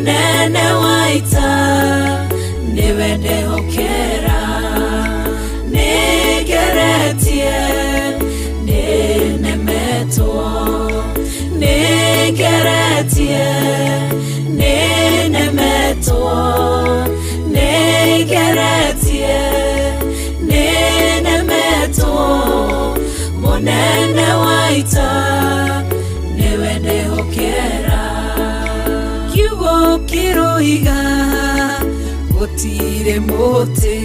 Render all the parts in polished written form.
munene waita niwe ndihokera nigeretie ninemetwo nigeretie ninemetwo nigeretie ninemetwo munene waita niwe ndihokera kiugo kiroiga gutire muti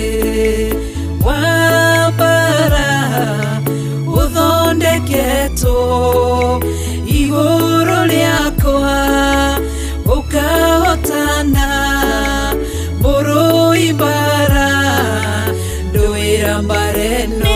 wa bara uthondeketwo iguru riakwa ukahotana murui bara nduira mbareno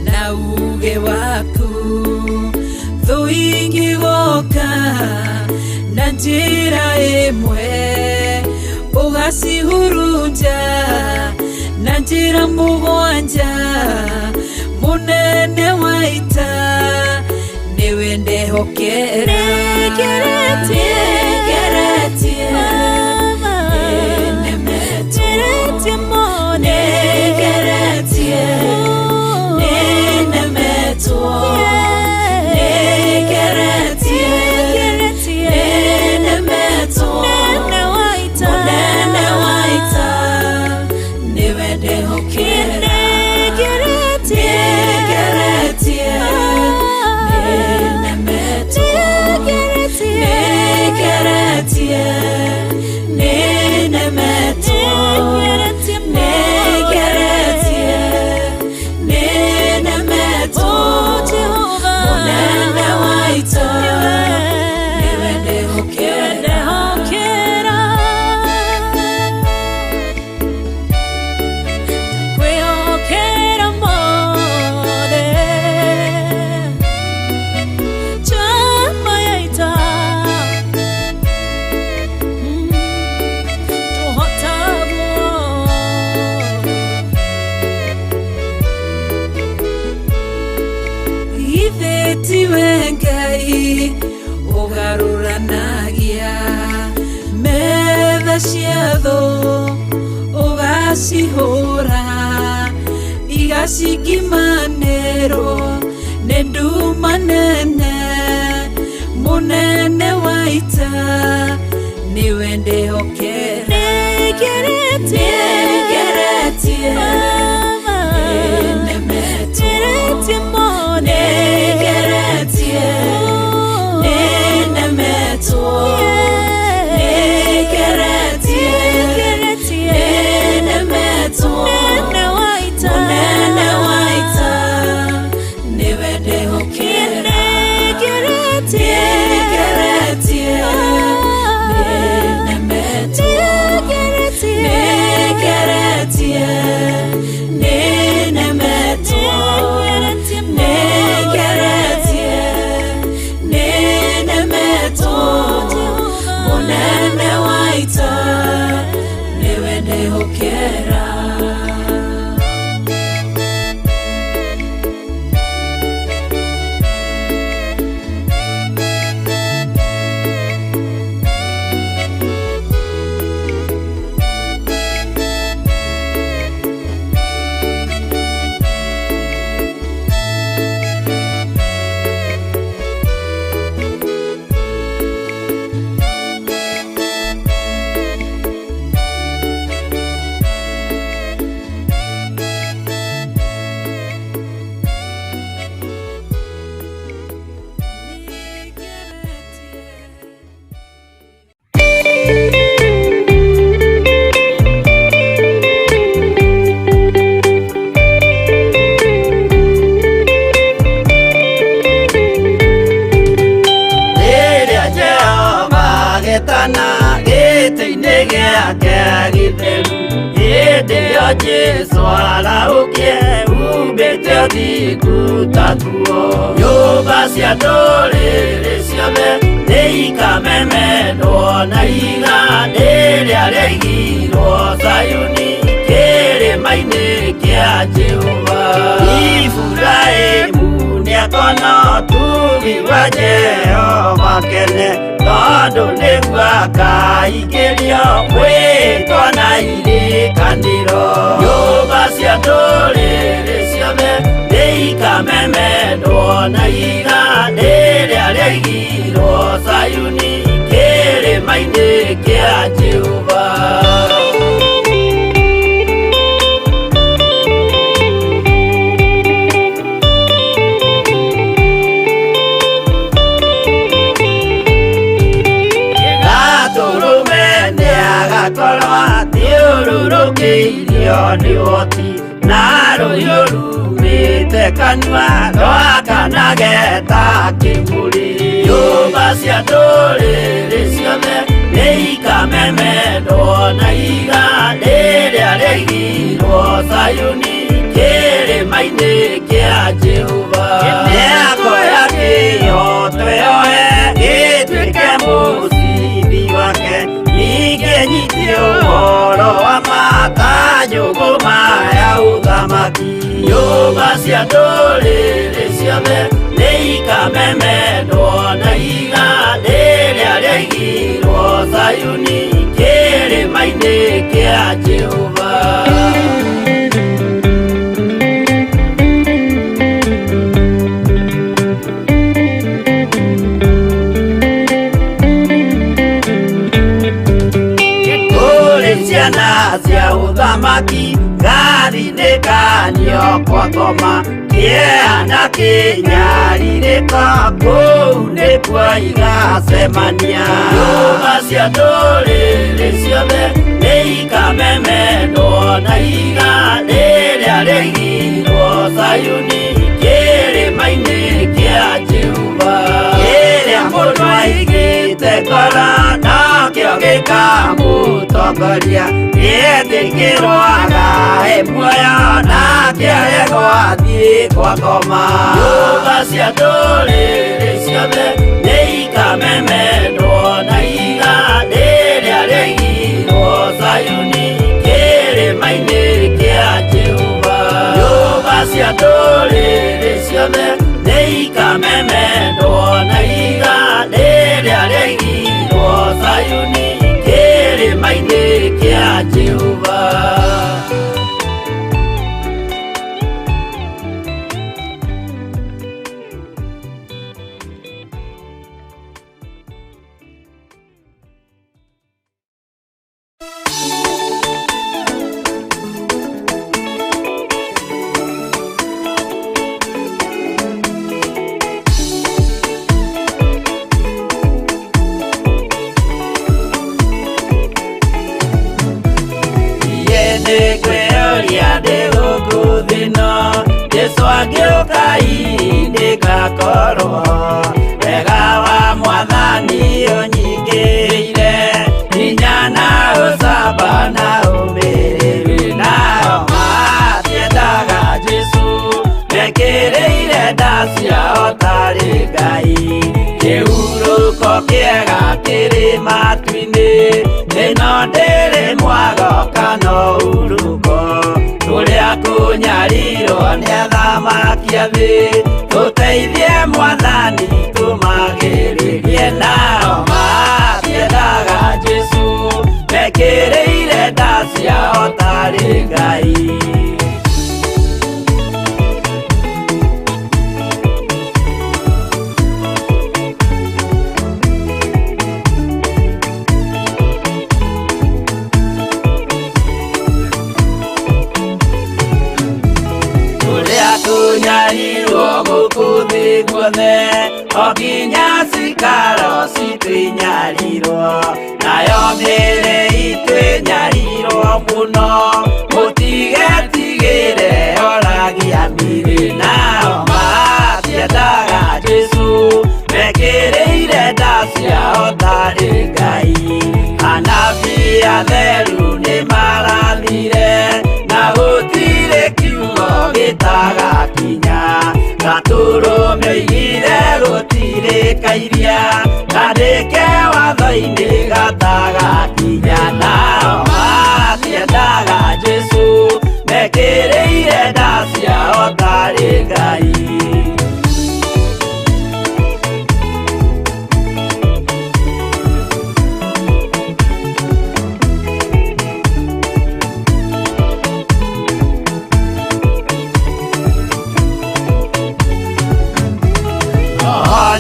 na uge waku thuingi goka na njira imwe ugacihurunja na njira mugwanja munene waita niwe ndihokera Ngai ugaruranagia metha ciatho ugacihura igacikimanĩrwo nĩ nduma nene munene waita niwe ndihokera gĩtheru. Hĩndĩ ĩyo Jesũ araũkie umbĩte ũthingu ta tuo. Nyũmba cia ndũrĩrĩ ciothe nĩikamemendwo na iga rĩrĩa rĩaigirwo Zayuni kĩrĩma-inĩ kĩa Jehova. Iburahĩmu nĩakona ũtugi wa Jehova kene, tondũ nĩguo akaingĩrio mwĩtwo na irĩkanĩro. Nyũmba cia ndũrĩrĩ ciothe nĩikamemendwo na iga rĩrĩa rĩaigirwo Zayuni kĩrĩma-inĩ kĩa Jehova. Thiũrũrũkĩirio nĩ ũhoti na rũhiũ rumĩte kanua rwakanageta kĩmũrĩ. Nyũmba cia ndũrĩrĩ ciothe nĩikamemendwo na iga rĩrĩa rĩaigirwo Zayuni kĩrĩma-inĩ kĩa Jehova. Mĩako ya kĩhooto yoe gĩtuĩke mũcibi wake, ningĩ nyitio ũhoro wa makanjũgũ maya ũthamaki. Nyũmba cia ndũrĩrĩ ciothe nĩikamemendwo na iga rĩrĩa rĩaigirwo Zayuni kĩrĩma-inĩ kĩa Jehova. Ciana cia ũthamaki gathinĩkanio kwa ngoma, kĩeha kĩnyarirĩka kũu nĩkuo igacemania. Nyũmba cia ndũrĩrĩ ciothe nĩikamemendwo na iga rĩrĩa rĩaigirwo Zayuni kĩrĩma-inĩ kĩa Jehova. Kĩrĩa mũndũ aigĩte ngoro nakĩo gĩkamũtongoria, gĩtĩkĩrwaga muoyo nake aregwo athiĩ kwa ngoma. Nyũmba cia ndũrĩrĩ ciothe nĩikamemendwo na iga rĩrĩa rĩaigirwo Zayuni kĩrĩma-inĩ kĩa Jehova. Nyũmba cia ndũrĩrĩ ciothe nĩikamemendwo na iga rĩrĩa rĩaigirwo Zayuni kĩrĩma-inĩ kĩa Jehova. Korwo wega wa Mwathani ũnyingĩrĩire, hinya na ũcamba na ũmĩrĩru, nao matiendaga Jesũ mekĩrĩire nda ciao tarĩ Ngai. Kĩhurũko kĩega kĩrĩ matu-inĩ, ĩno ndĩrĩ mwago kana ũruko, tũrĩa kũnyarirwo nĩ athamaki a thĩ, tũteithie Mwathani tũmagĩrĩrie. Nao matiendaga Jesũ mekĩrĩire nda ciao tarĩ Ngai. Tunyarirwo gũkũ thĩ guothe, o nginya cikaro citwĩnyarirwo, nayo mĩĩrĩ itwĩnyarirwo mũno, mũtigetigĩre oragia mĩĩrĩ. Nao matiendaga Jesũ mekĩrĩire nda ciao tarĩ Ngai. Anabii atheru nĩma iria ngandĩke watho-inĩ gatagakinya nao matiendaga Jesũ mekĩrĩire nda ciao tarĩ Ngai.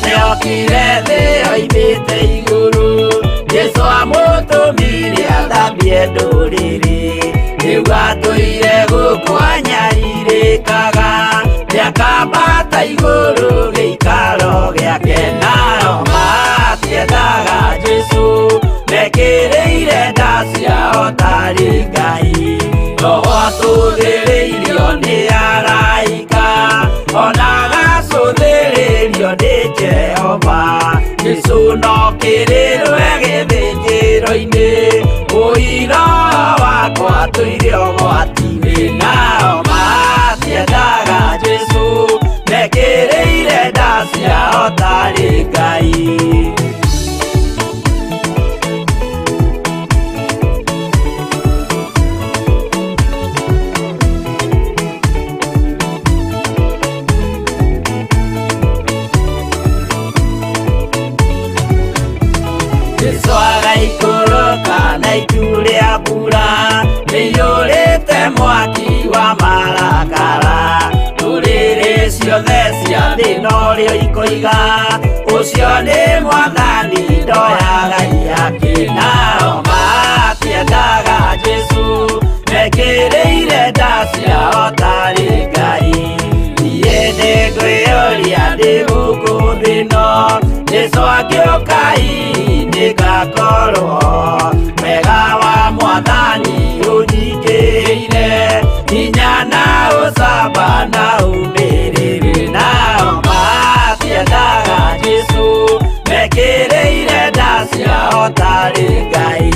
Nĩokire thĩ oimĩte igũrũ Jesũ amũtũmire athambie ndũrĩrĩ rĩu atũire gũkũ anyarirĩkaga nĩakambata igũrũ gĩikaro gĩake nao matiendaga Jesũ mekĩrĩire nda ciao tarĩ Ngai. Roho atũthĩrĩirio nĩ araika ona agacũthĩrĩrio nĩ Jehova. Jesũ no kĩrĩrwe gĩthĩnjĩro-inĩ ũira wakwa tũire ũgwati-inĩ nao matiendaga Jesũ mekĩrĩire nda ciao tarĩ Ngai. Jesũ agaikũrũka na itu rĩa mbura rĩiyũrĩte mwaki wa marakara ndũrĩrĩ ciothe cia thĩ norĩo ikoiga ũcio nĩ Mwathani ndoya Ngai yake. Nao matiendaga Jesũ mekĩrĩire nda ciao tarĩ Ngai. Niĩ nĩngwĩyũria ndĩ gũkũ thĩ ĩno Jesũ angĩũka ngakorwo wega wa Mwathani ũnyingĩrĩire hinya na ũcamba na ũmĩrĩru. Nao matiendaga Jesũ mekĩrĩire nda ciao tarĩ Ngai.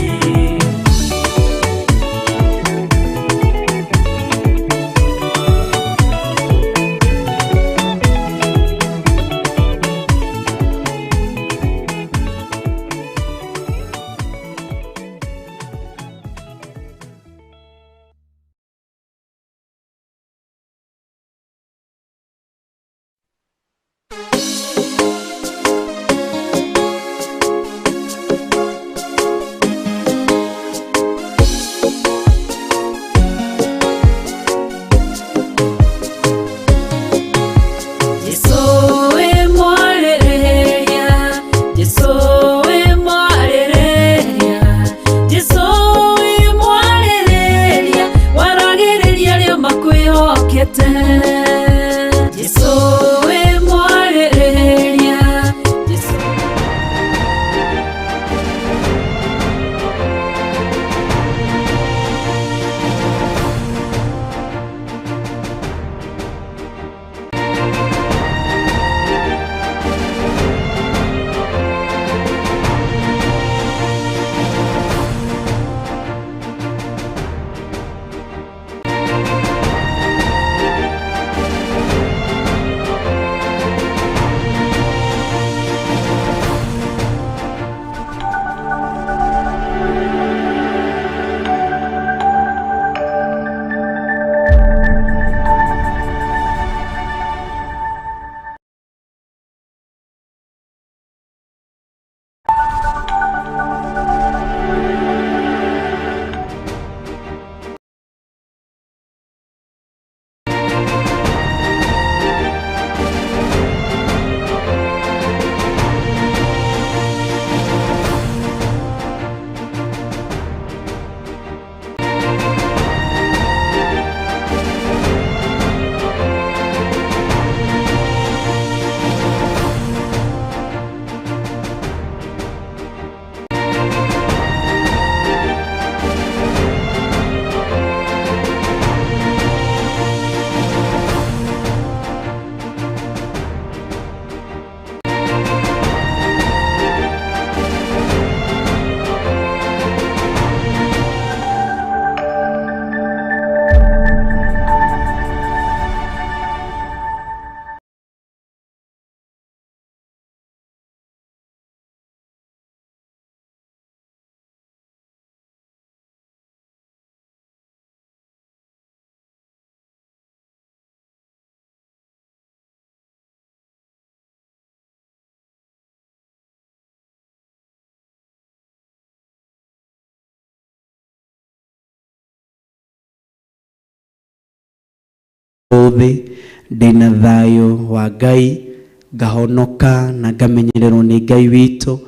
uthi ndina thayo wa Ngai ngahonoka na ngamenyererwo ni Ngai witũ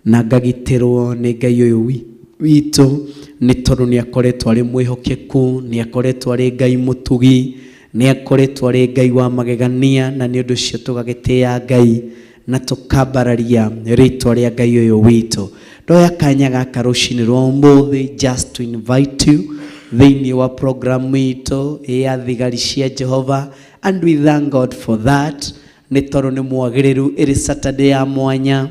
na ngagitirwo ni Ngai uyu witũ ni tondu ni akoretwo ari mwihokeku ni akoretwo ari Ngai mutugi ni akoretwo ari Ngai wa magegania na ni undu cio tugagitia Ngai na tukambararia ritwa ria Ngai uyu witũ. Ndoya kanya gaka rucini rwa umuthi just to invite you thiini wa program itu ya thigari cia Jehova, and we thank God for that. Ni tondu ni mwagiriru iri Saturday ya mwanya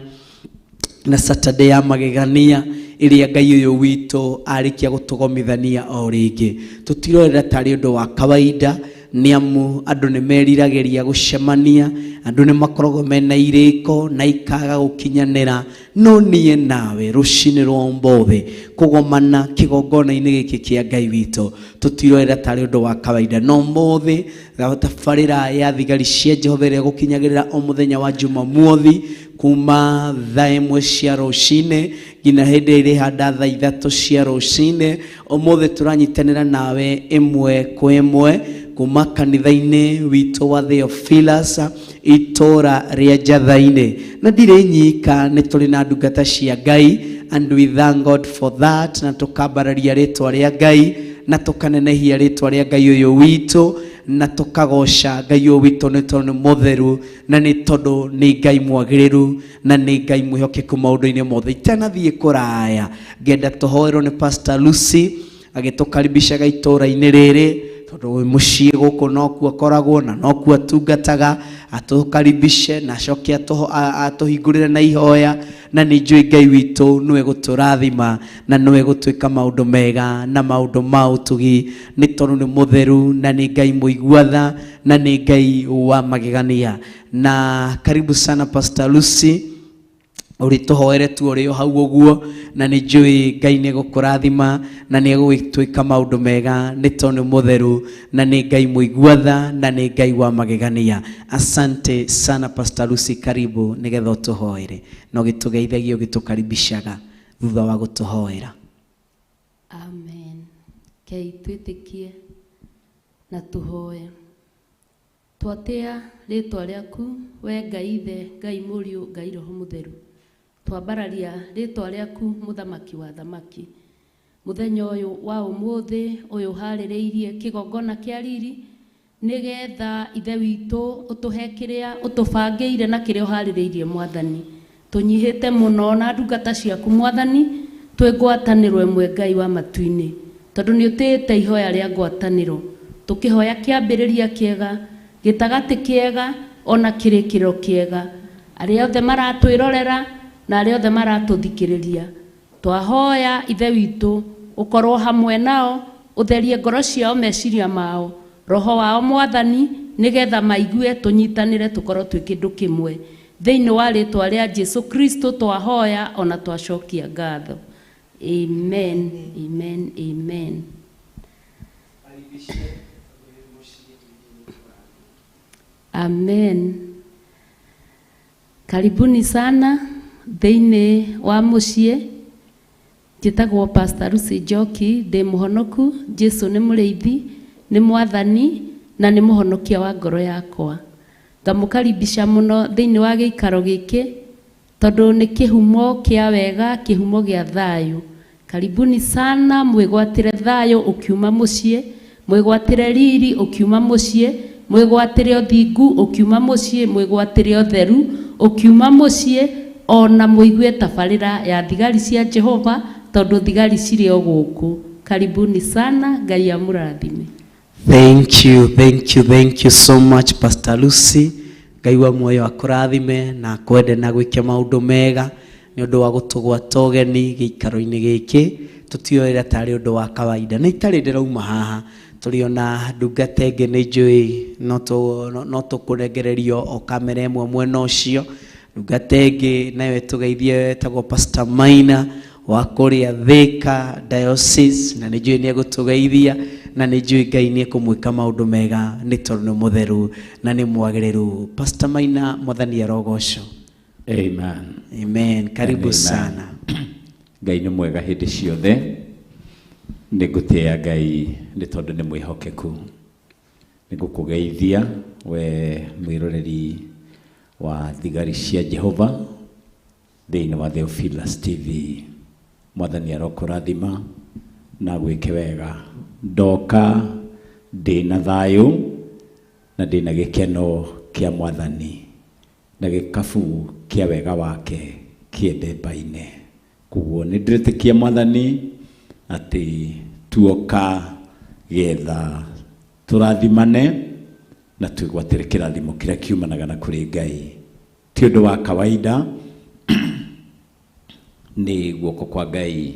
na Saturday ya magegania iria Ngai uyu witũ arikia gutugomithania o ringi. Tutirorera tari undu wa kawaida ni amu andu ni meriragĩria gucemania, andu ni makoragwo mena irĩko na ikaga gukinyanĩra, no niĩ nawe rucini rwa ũmũthĩ kugomana kigongona-inĩ gĩkĩ kĩa Ngai witũ tutirorera tari undu wa kawaida. No ũmũthĩ tabarĩra ya thigari cia Jehova ĩrĩa gũkinyagĩrĩra o mũthenya wa Jumamothi kuma thaa 1 cia rũcinĩ nginya hĩndĩ ĩrĩ handa thaa 3 cia rũcinĩ. Ũmũthĩ turanyitanĩra nawe ĩmwe kwa ĩmwe kuma kanitha-inĩ witũ wa Theophilus itora ria Njatha-inĩ, na ndirĩ nyika, nĩ tũrĩ na ndungata cia Ngai, and we thank God for that. Na tukambararia ritwa ria Ngai na tukanenehia ritwa ria Ngai uyu witũ na tukagoca Ngai uyu witũ nĩ tondũ nĩ mũtheru na nĩ tondũ nĩ Ngai mwagĩrĩru na nĩ Ngai mwĩhokeku maũndũ-inĩ mothe. Itanathiĩ kũraya, ngenda tũhoerwo nĩ Pastor Lucy agĩtũkaribishaga itũra-inĩ rĩrĩ tondu muciĩ gũkũ nokuo akoragwo na nokuo atungataga, atukaribishe na acoke atuhingũrĩre na ihoya, na nĩ njũĩ Ngai witũ nĩwe gũtũrathima na nĩwe gũtwĩka maũndũ mega na maũndũ ma ũtugi, nĩ tondũ nĩ mũtheru na nĩ Ngai mũigua-tha na nĩ Ngai wa magegania. Na karibu sana Pastor Lucy, urituhoere tu uri o hau uguo, na ni njui Ngai ni gukurathima na ni gugitwika maundu mega, ni tondu mutheru na ni Ngai muigua-tha na ni Ngai wa magegania. Asante sana Pastor Lucy, karibu nigetha utuhoere no gitugeithagia ugitukaribishaga thutha wa gutuhoera. Amen. Kei twitikie na tuhoe. Twatia ritwa riaku we Ngai Ithe, Ngai Mũriũ, Ngai Roho Mũtheru. Twambararia ritwa riaku muthamaki wa thamaki. Muthenya uyu wa ũmũthĩ uyu harĩrĩirie kigongona kia riri nigetha Ithe witũ utuhe kiria utubangĩire na kiria harĩrĩirie Mwathani. Tunyihĩte mũno na ndungata ciaku Mwathani, twĩ ngwatanĩro ĩmwe Ngai wa matu-inĩ, tondu nĩ ũtĩĩte ihoya rĩa ngwatanĩro, tukihoya kĩambĩrĩria kĩega, gĩtagatĩ kĩega, ona kĩrĩkĩro kĩega. Arĩa othe maratwĩrorera na arĩa othe maratũthikĩrĩria, twahoya Ithe witũ ukorwo hamwe nao, utherie ngoro ciao, meciria mao, roho wao Mwathani, nigetha maigue tunyitanĩre tukorwo twĩ kĩndũ kĩmwe thĩinĩ wa rĩtwa rĩa Jesu Kristo twahoya ona twacokia ngatho. Amen, amen, amen. Amen. Karibuni sana thĩinĩ wa mũciĩ. Njĩtagwo Pastor Lucy Njoki, ndĩ mũhonoku. Jesu nĩ mũrĩithi, nĩ Mwathani na nĩ mũhonokia wa ngoro yakwa. Ngamũkaribisha mũno thĩinĩ wa gĩikaro gĩkĩ tondũ nĩ kĩhumo kĩa wega, kĩhumo gĩa thayũ. Karibuni sana, mwĩgwatĩre thayũ ũkiuma mũciĩ, mwĩgwatĩre riri ũkiuma mũciĩ, mwĩgwatĩre ũthingu ũkiuma mũciĩ, mwĩgwatĩre ũtheru ũkiuma mũciĩ, ona mũigue tabarĩra ya thigari cia Jehova tondu thigari cirĩ o gũkũ. Karibuni sana, Ngai amũrathime. Thank you so much Pastor Lucy. Ngai wa muoyo akũrathime na akwende na gwĩka maũndũ mega nĩ ũndũ wa gũtũgwata ũgeni gĩikaro-inĩ gĩkĩ. Tutioera tarĩ ũndũ wa kawaida, nĩ itarĩ ndĩrauma haha tuliona ndungata ĩngĩ nĩ njũĩ no tũkũrengererio o kamera ĩmwe mwena ũcio. Ndungata ĩngĩ nayo ĩtũgeithie ĩtagwo Pastor Maina wa kũrĩa Thika Diocese, na nĩ njũĩ nĩ egũtũgeithia na nĩ njũĩ Ngai nĩ ekũmwĩka maũndũ mega nĩ tondũ nĩ mũtheru na nĩ mwagĩrĩru. Pastor Maina, Mwathani arogocwo. Amen. Amen. Karibu Amen. Sana. Ngai nĩ mwega hĩndĩ ciothe. Nĩ ngũtĩĩa Ngai nĩ tondũ nĩ mwĩhokeku. nigukugeithia we mwiroreri wa thigari cia Jehova thĩinĩ wa Theophilus TV. Mwathani arokũrathima na gwĩke wega. Ndoka ndĩna thayũ na ndĩna gĩkeno kĩa Mwathani na gĩkabu kĩa wega wake kĩendemba-inĩ. Kuguo nĩndĩrĩtĩkia Mwathani atĩ tuoka getha tũrathimane na twĩgwatĩre kĩrathimo kĩrĩa kiumanaga na kũrĩ Ngai. Ti ũndũ wa kawaida nĩ guoko kwa Ngai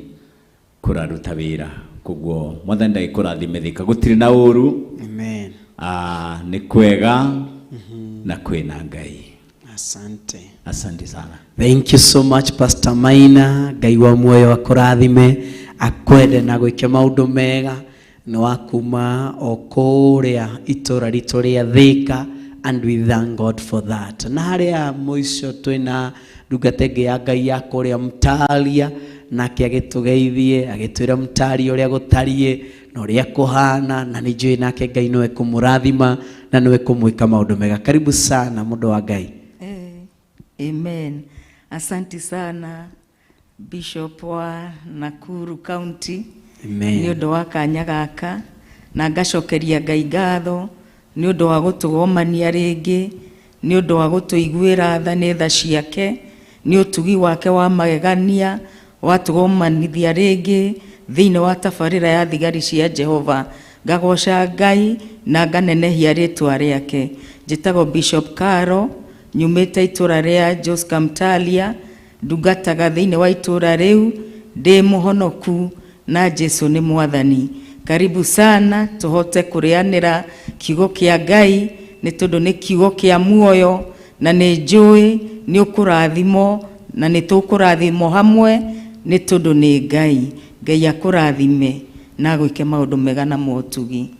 kũraruta wĩra. Kuguo Mwathani ndagĩkũrathime thika gũtirĩ na ũru. Amen. Nĩ kwega na kwĩna Ngai. Asante. Asante sana. Thank you so much Pastor Maina. Ngai wa muoyo akũrathime akwende na gwĩka maũndũ mega. Nĩ wakuma o kũrĩa itũra ritũ rĩa Thika, and we thank God for that. Na harĩa mũico twĩna ndungata ĩngĩ ya Ngai ya kũrĩa Mtaria, nake agĩtũgeithie agĩtwĩra Mtaria ũrĩa gũtariĩ na ũrĩa kũhana, na nĩ njũĩ nake Ngai nĩwe kũmũrathima na nĩwe kũmwĩka maũndũ mega. Karibu sana mũndũ wa Ngai. Amen. Asante sana Bishop wa Nakuru County. Amen. Nĩ ũndũ wa kanya gaka na ngacokeria Ngai ngatho nĩ ũndũ wa gũtũgomania rĩngĩ, nĩ ũndũ wa gũtũiguĩra tha nĩ tha ciake, nĩ ũtugi wake wa magegania watũgomanithia rĩngĩ thĩinĩ wa tabarĩra ya thigari cia Jehova. Ngagoca Ngai na nganenehia rĩtwa rĩake. Njĩtagwo Bishop Karo, nyumĩte itũra rĩa Joska Mtalia, ndungataga thĩinĩ wa itũra rĩu, ndĩ mũhonoku na Jesu nĩ Mwathani. Karibu sana tuhote kũrĩanĩra kiugo kĩa Ngai, nĩ tondũ nĩ kiugo kĩa muoyo na nĩ njũĩ nĩ ũkũrathimo na nĩ tũkũrathimo hamwe, nĩ tondũ nĩ Ngai. Ngai akũrathime na gwĩke maũndũ mega na motugi.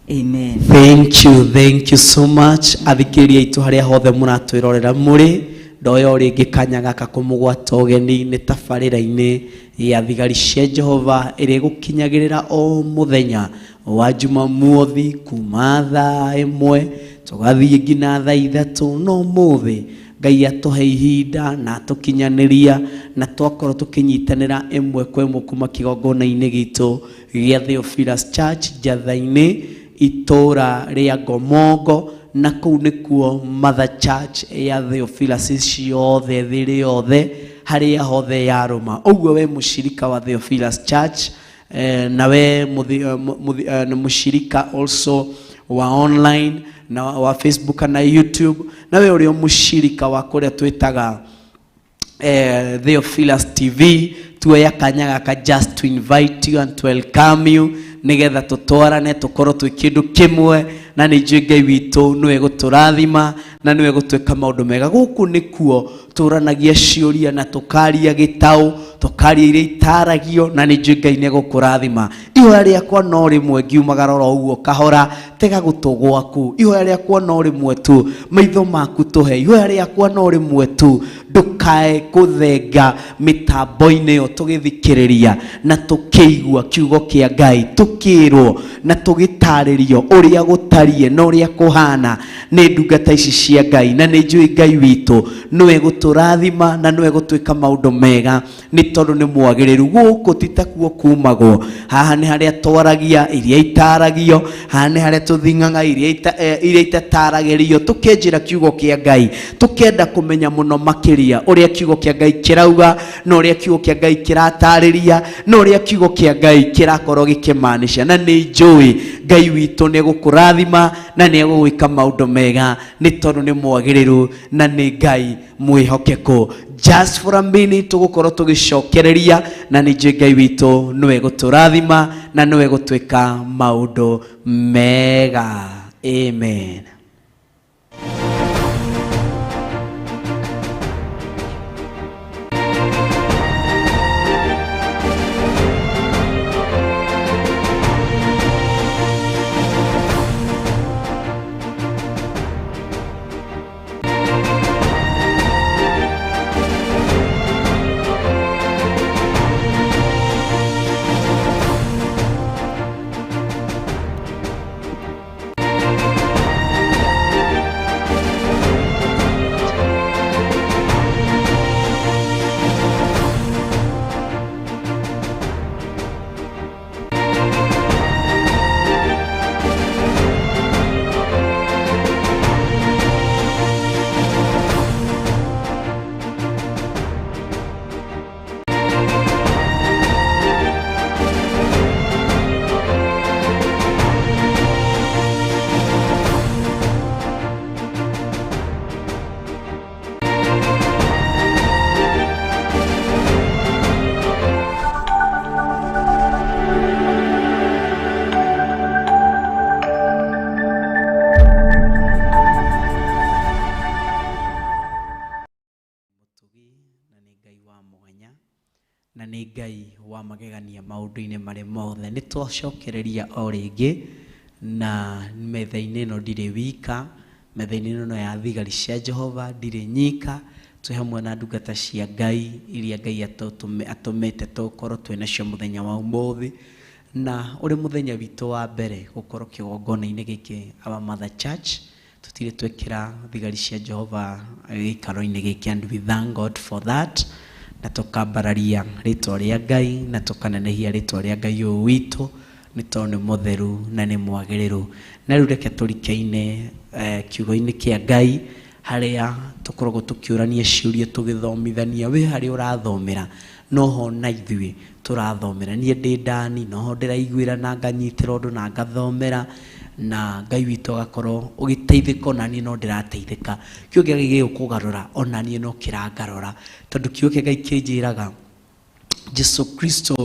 Amen. Thank you so much. Athikĩrĩria itũ harĩa hothe mũratwĩrorera mũrĩ, ndoyo rĩngĩ kanya gaka kũmũgwata ũgeni-inĩ tabarĩra-inĩ ya thigari cia Jehova ĩrĩa gũkinyagĩrĩra o mũthenya wa Jumamothi kuma thaa 1 tũgathiĩ nginya thaa 3. No mũthĩ Ngai atũhe ihinda na atũkinyanĩria na twakorwo tũkĩnyitanĩra ĩmwe kwa ĩmwe kuma kĩgongona-inĩ gitũ gĩa Theophilus Church Njatha-inĩ itũra rĩa Ngomongo, na kũu nĩkuo Mother Church ya Theophilus ciothe thĩ yothe harĩa hothe yarũma. Ũguo we mũshirika wa Theophilus Church na we mũshirika also wa online na wa Facebook na YouTube, na we ũrĩa mũshirika wa kũrĩa twĩtaga Theophilus TV, tuoya kanya gaka just to invite you and to welcome you nigetha tutwarane tukorwo twi kindu kimwe, na nĩ njũĩ Ngai witũ nĩwe gũtũrathima na nĩwe gũtwĩka maũndũ mega. Gũkũ nĩkuo tũranagia ciũria na tũkaria gĩtaũ, tũkaria iria itaragio, na nĩ njũĩ Ngai nĩegũkũrathima. Ihoya rĩakwa no rĩmwe ngiumagara oro ũguo kahora, tega gũtũ gwaku. Ihoya rĩakwa no rĩmwe tu, maitho maku tũhe. Ihoya rĩakwa no rĩmwe tu, ndũkae gũthenga mĩtambo-inĩ ĩyo tũgĩthikĩrĩria na tũkĩigua kiugo kĩa Ngai, tũkĩrwo na tũgĩtarĩrio ũrĩa gũtariĩ na ũrĩa kũhana nĩ ndungata ici cia Ngai. Na nĩ njũĩ Ngai witũ nĩwe gũtũrathima na nĩwe gũtwĩka maũndũ mega, nĩ tondũ nĩ mwagĩrĩru. Gũkũ ti takuo kumagwo, haha nĩ harĩa twaragia iria itaragio, haha nĩ harĩa tũthingaga iria itataragĩrio, tũkĩenjĩra kiugo kĩa Ngai, tũkĩenda kũmenya mũno makĩria ũrĩa kiugo kĩa Ngai kĩrauga na ũrĩa kiugo kĩa Ngai kĩratarĩria na ũrĩa kiugo kĩa Ngai kĩrakorwo gĩkĩmaanisha. Na nĩ njũĩ Ngai witũ nĩ egũkũrathima na nĩ egũgwĩka maũndũ mega, nĩ tondũ nĩ mwagĩrĩru na nĩ Ngai mwĩhokeku. Just for a minute tũgũkorwo tũgĩcokereria, na nĩ njũĩ Ngai witũ nĩwe gũtũrathima na nĩwe gũtwĩka maũndũ mega. Amen. Ngai wa magegania maundu-inĩ marĩ mothe. Nĩ twacokereria o rĩngĩ na metha-inĩ ĩno ndirĩ wika, metha-inĩ ĩno ya thigari cia Jehova ndirĩ nyika, twĩ hamwe na ndungata cia Ngai iria Ngai atũmĩte tũkorwo twĩnacio mũthenya wa ũmũthĩ, na ũrĩ mũthenya witũ wa mbere gũkorwo kĩgongona-inĩ gĩkĩ Our Mother Church. Tũtirĩ twekĩra thigari cia Jehova gĩikaro-inĩ gĩkĩ, and we thank God for that. Na tũkambararia rĩtwa rĩa Ngai na tũkanenehia rĩtwa rĩa Ngai ũyũ witũ, nĩ tondũ nĩ mũtheru na nĩ mwagĩrĩru. Na rĩu reke tũrike-inĩ kiugo-inĩ kĩa Ngai harĩa tũkoragwo tũkĩũrania ciũria tũgĩthomithania. Wĩ harĩa ũrathomera noho na ithuĩ tũrathomera. Niĩ ndĩ ndani noho ndĩraiguĩra na nganyitĩra ũndũ na ngathomera, na Ngai witũ agakorwo ũgĩteithĩka, na niĩ no ndĩrateithĩka. Kiugo gĩa Ngai gĩgũkũgarũra, ona niĩ no kĩrangarũra, tondũ kiugo kĩa Ngai kĩnjĩraga Jesu Kristo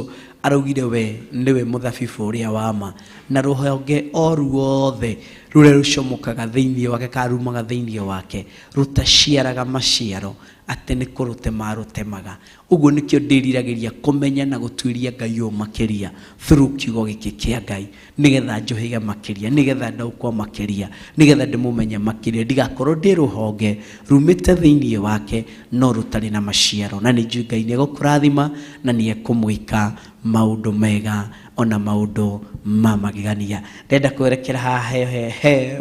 araugire we niwe mũthabibũ ũrĩa wa ma, na rũhonge o ruothe rũrĩa rũcomokaga thĩinĩ wake kana rumaga thĩinĩ wake rũtaciaraga maciaro atĩ nĩ kũrũtema rũtemaga. Ũguo nĩkĩo ndĩriragĩria kũmenya na gũtuĩria Ngai ũyũ makĩria through kiugo gĩkĩ kĩa Ngai, nĩgetha njũhĩge makĩria, nĩgetha ndaũkwo makĩria, nĩgetha ndĩmũmenye makĩria, ndigakorwo ndĩ rũhonge rumĩte thĩinĩ wake no rũtarĩ na maciaro. Na nĩ njũĩ Ngai nĩ egũkũrathima na nĩ ekũmwĩka maũndũ mega ona maũndũ ma magegania. Ndenda kwerekera haha he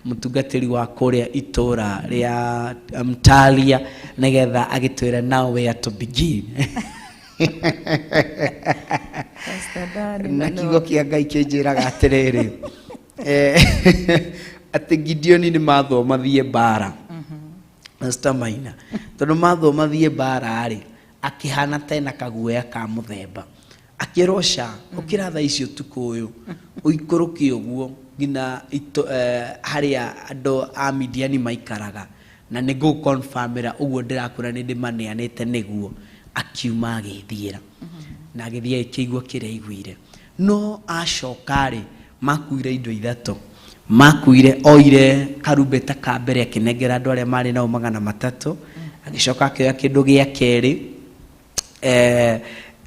mũtungatĩri wa kũrĩa itũra rĩa Mtalia, nĩgetha agĩtwĩra now where to begin. Na kiugo kĩa Ngai kĩnjĩraga atĩrĩrĩ, atĩ Gideoni nĩ mathomathie mbara. Pastor Maina, tondũ mathomathie mbara rĩ, akĩhana tena kaguoya ka mũthemba, akĩroca ũkĩra thaa icio ũtukũ ũyũ ũikũrũke ũguo nginya harĩa andũ a Midiani maikaraga, na nĩ ngũkonfirmĩra ũguo ndĩrakũra nĩ ndĩmaneanĩte nĩguo. Akiuma agĩthiĩra na agĩthiĩ akĩigua kĩrĩa aiguire, no acoka rĩ makuire indo ithatũ. Makuire oire karumbeta ka mbere akĩnengera andũ arĩa marĩ nao 300, agĩcoka akĩoya kĩndũ gĩa kerĩ,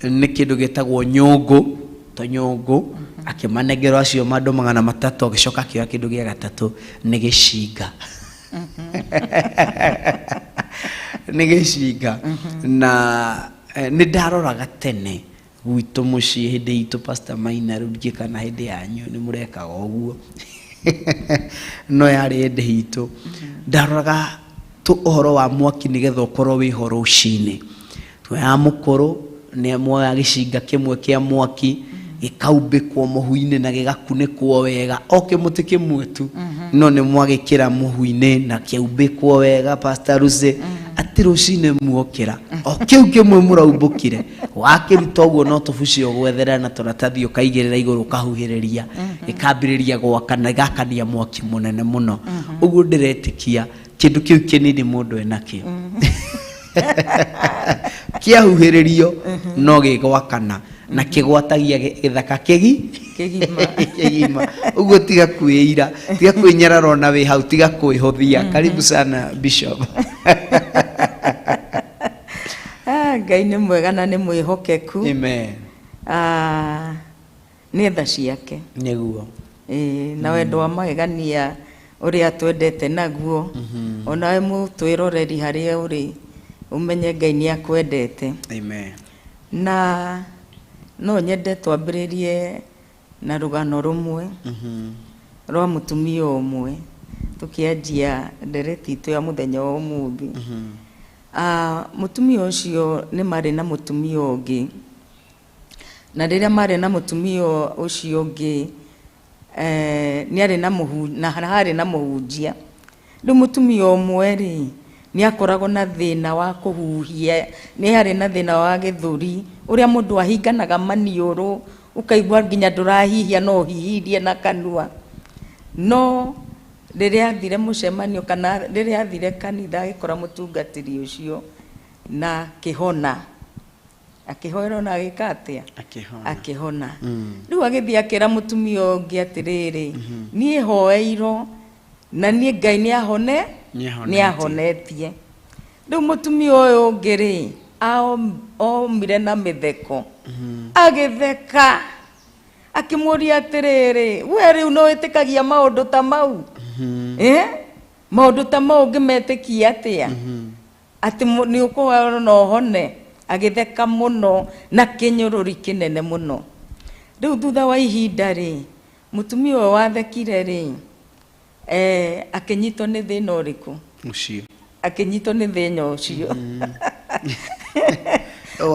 nĩ kĩndũ gĩtagwo nyũngũ, tonyũngũ, akĩmanengera acio andũ 300, agĩcoka akĩoya kĩndũ gĩa gatatũ, nĩ gĩcinga. Nĩ gĩcinga. Na nĩ ndaroraga tene gwitũ mũciĩ hĩndĩ itũ Pastor Maina, rĩu ndikĩ kana hĩndĩ yanyu nĩ mũrekaga ũguo. No yarĩ hĩndĩ itũ ndaroraga ũhoro wa mwaki nĩgetha ũkorwo wĩho rũcinĩ. Tuoya mũkũrũ nĩ muoya gĩcinga kĩmwe kĩa mwaki gĩkaumbĩkwo mũhu-inĩ na gĩgakunĩkwo wega, o kĩmũtĩ kĩmwe tu, no nĩ mwagĩkĩra mũhu-inĩ na kĩaumbĩkwo wega. Pastor Lucy atĩ rũcinĩ muokĩra o kĩu kĩmwe mũraumbũkire, wakĩruta ũguo no tũbucio gwethera na tũratathi ũkaigĩrĩra igũrũ ũkahuhĩrĩria, gĩkambĩrĩria gwakana, gĩgakania mwaki mũnene mũno. Ũguo ndĩretĩkia kĩndũ kĩu kĩnini mũndũ enakĩo kĩahuhĩrĩrio no gĩgwakana na kĩgwatagia gĩthaka kĩgima. Ũguo tiga kwĩira, tiga kwĩnyarara ona wĩ hau, tiga kwĩhothia. Karibu sana Bishop. Ngai nĩ mwega na nĩ mwĩhokeku. Amen. Nĩ tha ciake nĩguo, na wendo wa magegania ũrĩa twendete naguo, onawe mũtwĩroreri harĩa ũrĩ umenye Ngai nĩ akwendete. Amen. Na no nyende twambĩrĩrie na rũgano rũmwe rwa mũtumia ũmwe tũkĩanjia ndereti itũ ya mũthenya wa ũmũthĩ. Mũtumia ũcio nĩ marĩ na mũtumia ũngĩ, na rĩrĩa marĩ na mũtumia ũcio ũngĩ nĩ arĩ na na harĩ na mũhunjia. Rĩu mũtumia ũmwe rĩ nĩ akoragwo na thĩna wa kũhuhia, nĩ harĩ na thĩna wa gĩthũri ũrĩa mũndũ ahinganaga maniũrũ ukaigua nginya ndũrahihia no hihirie na kanua. No rĩrĩa athire mũcemanio kana rĩrĩa athire kanitha agĩkora mũtungatĩri ũcio na kĩhona, akĩhoerwo na agĩka atĩa, akĩhona. Rĩu agĩthiĩ akĩra mũtumia ũngĩ atĩrĩrĩ, niĩ hoeirwo na niĩ Ngai nĩ ahonetie. Rĩu mũtumia ũyũ ũngĩ rĩ aumire na mitheko agitheka akimuria atiriri we riu no itikagia maundu ta mau maundu ta mau ngimetikia atia ati ni ukuheo no hone agitheka muno na kinyururi kinene muno riu thutha wa ihinda ri mutumia uyu wathekire ri akinyitwo ni thina uriku ucio akinyitwo ni thina ucio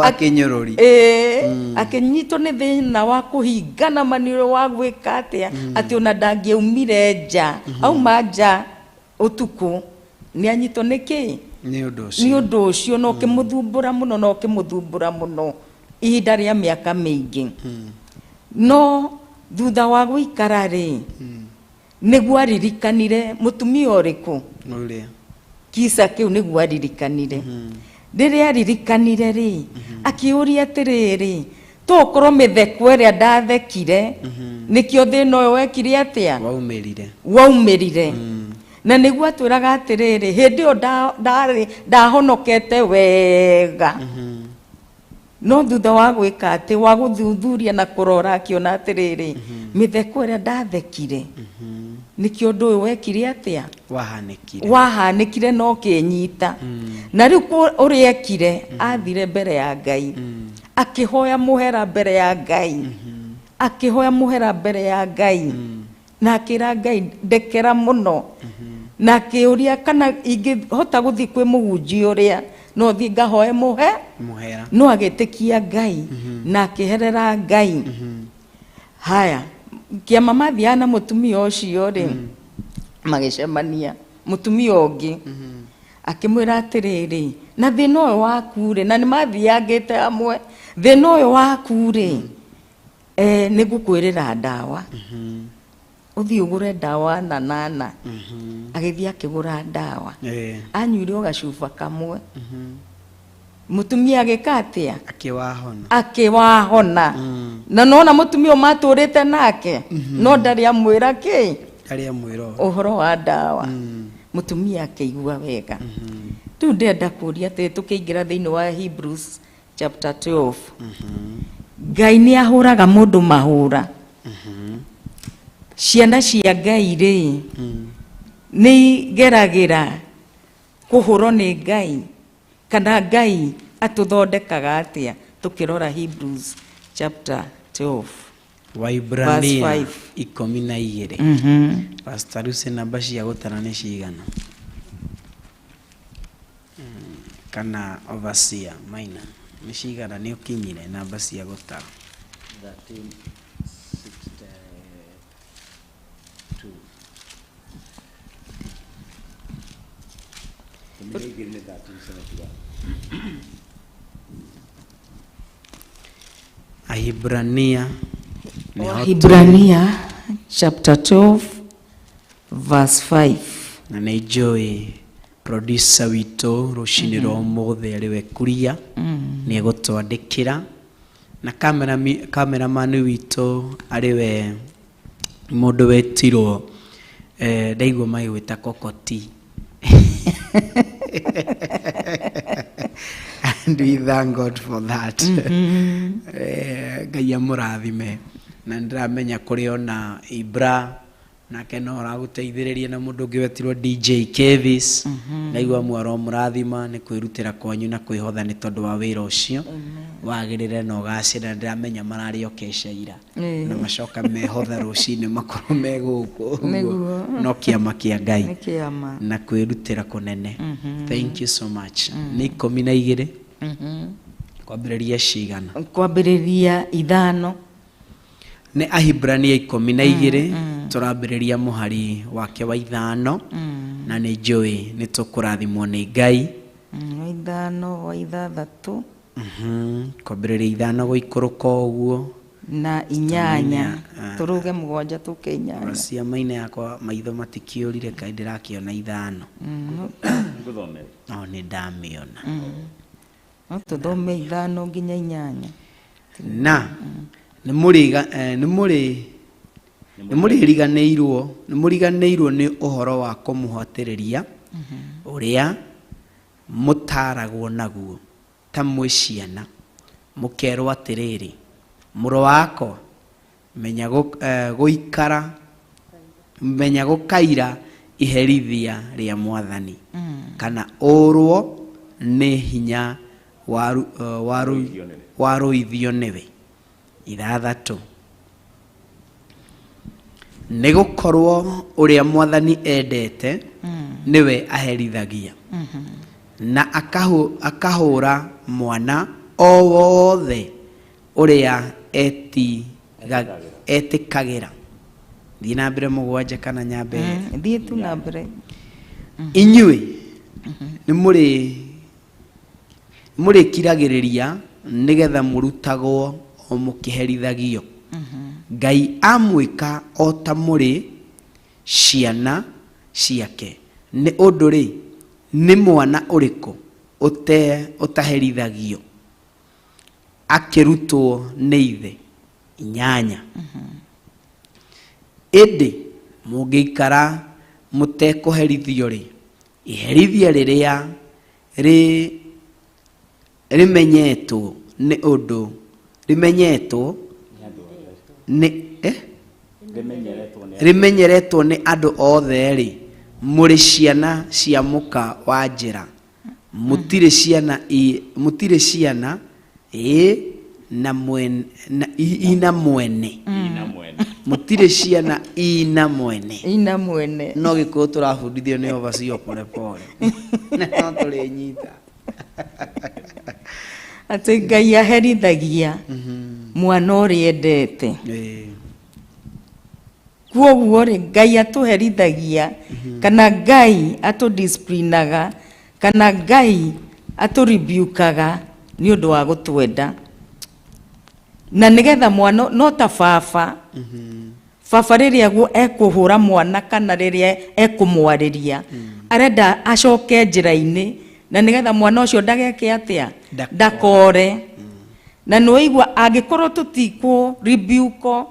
akinyururi akinyitwo ni thina wa kuhingana maniro wa gwika atia ati ona ndangiumire nja auma nja utuku ni anyitwo niki ni undu ucio no kimuthumbura muno ihinda ria miaka mingi no thutha wa guikara ri niguo aririkanire mutumia uriku uria kisa kiu niguo aririkanire riria aririkanire ri akiuria atiriri tukorwo mitheko iria ndathekire nikio thina uyu wekire atia waumirire na niguo atwiraga atiriri hindi yo ndahonokete wega no thutha wa gwika ati wa guthuthuria na kurora akiona atiriri mitheko iria ndathekire nikio undu uyu wekire atia wahanikire no kinyita na riu uriekire athire mbere ya Ngai akihoya muhera mbere ya Ngai akihoya muhera mbere ya Ngai na akira Ngai ndekera muno na akiuria kana ingihota guthi kwi mugunji uria no thi ngahoe muhera no agitikia Ngai na akiherera Ngai haya kiama mathiana mutumia ucio ri magicemania mutumia ungi akimwira atiriri na thina uyu waku ri na ni mathiangite amwe thina uyu waku ri ni gukwirira ndawa uthi ugure ndawa nana agithia akigura ndawa anyuire ugacuba kamwe mutumia agikatia akiwahona na nona mutumia maturite nake no ndari amwira ki uhoro wa ndawa mutumia akigua wega tu ndenda kuria te tukiingira thiini wa Hebrews chapter 12 Ngai ni ahuraga mundu mahura ciana cia Ngai ri ni geragira kuhurwo ni Ngai kana Ngai atuthondekaga atia tukirora Hebrews chapter 12 Waibrania 12 Pastor Ruse namba cia gutara ni cigana kana overseer maina ni cigana ni ukinyire namba cia gutara 1362 Wahibrania chapter 12 verse 5 na nä joy producer witå rå cinä rwa må thä arä we kuria nä egå twandä kä ra na cameraman witå arä we må ndå wetirwo ndaigua magä gwä ta kokoti and we thank God for that. Ngai amurathime na ndiramenya kuri ona Ibra nake no araguteithiriria na mundu ungi wetirwo DJ Kevis ndaigua mwaro murathima ni kwirutira kwanyu na kwihotha ni tondu wa wira ucio wagirire no gacira ndiramenya marari okeshaira na macoka mehotha rucini makorwo meguku no kiama kia Ngai na kwirutira kunene. Thank you so much. Ni 12 kwambiriria cigana kwambiriria ithano ni Ahibrania 12 turambiriria muhari wake wa ithano na ni joy ni tukurathimwo ni Ngai ithano wa ithathatu kwambiriria ithano guikuruka uguo na inyanya turuge mugwanja tuke inyanya cia maina yakwa maitho matikiurire kai ndirakiona ithano nguthomera no ni ndamiona no tuthome ithano nginya inyanya na ni muriganiirwo ni uhoro wa kumuhotiriria uria mutaragwo naguo ta mwĩ ciana mũkerwo atĩrĩrĩ mũrũ wakwa menya gũikara menya gũkaira iherithia rĩa Mwathani kana ũrwo nĩ hinya warũithio nĩwe. 6 nĩ gũkorwo ũrĩa Mwathani endete nĩwe aherithagia na akahũra mwana o wothe ũrĩa etĩkagĩra. Thiĩ na mbere 7 kana nyambe thiĩ tu na mbere. Inyuĩ nĩ mũrĩ kiragĩrĩria nĩgetha mũrutagwo o mũkĩherithagio. Ngai amwĩka o ta mũrĩ ciana ciake. Nĩ ũndũ rĩ nĩ mwana ũrĩkũ ũtaherithagio akĩrutwo nĩ ithe? 8 ĩndĩ mũngĩikara mũtekũherithio rĩ iherithia rĩrĩa rimenyetwo nĩ ũndũ rimenyeretwo nĩ andũ othe rĩ mũrĩ ciana cia mũka wa njĩra. Mũtirĩ ciana na mwene ina mwene mũtirĩ ciana ina mwene no gĩkũyũ tũrabundithio nĩ ovacio pole pole no tũrĩnyita atĩ Ngai aherithagia mwana ũrĩa endete. Kwoguo rĩ Ngai atũherithagia kana Ngai atũdisciplinaga kana Ngai atũribukaga nĩ ũndũ wa gũtwenda. Na nĩgetha mwana no ta baba rĩrĩa ekũhũra mwana kana rĩrĩa ekũmwarĩria arenda acoke njĩra-inĩ na nĩgetha mwana ũcio ndageke atĩa ndakore. Na nĩwaigua angĩkorwo tũtikwo rebuke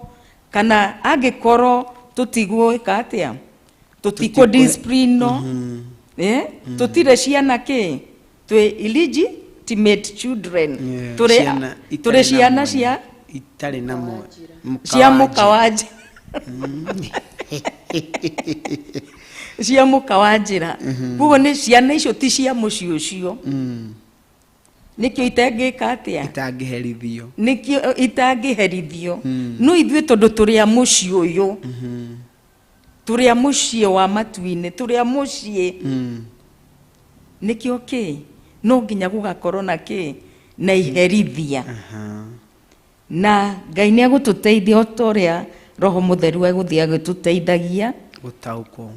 kana angĩkorwo tũtigwo ĩka atĩa tũtikwo discipline tũtirĩ ciana kĩ twĩ illegitimate children tũrĩ ciana cia itarĩ na cia mũka wa njĩra cia mũka wa njĩra. Kuoguo nĩ ciana icio ti cia mũciĩ ũcio nĩkĩo itangĩka atĩa itangĩherithio nĩkĩo itangĩherithio. No ithuĩ tondũ tũrĩ a mũciĩ ũyũ tũrĩ a mũciĩ wa matu-inĩ tũrĩ a mũciĩ nĩkĩo kĩ no nginya gũgakorwo na kĩ na iherithia. Na Ngai nĩ agũtũteithia o ta ũrĩa Roho Mũtheru egũthiĩ agĩtũteithagia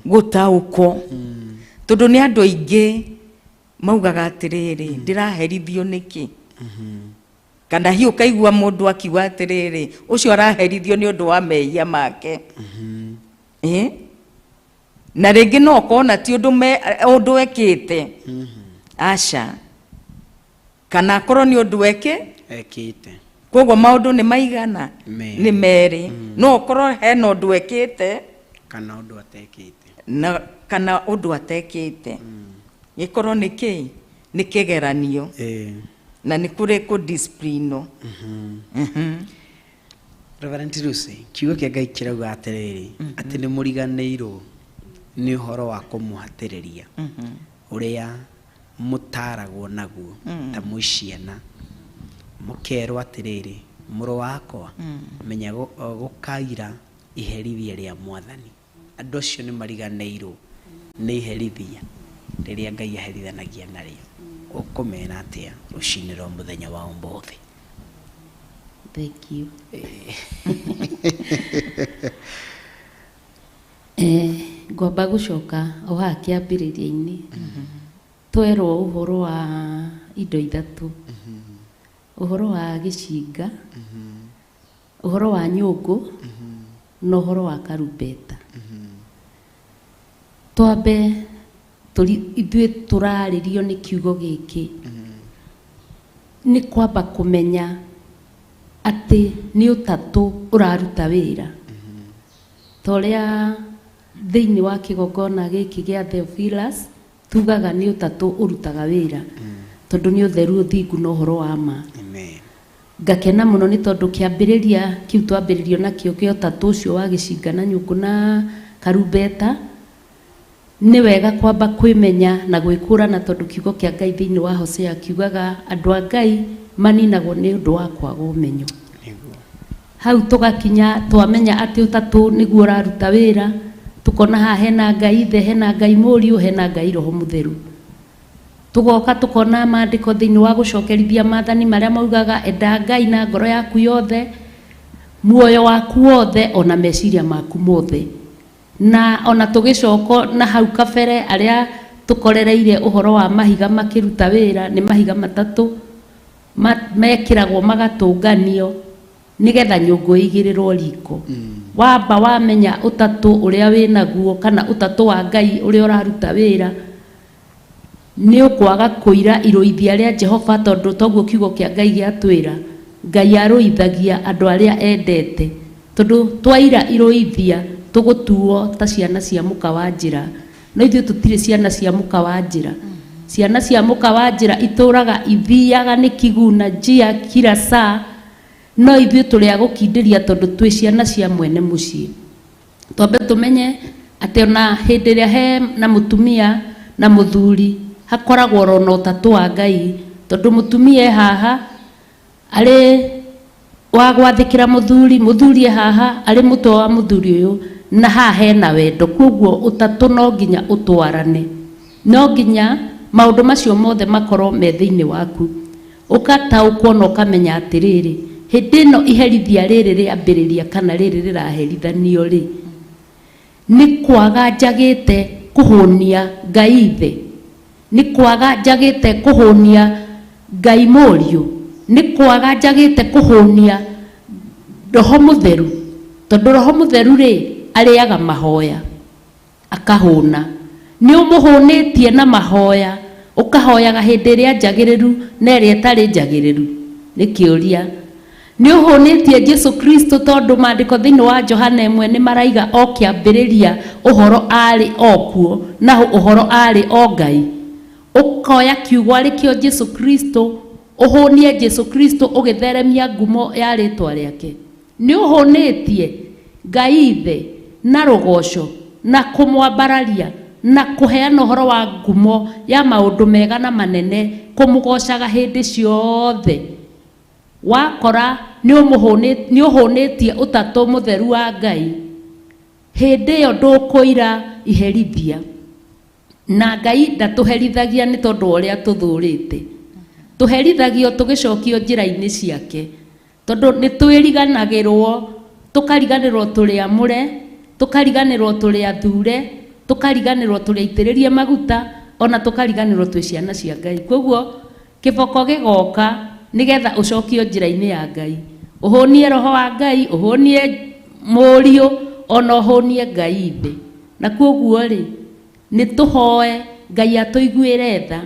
gũtaũkwo. Tondũ nĩ andũ aingĩ maugaga atĩrĩrĩ ndĩraherithio nĩkĩ kana hiũ kaigua mũndũ akiuga atĩrĩrĩ ũcio araherithio nĩ ũndũ wa mehia make. Na rĩngĩ no kona ti ũndũ ekĩte aca kana akorwo nĩ ũndũ ekĩte. Kwoguo maũndũ nĩ maigana nĩ merĩ. No okorwo hena ũndũ ekĩte kana ũndũ atekĩte kana ũndũ atekĩte gĩkorwo nĩ kĩ nĩ kĩgeranio na nĩ kũrĩ kũdiscipline. Reverend Lucy kiugo kĩa Ngai kĩrauga atĩrĩrĩ atĩ nĩ mũriganĩirwo nĩ ũhoro wa kũmũhatĩrĩria ũrĩa mũtaragwo naguo ta mwĩ ciana mũkerwo atĩrĩrĩ mũrũ wakwa menya gũkaira iherithia rĩa Mwathani. Andũ acio nĩ mariganĩirwo nĩ iherithia rĩrĩa Ngai aherithanagia narĩo. Ũkũmena atĩa rũcinĩ rwa mũthenya wa ũmũthĩ? Thank you. Ngwamba gũcoka o haha kĩambĩrĩria-inĩ twerwo ũhoro wa indo ithatũ. Ũhoro wa gĩcinga, ũhoro wa nyũngũ na ũhoro wa karumbeta. Twambe ithuĩ tũrarĩrio nĩ kiugo gĩkĩ nĩ kwamba kũmenya atĩ nĩ ũtatũ ũraruta wĩra. Ta ũrĩa thĩinĩ wa kĩgongona gĩkĩ gĩa Theophilus tugaga nĩ ũtatũ ũrutaga wĩra. tondu ni utheru uthingu na uhoro wa ma. Amen. Ngakena muno ni tondu kiambiriria kiu twambiririo nakio kio tatu ucio wa gicingana nyungu na karumbeta ni wega kwamba kwimenya na gwikũrana tondu kiugo kia Ngai thiini wa Hosea kiugaga andu a Ngai maninagwo ni undu wa kwaga umenyo. Hau tugakinya twamenya ati utatu niguo raruta wira, tukona ha hena Ngai Ithe, hena Ngai Mũriũ, hena Ngai Roho Mutheru. Tugoka tukona maandiko thiini wa gucokerithia maathani maria maugaga enda Ngai na ngoro yaku yothe, muoyo waku wothe, ona meciria maku mothe. Na ona tugicoko na hau kabere aria tukorereire uhoro wa mahiga makiruta wira ni mahiga matatu mekiragwo magatunganio nigetha nyungu igirirwo riko. Wamba wamenya utatu uria winaguo kana utatu wa Ngai uria uraruta wira ni ukwaga kuira iruithia ria Jehova, tondu toguo kiugo kia Ngai giatwira Ngai aruithagia andu aria endete, tondu twaira iruithia tugutuo ta ciana cia muka wa njira. No ithuĩ tutire ciana cia muka wa njira. Ciana cia muka wa njira ituraga ithiaga ni kiguna njia kila saa, no ithuĩ tũrĩ a gũkindĩria tondu twĩ ciana cia mwene muciĩ. Twambe tumenye ati ona hĩndĩ ĩrĩa he na mutumia na muthuri hakoragwo ro na ũtatu wa Ngai, tondu mutumia haha arĩ wa gwathĩkĩra muthuri, muthuri haha arĩ mũtwe wa muthuri ũyũ, na haha hena wendo. Koguo utatu no nginya utwarane, no nginya maundu macio mothe makorwo me thiini waku, ukataũkwo na ukamenya atiriri hindi ĩno iherithia rĩrĩ rĩambĩrĩria kana rĩrĩ rĩraherithanio rĩ ni kwaga njagĩte kũhũnia Ngai Ithe, ni kwaga njagĩte kũhũnia Ngai Mũriũ, ni kwaga njagĩte kũhũnia Roho Mutheru, tondu Roho Mutheru rĩ arĩaga mahoya akahũna. Ni ũmũhũnĩtie na mahoya, ukahoyaga hĩndĩ ĩrĩa njagĩrĩru na ĩrĩa ĩtarĩ njagĩrĩru. Nĩ kĩũria, ni ũhũnĩtie Jesu Kristo, tondu maandĩko thĩinĩ wa Johana 1 nĩ maraiga o kĩambĩrĩria ũhoro arĩ o kuo na ũhoro arĩ o Ngai. Ukoya kiugo arĩ kĩo Jesu Kristo, ũhũnie Jesu Kristo ũgĩtheremia ngumo ya rĩtwa rĩake. Ni ũhũnĩtie Ngai Ithe na rũgoco na kũmwambararia na kũheana ũhoro wa ngumo ya maũndũ mega na manene, kũmũgocaga hĩndĩ ciothe. Wakora ni ũhũnĩtie ũtatũ mũtheru wa Ngai, hĩndĩ ĩyo ndũkũira iherithia. Na Ngai ndatũherithagia nĩ tondu ũrĩa tũthũrĩte, tũherithagio tũgĩcokio njĩra-inĩ ciake, tondu nĩ twĩriganagĩrwo, tukariganĩrwo tũrĩ amũre, tukariganĩrwo tũrĩ athure, tukariganĩrwo tũrĩ aitĩrĩrie maguta, ona tukariganĩrwo twĩ ciana cia Ngai. Koguo kĩboko gĩgoka nigetha ũcokio njĩra-inĩ ya Ngai, ũhũnie Roho wa Ngai, ũhũnie Mũriũ, ona ũhũnie Ngai Ithe. Na koguo rĩ nĩ tũhoe Ngai atũiguĩre tha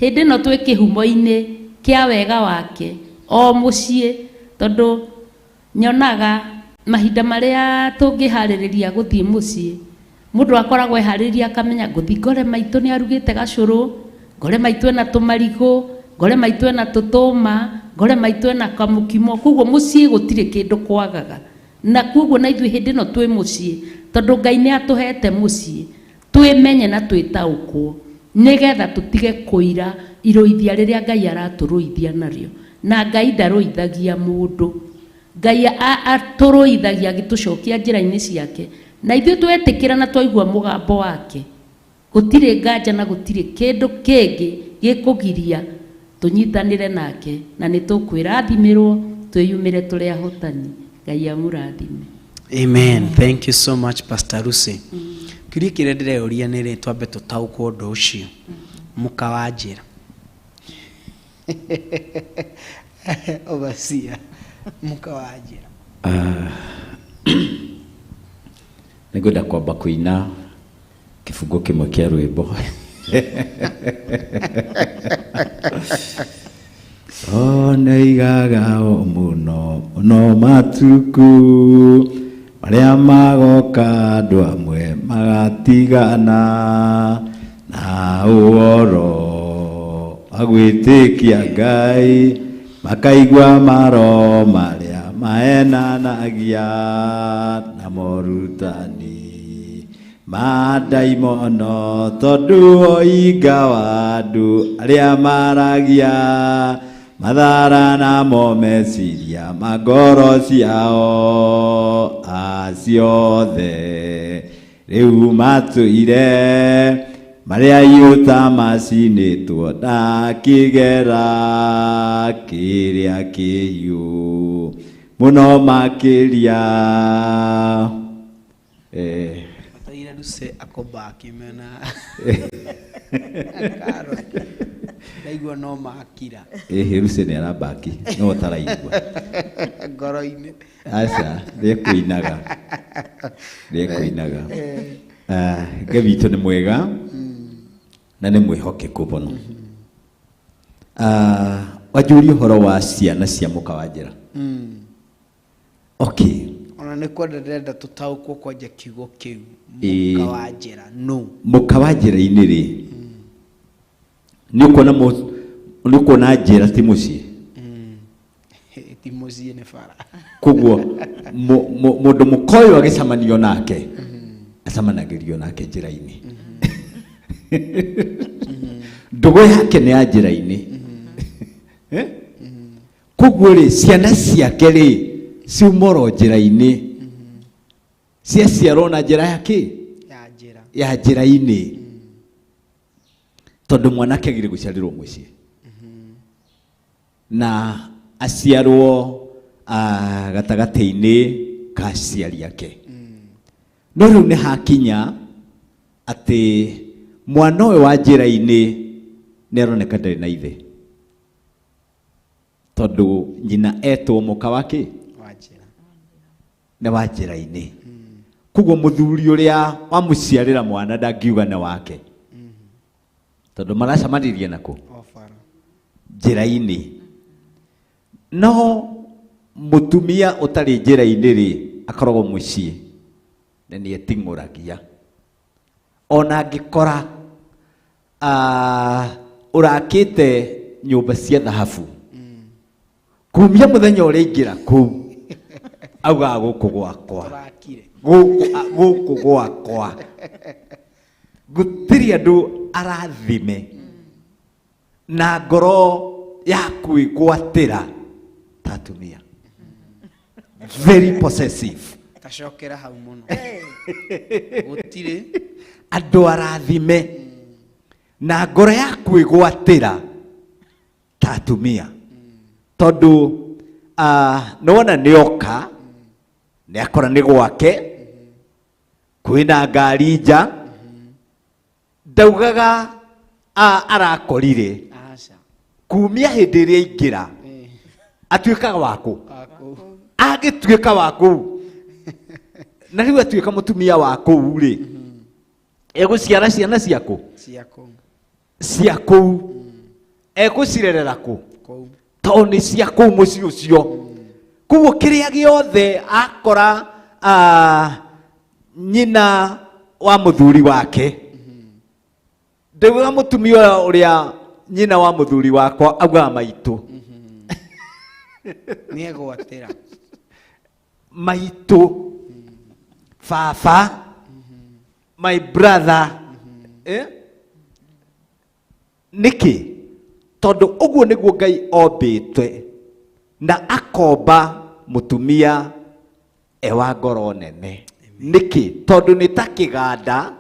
hĩndĩ ĩno twĩ kĩhumo-inĩ kĩa wega wake o mũciĩ, tondu nyonaga mahinda marĩa tũngĩharĩrĩria gũthiĩ mũciĩ, mũndũ akoragwo eharĩrĩria akamenya ngũthiĩ ngore maitũ nĩ arugĩte gacũrũ, ngore maitũ ena tũmarigũ, ngore maitũ ena tũtũma, ngore maitũ ena kamũkimo. Koguo mũciĩ gũtirĩ kĩndũ kwagaga, na koguo na ithuĩ hĩndĩ ĩno twĩ mũciĩ, tondu Ngai nĩ atũhete mũciĩ, twĩmenye na twĩtaũkwo nigetha tũtige kũira iruithia rĩrĩa Ngai aratũrũithia narĩo. Na Ngai ndarũithagia mũndũ, Ngai atũrũithagia agĩtũcokia njĩra-inĩ ciake, na ithuĩ twetĩkĩra na twaigua mũgambo wake, gũtirĩ nganja na gũtirĩ kĩndũ kĩngĩ gĩkũgiria tũnyitanĩre nake, na nĩ tũkwĩrathimirwo twĩyumĩre tũrĩ ahotani. Ngai amũrathime. Amen. Thank you so much Pastor Lucy. Kĩũria kĩrĩa ndĩreuria nĩ rĩ twambe tũtaũkwo ũndũ ũcio muka wa njĩra. Overseer, muka wa njĩra. Nĩngwenda kwamba kũina kĩbungo kĩmwe kĩa rwĩmbo. Oneigaga o mũno no matuku marĩa magoka andũ amwe magatigana na ũhoro magwĩtĩkia Ngai makaigua maro marĩa maenanagia na morutani ma ndaimono tondũ ũinga wa andũ arĩa maragia mathara namo meciria magoro ciao aciothe rĩu matũire marĩa yuta macinĩtwo na kĩgera kĩrĩa kĩhiũ mũno makĩria. Mataire Luce akomba akimena ndaigua no makira Luce nĩ arambaki no taraigua ngoro-inĩ aca nĩekũinaga Ngai witũ nĩ mwega na nĩ mwĩhokeku mũno. Wanjũria ũhoro wa ciana cia mũka wa njĩra. Okay. Ona nĩ kwenda ndĩrenda tũtaũkwo kwanja kiugo kĩu mũka wa njĩra no. Mũka wa njĩra-inĩ rĩ nĩ ũkuona njĩra ti mũciĩ. Ti mũciĩ nĩ bara. Koguo mũndũ mũka ũyũ agĩcamanio nake acemanagĩrio nake njĩra-inĩ. Ndũgũ yake nĩ ya njĩra-inĩ. Koguo rĩ ciana ciake rĩ ciumoro njĩra-inĩ ciaciarwo na njĩra ya njĩra-inĩ tondũ mwanake agire gũciarĩrwo mũciĩ na aciarwo gatagatĩ-inĩ ka aciari ake. No rĩu nĩ hakinya atĩ mwana ũyũ wa njĩra-inĩ nĩ aroneka ndarĩ na ithe tondũ nyina etwo mũka wake nĩ wa njĩra-inĩ. Koguo mũthuri ũrĩa wamũciarĩra mwana ndangiuga nĩ wake tondũ maracemanirie nakũ njĩra-inĩ. No mũtumia ũtarĩ njĩra-inĩ rĩ akoragwo mũciĩ na nĩ eting'ũragia ona angĩkora ũrakĩte nyũmba cia thahabu kumia mũthenya ũrĩa aingĩra kũu augaga gũkũ gwakwa gũtirĩ andũ arathime na ngoro ya kwĩgwatĩra ta atumia. Very possessive. Tacokera hau mũno gũtirĩ andũ arathime na ngoro ya kwĩgwatĩra ta atumia tondũ nĩwona nĩoka nĩakora nĩ gwake kwĩna ngari nja ndaugaga arakorire kumia hĩndĩ ĩrĩa aingĩra atuĩkaga wakũ agĩtuĩka wakũ na rĩu atuĩka mũtumia wakũ rĩ egũciara ciana ciakũ cia kũu egũcirerera kũ tondũ nĩ cia kũu mũciĩ ũcio. Koguo kĩrĩa gĩothe akora nyina wa mũthuri wake ndaugaga mũtumia ũrĩa nyina wa mũthuri wakwa augaga maitũ nĩ egwatĩra maitũ baba my brother. Nĩkĩ tondũ ũguo nĩguo Ngai ombĩte na akomba mũtumia ewa ngoro nene. Nĩkĩ tondũ nĩ ta kĩganda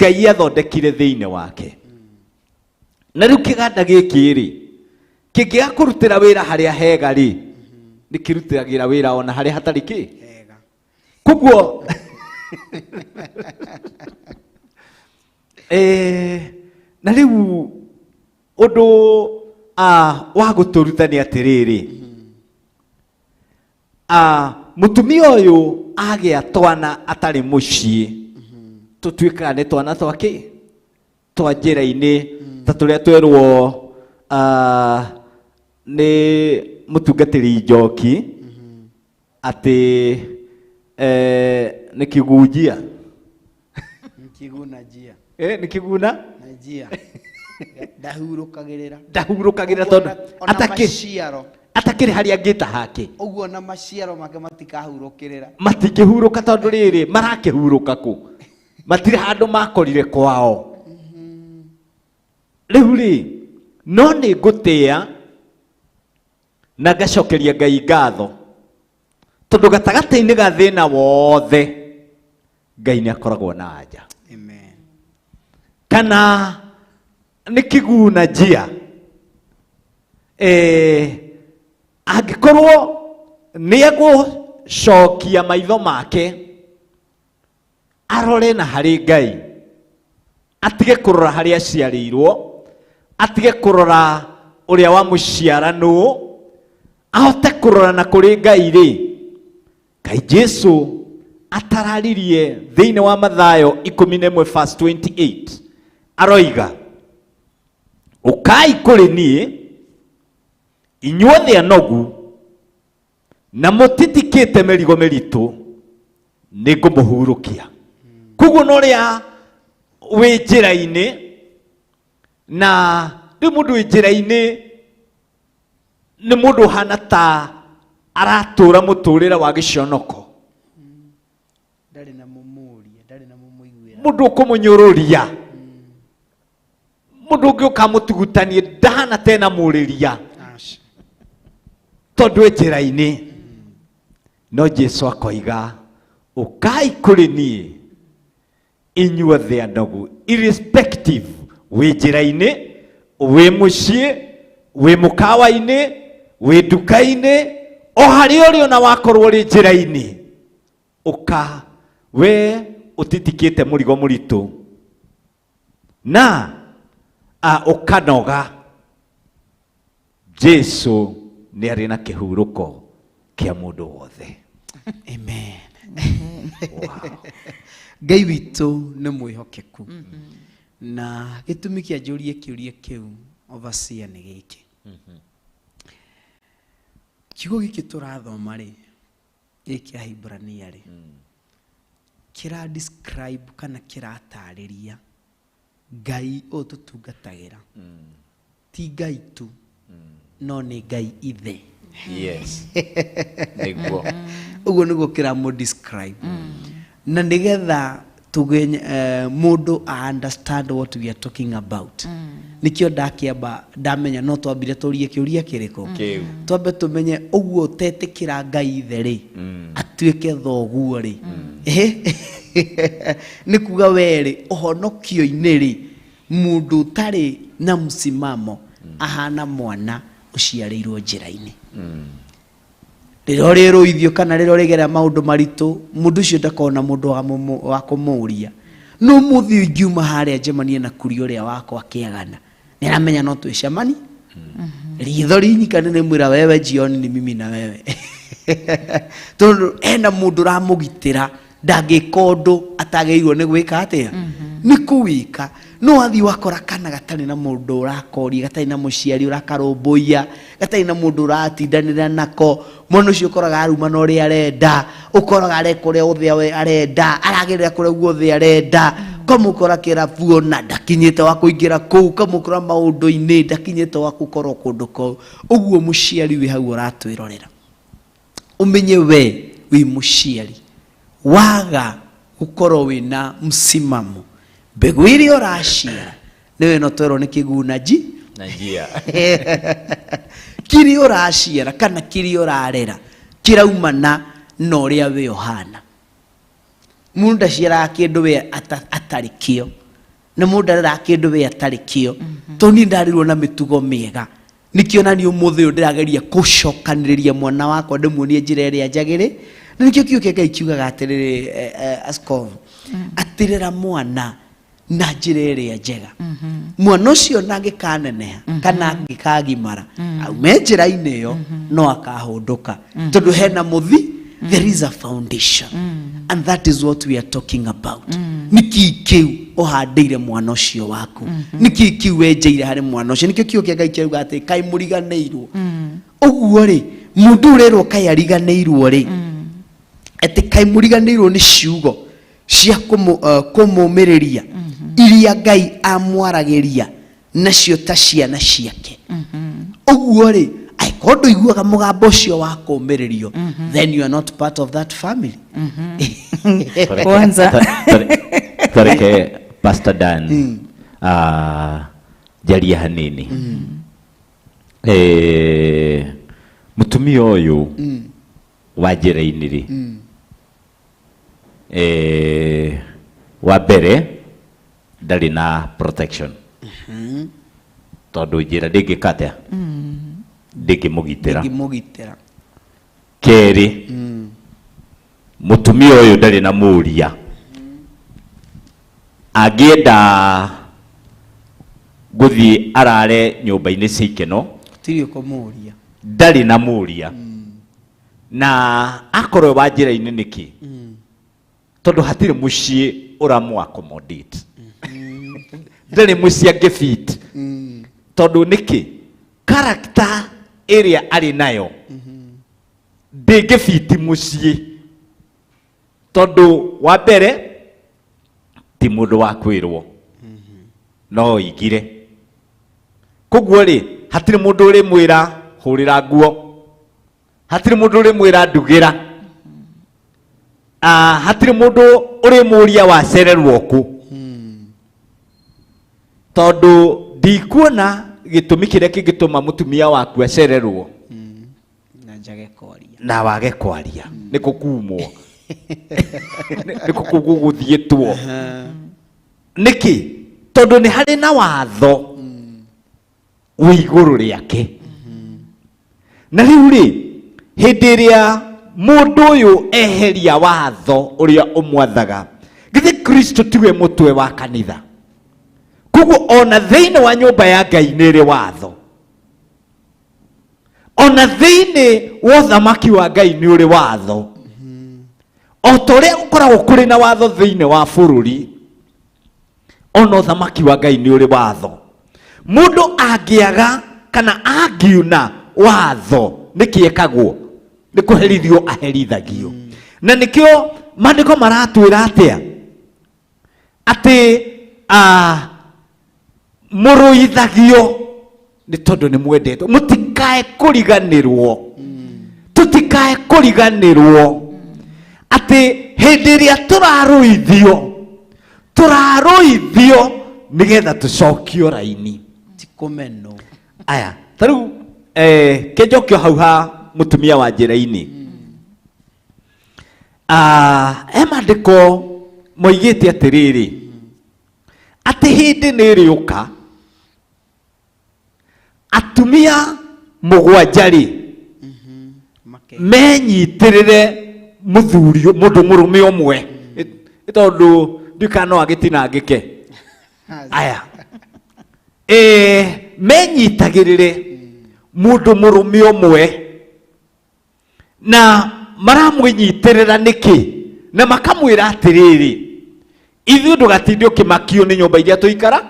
Ngai athondekire thĩinĩ wake na rĩu kĩganda gĩkĩ rĩ kĩngĩga kũrutĩra wĩra harĩa hega rĩ nĩ kĩrutagĩra wĩra ona harĩa hatarĩ kĩ koguo na rĩu ũndũ wa gũtũruta nĩ atĩrĩrĩ mũtumia ũyũ agĩa twana atarĩ mũciĩ tũtuĩkaga nĩ twana twake twa njĩra-inĩ ta tũrĩa twerwo nĩ mũtungatĩri Njoki atĩ nĩ kĩgunjia kĩguna njia nĩ kĩguna njia ndahurũkagĩrĩra tondũ atakĩrĩ harĩa angĩta hake ũguo na maciaro make matikahurũkĩrĩra matingĩhurũka tondũ rĩrĩ marakĩhurũka kũ matirĩ handũ makorire kwao rĩu rĩ no nĩ ngũtĩa na ngacokeria Ngai ngatho tondũ gatagatĩ-inĩ ga thĩna wothe Ngai nĩ akoragwo na anja kana nĩ kĩguna njia angĩkorwo nĩ egũcokia maitho make arore na harĩ Ngai atige kũrora harĩa aciarĩirwo atige kũrora ũrĩa wamũciara nũ ahote kũrora na kũrĩ Ngai rĩ Ngai Jesu atararirie thĩinĩ wa Mathayo 11:28 aroiga ũkai kũrĩ niĩ inyuothe anogu na mũtitikĩte mĩrigo mĩritũ nĩngũmũhurũkia koguo no rĩa wĩ njĩra-inĩ na rĩu mũndũ wĩ njĩra-inĩ nĩ mũndũ ũhana ta aratũra mũtũrĩre wa gĩconoko mũndũ ũkũmũnyũrũria mũndũ ũngĩ ũkamũtugutanie ndahana tena mũrĩria tondũ wĩ njĩra-inĩ no Jesu akoiga ũkai kũrĩ niĩ inyuothe anogu irrespective wĩ njĩra-inĩ wĩ mũciĩ wĩ mũkawa-inĩ wĩ nduka-inĩ o harĩa ũrĩ ona wakorwo ũrĩ njĩra-inĩ ũka we ũtitikĩte mũrigo mũritũ na ũkanoga Jesu nĩ arĩ na kĩhurũko kĩa mũndũ wothe amen Ngai witũ nĩ mwĩhokeku na gĩtũmi kĩa njũrie kĩũria kĩu overseer nĩ gĩkĩ kiugo gĩkĩ tũrathoma rĩ gĩkĩ Ahĩbrania rĩ kĩra describe kana kĩratarĩria Ngai ũyũ tũtungatagĩra ti Ngai tu no nĩ Ngai ithe yes nĩguo ũguo nĩguo kĩramũ describe na nĩgetha tuge mũndũ understand what we are talking about nikio ndakĩamba ndamenya no twambire tũrie kĩũria kĩrĩkũ twambe tũmenye ũguo tetĩkĩra Ngai ithe rĩ atuĩke thoguo rĩ nĩ kuga werĩ ũhonokio-inĩ rĩ mũndũ ũtarĩ na msimamo ahana mwana ũciarĩirwo njĩra-inĩ rĩrĩa ũrĩrũithio kana rĩrĩa ũrĩgerera maũndũ maritũ mũndũ ũcio ndakona mũndũ wa kũmũũria no mũthĩ ingiuma harĩa njemanie na kuri ũrĩa wakwa akĩagana nĩ aramenya no twĩcemani ritho rinyikane nĩ mwĩra wewe jioni ni mimi na wewe tondũ ena mũndũ ũramũgitĩra ndangĩka ũndũ atagĩrĩirwo nĩ gwĩka atĩa nĩ kũwĩka no athi wakora kana gatarĩ na mũndũ ũrakoria gatarĩ na mũciari ũrakarũmbũiya gatarĩ na mũndũ ũratindanĩra nako mwana ũcio ũkoraga aruma na ũrĩa arenda ũkoraga areka ũrĩa ũthĩa arenda aragerera kũrĩa guothe arenda kamũkora kĩrabu ona ndakinyĩte wa kũingĩra kũu kamũkora maũndũ-inĩ ndakinyĩte wa gũkorwo kũndũ kũu ũguo mũciari wĩ hau ũratwĩrorera ũmenye we wĩ mũciari waga gũkorwo wĩna msimamo mbegũ iria ũraciara nĩwe no twerwo nĩ kĩguna na njia kĩrĩa ũraciara kana kĩrĩa ũrarera kĩraumana na ũrĩa we ũhana mũndũ ndaciaraga kĩndũ we atarĩ kĩo na mũndũ ndareraga kĩndũ we atarĩ kĩo tondũ niĩ ndarirwo na mĩtugo mĩega nĩkĩo na niĩ ũmũthĩ ũyũ ndĩrageria gũcokanĩrĩria mwana wakwa ndĩmuonie njĩra ĩrĩa njagĩrĩ na nĩkĩo kiugo kĩa Ngai kiugaga atĩrĩrĩ askofu atĩrĩra mwana na njĩra ĩrĩa njega mwana ũcio na angĩkaneneha kana angĩkagimara aume njĩra-inĩ ĩyo no akahũndũka tondũ hena mũthi there is a foundation and that is what we are talking about nĩkĩ kĩu ũhandĩire mwana ũcio waku nĩkĩ kĩu wenjeire harĩ mwana ũcio nĩkĩo kiugo kĩa Ngai kiuga atĩ kaĩ mũriganĩirwo ũguo rĩ mũndũ ũrerwo kaĩ ariganĩirwo rĩ atĩ kaĩ mũriganĩirwo nĩ ciugo cia kũmũmĩrĩria iria Ngai amwaragĩria nacio ta ciana ciake uguo ri aikondu iguaga mugambo cio wa kumiririo then you are not part of that family. Kwanza tareke Pastor Dan jaria hanini mutumia uyu wa njira-ini ri wa mbere ndari na protection tondu njira ndingikata ndingimugitira keri mutumia uyu ndari na muria agienda guthi arare nyumba-ini cia ikeno tirio kumuria ndari na muria na akorwo wa njira-ini niki tondu hatire mucii uramu accommodate ndari mucii angefit tondu niki character area ari nayo ndingefiti mucii tondu wa mbere ti mundu wa kwirwo no igire koguo ri hatire mundu uri mwira hurira nguo hatire mundu uri mwira ndugira hatire mundu uri muria wa cererwo ku tondu ndikuona gitumi kiria kingituma mutumia waku acererwo na wage kwaria niko kumwo niko kuguthietwo niki tondu ni hari na watho wi iguru riake na riu ri hindi iria mundu uyu eheria watho uria umwathaga githi Kristo tiwe mutwe wa kanitha koguo ona thiini wa nyumba ya Ngai niri watho ona thiini wa thamaki wa Ngai ni uri watho o toria gukoragwo kuri na watho thiini wa bururi ona thamaki wa Ngai ni uri watho mundu angiaga kana angiuna watho nikiekagwo nikuherithio aherithagio na nikio mandiko maratwira atia ati muruithagio ni tondu ni mwendetwo mutikae kuriganirwo tutikae kuriganirwo ati hindi iria turaruithio nigetha tucokio raini tikumeno aya tariu kenjokio hau ha mutumia wa njira-ini mandiko moigite atiriri ati hindi niri uka atumia mugwanjari menyitirire muthurio mundu murume umwe tondu ndikano agitinangike aya menyitagirire mundu murume umwe na maramwinyitirira niki na makamwira atiriri ithu ndugatinde ukimakio ni nyumba iria tuikara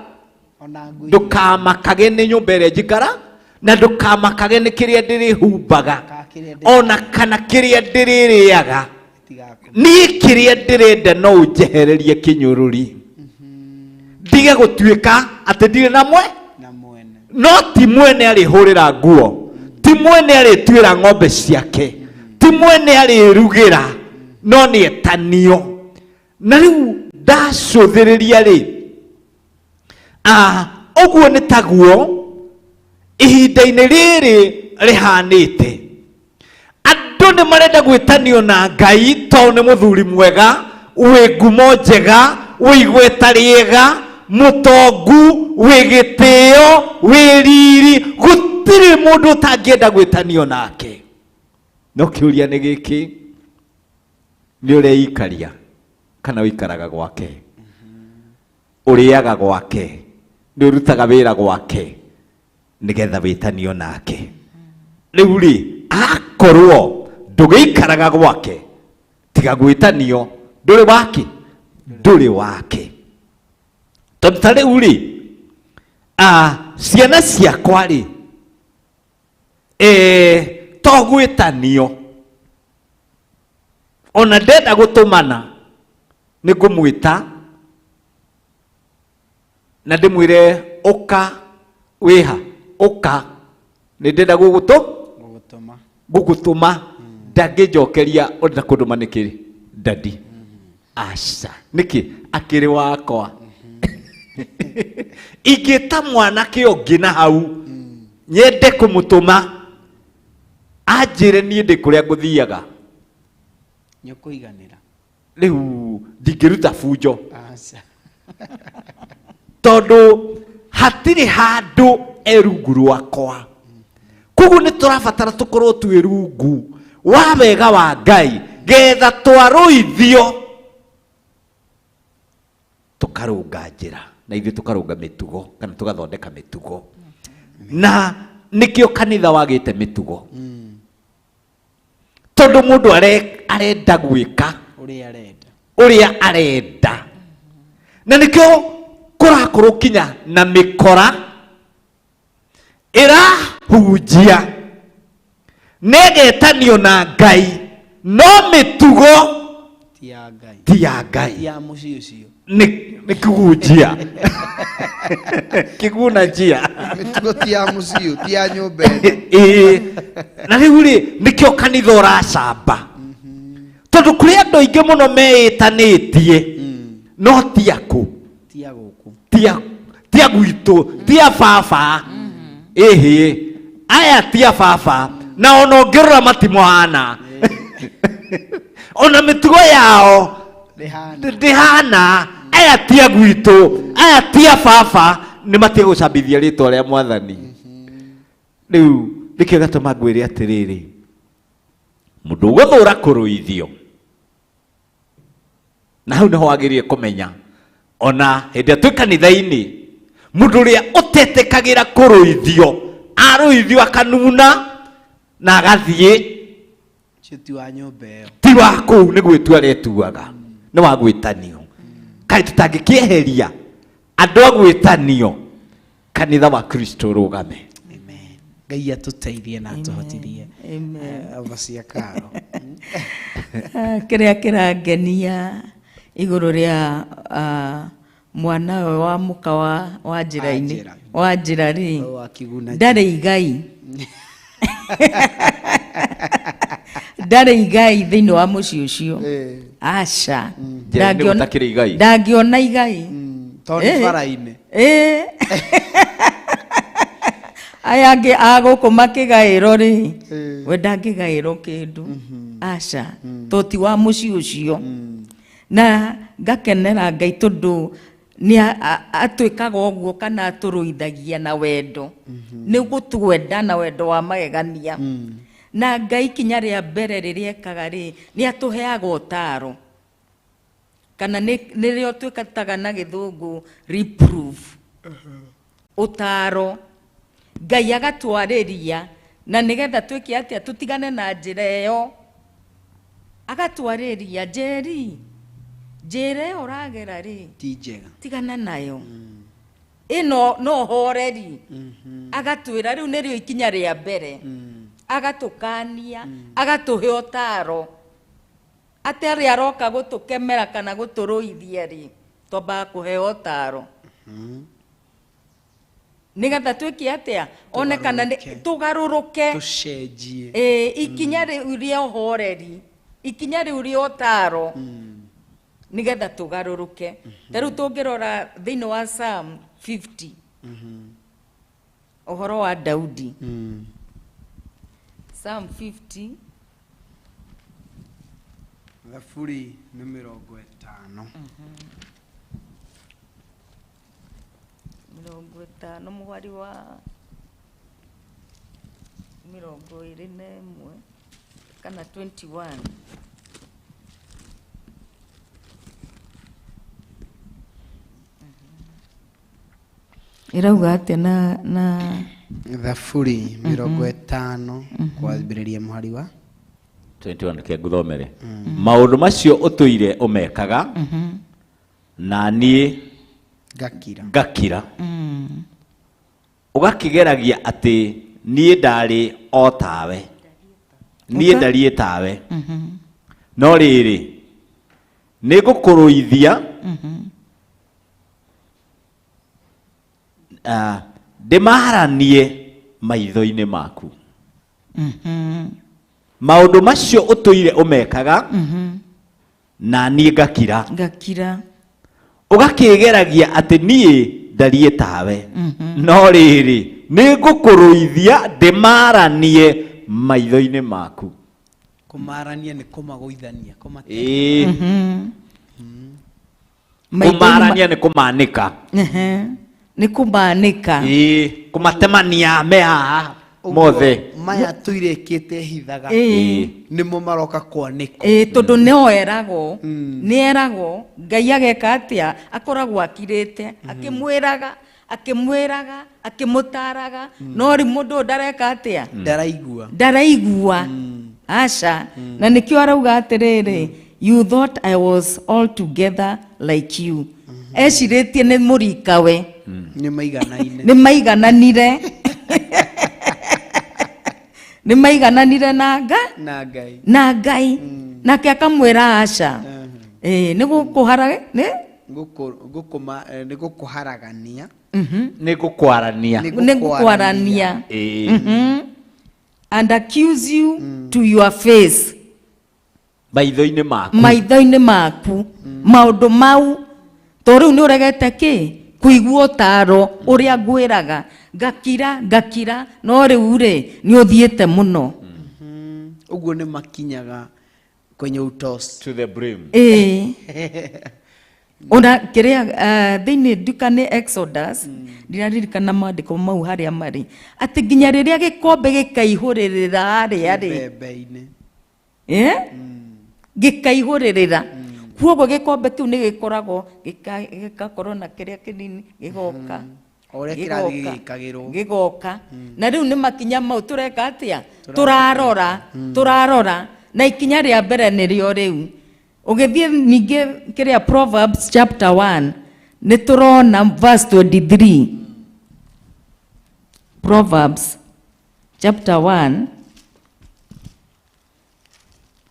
ndukamakage ni nyumba iria njikara na ndukamakage ni kiria ndirihumbaga ona kana kiria ndiririaga ni kiria ndirenda no unjehererie kinyururi ndige gutuika ati ndire na mwene no ti mwene arihurira nguo ti mwene aritwira ng'ombe ciake ti mwene arirugira no ni etanio na riu ndacuthiriria ri uguo ni taguo ihinda-ini riri rihanite andu ni marenda gwitanio na Ngai to ni muthuri mwega wi ngumo njega wi igweta riega mutongu wi gitio wi riri gutiri mundu utangienda gwitanio nake no kiuria ni giki ni ureikaria kana wikaraga gwake uriaga gwake ni urutaga wira gwake nigetha witanio nake riu ri akorwo ndugiikaraga gwake tiga gwitanio nduri wake tondu ta riu ri ciana ciakwa ri to gwitanio ona ndenda gutumana ni ngumwita na ndimwire uka wiha uka nä ndenda gå gå tå ma ndangä njokeria å ndä kå ndå ma nä kä dadi aca nä kä akä rä wakwa ingä ta mwanake å ngä na hau nyende kå må tå ma anjä re niä ndä kå rä a ngå thiaga rä u ndingä ruta bunjo tondå hatirä handå erungu rwakwa koguo nä tå rabatara tå korwo twä rungu wa wega wa Ngai getha twarũithio tå karå nga njä ra na ithuä tå karå nga mä tugo kana tå gathondeka mä tugo na nä kä o kanitha wagä te mä tugo tondå må ndå arenda gwä ka å rä a arenda na nä kä o kå rakorwo kinya na mä kora ä rahunjia negetanio na Ngai no mä tugo ti ya Ngai nä kä gunjia kä guna njia na rä u rä nä kä o kanitha å racamba tondå kå rä andå aingä må no meätanä tie no tiakå tia gwitå tia baba ĩhĩ aya tia baba na ona å ngä rora matimohana ona mä tugo yao ndä hana aya tia gwitå aya tia baba nä matige gå cambithia rä twa rä a Mwathani rä u nä kä o gatå ma ngwä re atä rä rä må ndå å gå thå ra kå rũithio na hau nä ho wagä rie kå menya ona hĩndĩ ĩrĩa twĩ kanitha-inĩ mũndũ ũrĩa ũtetĩkagĩra kũrũithio arũithio akanuna na agathiĩ ti wa kũu nĩ gwĩtua aretuaga nĩ wa gwĩtanio kaĩ tũtangĩkĩeheria andũ a gwĩtanio kanitha wa Kristo rũgame Ngai atũteithie na atũhotithie abacia karo kĩrĩa kĩrangenia igũrũ rĩa mwana we wa muka wa njĩra-inĩ wa njĩra rĩ ndarĩ igai ndarĩ igai thĩinĩ wa mũciĩ ũcio aca ndangĩona igai tondũ bara-inĩ aya angĩ a gũkũ makĩgaĩrwo rĩ we ndangĩgaĩrwo kĩndũ aca to ti wa mũciĩ ũcio na ngakenera Ngai tondũ nĩ atwĩkaga ũguo kana atũrũithagia na wendo nĩ gũtwenda na wendo wa magegania na Ngai kinya rĩa mbere rĩrĩa ekaga rĩ nĩ atũheaga ũtaaro kana nĩrĩo twĩkataga na gĩthũngũ reproof ũtaaro Ngai agatwarĩria na nĩgetha twĩke atĩa tũtigane na njĩra ĩyo agatwarĩria njĩra ĩyo ũragera rĩ ti njega tigana nayo ĩno no horeri agatwĩra rĩu nĩrĩo ikinya rĩa mbere agatũkania agatũhe ũtaaro atĩ arĩa aroka gũtũkemera kana gũtũrũithia rĩ twambaga kũheo ũtaaro nĩgetha twĩke atĩa one kana tũgarũrũke tũcenjie ikinya rĩu rĩa ũhoreri ikinya rĩu rĩa ũtaaro nĩgetha tũgarũrũke tarĩu tũngĩrora thĩinĩ wa Psalm 50 ũhoro wa Daudi Psalm 50 Thaburi nĩ 50 mũhari wa 21 kana 21 irauga atĩa na Thaburi 50 kwambĩrĩria mũhari wa 21 ke nguthomere maũndũ macio ũtũire ũmekaga na niĩ ngakira ũgakĩgeragia atĩ niĩ ndarĩ o tawe niĩ ndariĩ tawe no rĩrĩ nĩ ngũkũrũithia ndimaranie maitho-inĩ maku. Maũndũ macio ũtũire ũmekaga na niĩ ngakira ũgakĩgeragia atĩ niĩ ndariĩ tawe, no rĩrĩ nĩ ngũkũrũithia ndĩmaranie maitho-inĩ maku. Kũmarania nĩ kũmagũithania, kũmarania nĩ kũmanĩka, nĩ kũmanĩka, kũmatemania me haha mothe maya tũirĩkĩte hithaga nĩmo maroka kwanĩka. Tondũ nĩo eragwo, nĩeragwo Ngai ageka atĩa, akoragwo akirĩte akĩmwĩraga akĩmũtaraga, no rĩ mũndũ ndareka atĩa, ndaraigua aca. Na nĩkĩo arauga atĩrĩrĩ, you thought I was all together like you. Ecirĩtie nĩ mũrikawe, nĩ maigananire nĩ maigananire na Ngai, nake akamwĩra aca. Nĩ gũkũharagania, nĩ gũkwarania, and accuse you to your face, maitho-inĩ maku. Maũndũ mau to rĩu nĩ ũregete kũigua ũtaro ũrĩa ngwĩraga, ngakira, no rĩu rĩ nĩ ũthiĩte mũno. Ũguo nĩ makinyaga kwenye utos, to the brim. Ona kĩrĩa thĩinĩ nduka nĩ Exodus, ndiraririkana maandĩko mau harĩa marĩ, atĩ nginya rĩrĩa gĩkombe gĩkaihũrĩrĩra harĩa rĩ, gĩkaihũrĩrĩra, kuoguo gĩkombe kĩu nĩ gĩkoragwo gĩgakorwo na kĩrĩa kĩnini gĩgoka. Na rĩu nĩ makinya mau tũreka atĩa, tũrarora, na ikinya rĩa mbere nĩrĩo rĩu. Ũgĩthiĩ ningĩ kĩrĩa Proverbs chapter 1 nĩ tũrona verse 23. Proverbs chapter 1,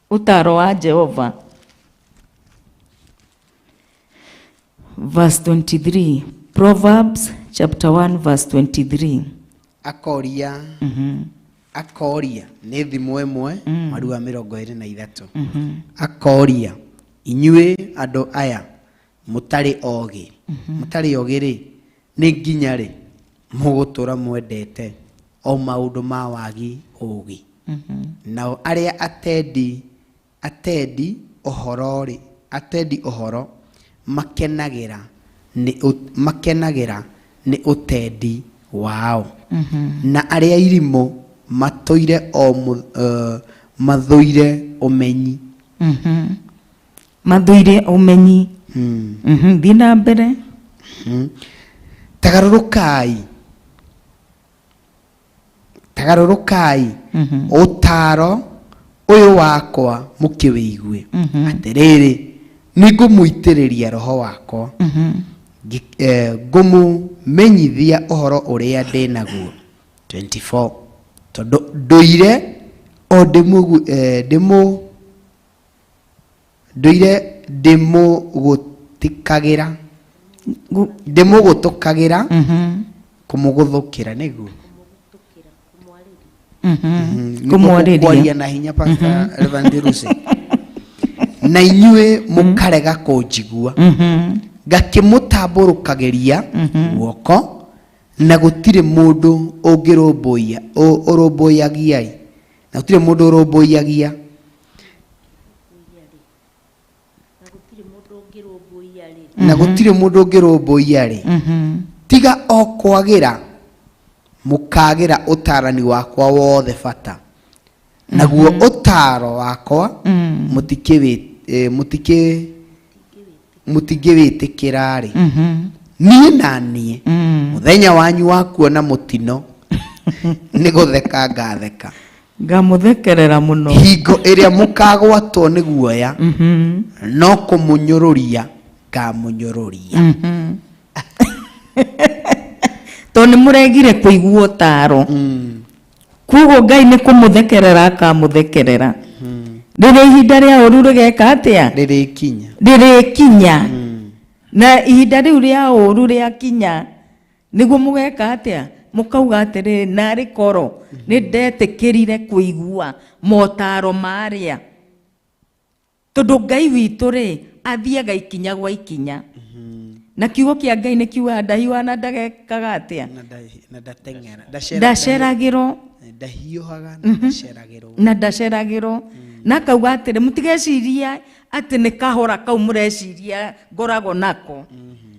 ũtaro wa Jehova, verse 23. Proverbs chapter 1 verse 23. Akoria nĩ thimo ĩmwe marua 23. Akoria, inyuĩ andũ aya mũtarĩ ogĩ, rĩ nĩ nginya rĩ mũgũtũra mwendete o maũndũ ma wagi ũgĩ. Nao arĩa atendi ũhoro makenagĩra nĩ ũtendi wao. Na arĩa irimũ matũire mathũire ũmenyi. Mathũire ũmenyi. Thiĩ na mbere. Tagarũrũkai ũtaro ũyũ wakwa mũkĩwĩigue. Atĩrĩrĩ, nĩ ngũmũitĩrĩria roho wakwa, ngũmũmenyithia ũhoro ũrĩa ndĩ naguo. 24. Tondũ ndũire o ndĩmũgũtũkagĩra kũmũgũthũkĩra nĩguo kũmwarĩria na hinya Pastor Evangelist. Na inyuĩ mũkarega kũnjigua, ngakĩmũtambũrũkagĩria guoko, na gũtirĩ mũndũ ũrũmbũyagia, na gũtirĩ mũndũ ũrũmbũyagia, na gũtirĩ mũndũ ũngĩrũmbũiya rĩ, tiga o kwagĩra mũkagĩra ũtarani wakwa wothe bata. Naguo ũtaro wakwa mũtingĩwĩtĩkĩra rĩ, niĩ na niĩ mũthenya wanyu wa kuona mũtino nĩ gũtheka ngatheka, ngamũthekerera mũno. Hingo ĩrĩa mũkagwatwo nĩ guoya no kũmũnyũrũria ngamũnyũrũria. To nĩ mũregire kũigua ũtaro, kuoguo Ngai nĩ kũmũthekerera akamũthekerera. Rĩrĩa ihinda rĩa ũru rĩgeka atĩa, rĩrĩkinya. Na ihinda rĩu rĩa ũru rĩakinya, nĩguo mũgeka atĩa, mukauga atiriri nari koro ni ndetikirire kuigua motaro maria tondu Ngai witu ri athiaga ikinya gwa ikinya na kiugo kia Ngai ni kiuga ndahiwa na ndagekaga atia na ndateng'era ndaceragiro ndahiũhaga na ndaceragĩrwo na ndaceragĩrwo na kauga atĩrĩ mũtigeciria atĩ nĩ kahora kau mũreciria ngoragwo nako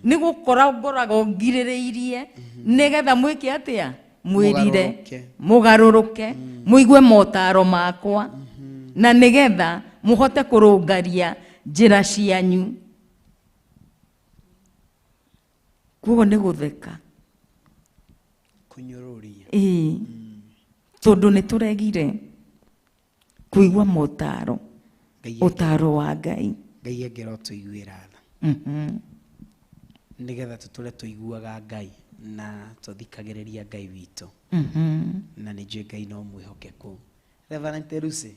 nĩ gũkora ngoragwo ngirĩrĩirie nĩgetha mwĩke atĩa mwĩrire mũgarũrũke mũigue motaro makwa na nĩgetha mũhote kũrũngaria njĩra cianyu. Kuoguo nĩ gũtheka kũnyũrũria tondu nĩ tũregire kuigua motaro ũtaro wa Ngai. Ngai engera ũtũiguĩra tha nĩgetha tũtũre tũiguaga Ngai na tũthikagĩrĩria Ngai witũ na nĩ njũĩ Ngai no mwĩhokeku. Reverend Lucy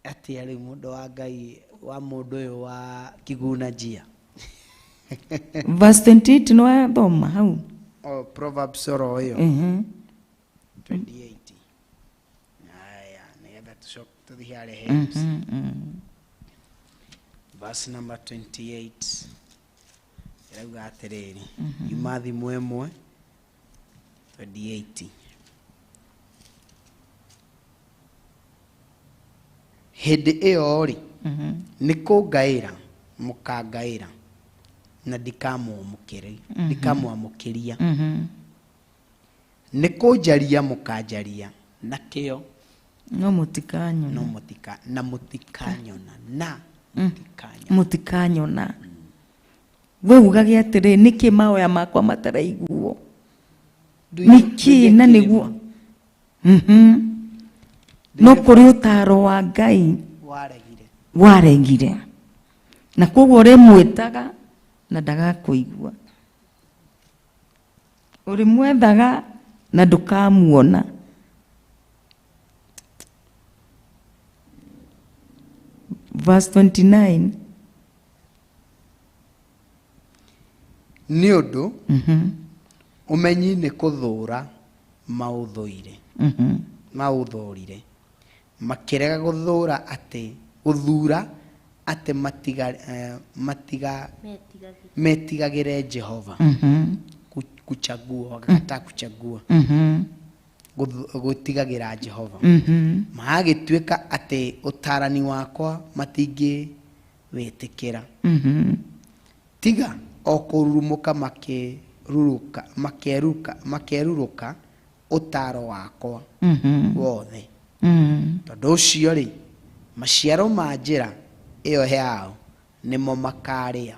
atĩa rĩu mũndũ wa Ngai wa mũndũ ũyũ wa Kiguna Njia verse 28 no wathoma hau Proverbs oro yo 28 aya nĩgetha tũthiĩ harĩa hymns verse number 28 irauga atĩrĩrĩ Imathimo 1:28 hĩndĩ ĩyo rĩ nĩ kũngaĩra mũkangaĩra na ndikamwamũkĩria nĩ kũnjaria mũkanjaria na kĩo no mũtikanyona mũtikanyona we ugage atĩrĩ nĩkĩ mahoya makwa mataraiguo nĩkĩ na nĩguo no kũrĩ ũtaro wa Ngai waregire na koguo ũrĩmwĩtaga na ndagakũigua ũrĩmwethaga na ndũkamuona. Verse 29 nĩ ũndũ ũmenyi nĩ kũthũũra maũthũũrire makĩrega gũthũũra atĩ metigagĩre Jehova kuchagua gũtigagĩra Jehova magagĩtuĩka atĩ ũtarani wakwa matingĩwĩtĩkĩra tiga o kũrurumũka makerurũka ũtaro wakwa wothe tondũ ũcio rĩ maciaro ma njĩra ĩyo yao nĩmo makarĩa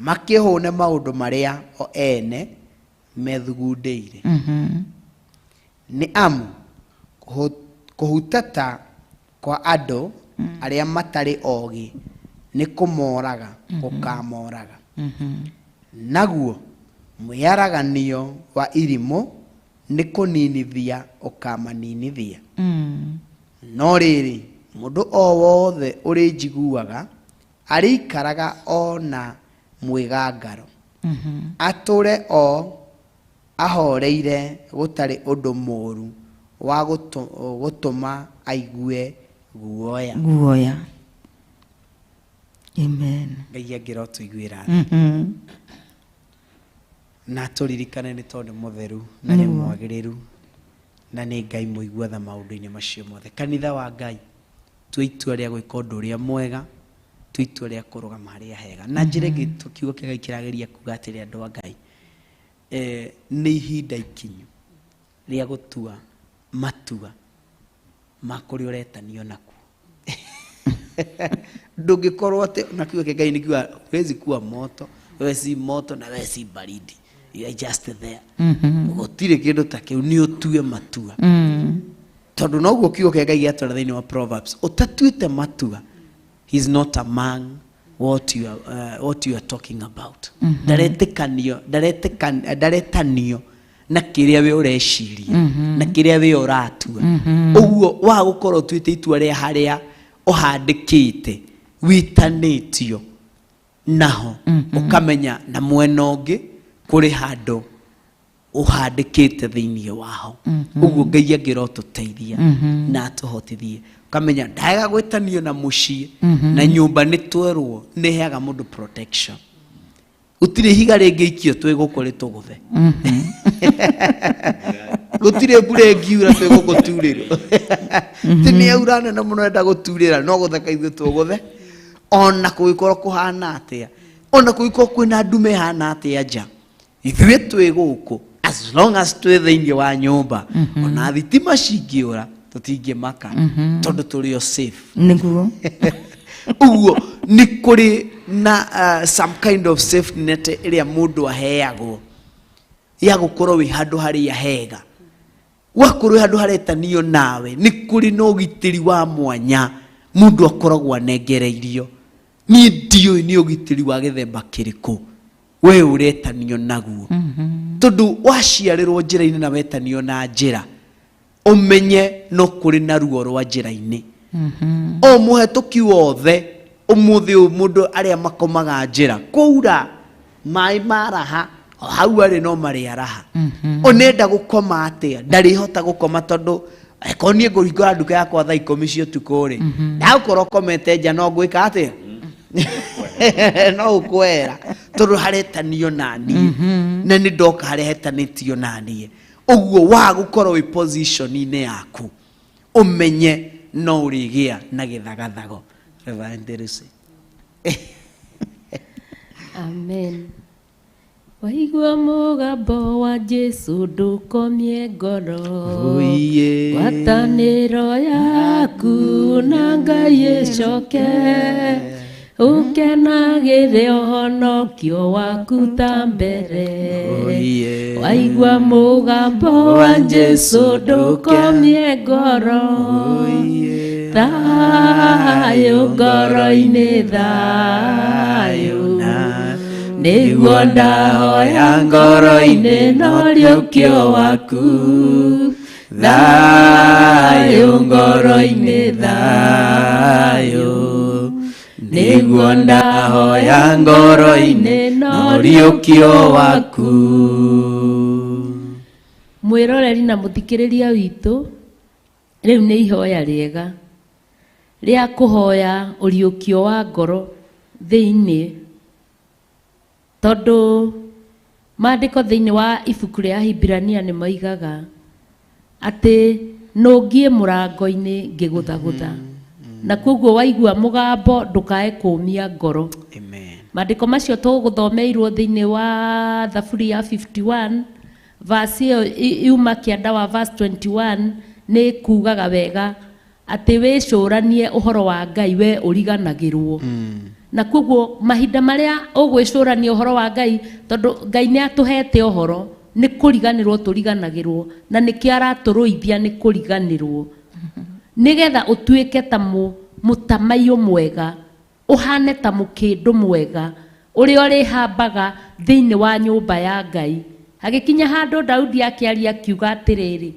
makĩhũne maũndũ marĩa o ene methugundĩire nĩ amu kũhutata kwa andũ arĩa matarĩ ogĩ nĩ kũmoraga gũkamoraga naguo mwĩaraganio wa irimũ nĩ kũninithia ũkamaninithia no rĩrĩ mũndũ o wothe ũrĩ njiguaga arĩikaraga ona mwĩgangaro atũre o ahoreire gũtarĩ ũndũ mũũru wa gũtũma aigue guoya. Amen. Ngai engera ũtũiguĩra na tũririkane nĩ tondũ mũtheru na nĩ mwagĩrĩru na nĩ Ngai mũigua tha maũndũ-inĩ macio mothe. Kanitha wa Ngai tue itua rĩa gwĩka ũndũ ũrĩa mwega, tue itua rĩa kũrũgama harĩa hega na njĩra ĩngĩ kiugo kĩa Ngai kĩrageria kuuga atĩrĩ andũ a Ngai nĩ ihinda ikinyu rĩa gũtua matua ma kũrĩa ũretanio nakuo. Ndũngĩkorwo atĩ na kiugo kĩa Ngai nĩ kiuga huwezi kuwa moto, wewe si moto na wewe si baridi, you are just there. Gũtirĩ kĩndũ ta kĩu, nĩ ũtue matua tondũ noguo kiugo kĩa Ngai gĩatwara thĩinĩ wa Proverbs ũtatuĩte matua he's not among what you are talking about. Ndaretanio na kĩrĩa we ũreciria na kĩrĩa we ũratua. Ũguo wa gũkorwo tuĩte itua rĩa harĩa ũhandĩkĩte witanĩtio naho ũkamenya na mwena ũngĩ kũrĩ handũ uhandikite thiini wao uguo Ngai angira tuteithia na tuhotithie kamenya ndaga gwitanio na mucii na nyumba ni twerwo ni heaga mundu protection utire higa ringi ikio twigukuri tuguthe gutire mbura ngiura twiguguturirwo tini aurana na muno enda guturira no gutheka ithu tuguthe ona kuikorwo kuhana atia ona kuikorwo kwina ndume hana atia nja ithuĩ twĩ gũkũ as long as twĩ thĩinĩ wa nyũmba ona thitima cingĩũra tũtingĩmaka tondũ tũrĩ o safe nĩguo uguo nĩ kũrĩ na some kind of safety net ĩrĩa mũndũ aheagwo ya gũkorwo wĩ handũ harĩa hega wakorwo handũ haretanio nawe nĩ kũrĩ na ũgitĩri wa mwanya mũndũ akoragwo anengereirio niĩ ndiũĩ nĩ ũgitĩri wa gĩthemba kĩrĩkũ we uretanio naguo tondu waciarirwo njira-inĩ na wetanio na njira umenye no kuri na ruo rwa njira-inĩ o muhetũki wothe umuthi mundu aria makomaga njira kuura mai maraha hau ari no mari araha onenda gukoma atia ndari hota gukoma tondu ekonie ngũhingũra nduka yakwa thaa 10 cia ũtukũ ri ndakorwo komete nja no ngwĩka atia no ukwera tondu haretanio nani na ni ndoka haria hetanĩtio nani uguo wa gukorwo wi position ine yaku umenye no urigia na githagathago revanderese amen waigua mũgambo wa Jesu ndũkomie ngoro ngwatanĩro yaku na Ngai ĩcoke ukenagire ũhonokio waku ta mbere waigua mũgambo wa Jesu ndũkomie ngoro thayũ ngoro-inĩ thayũ nĩguo ndahoya ngoro-inĩ no rĩũkio waku thayũ ngoro-inĩ thayũ nĩguo ndahoya ngoro-inĩ no rĩũkio waku. Mwĩroreri na mũthikĩrĩria witũ rĩu nĩ ihoya rĩega rĩa kũhoya ũriũkio wa ngoro thĩinĩ tondu maandĩko thĩinĩ wa ibuku rĩa Hibirania nĩ moigaga atĩ nũngiĩ mũrango-inĩ ngĩgũthagũtha na koguo waigua mũgambo ndũkae kũmia ngoro. Amen. Maandĩko macio tũgũthomeirwo thĩinĩ wa Thaburi ya 51 verse ĩyo yuma kĩanda wa verse 21 nĩ kugaga wega atĩ wĩcũranie ũhoro wa Ngai we ũriganagĩrwo. Na koguo mahinda marĩa ũgwĩcũrania ũhoro wa Ngai tondũ Ngai nĩ atũhete ũhoro nĩ kũriganĩrwo tũriganagĩrwo na nĩkĩo aratũrũithia nĩ kũriganĩrwo nigetha utuike ta mutamaio mwega uhane ta mukĩndũ mwega ũrĩa ũrĩhambaga thĩinĩ wa nyũmba ya Ngai. Hagikinya handũ Daudi akiaria akiuga atĩrĩrĩ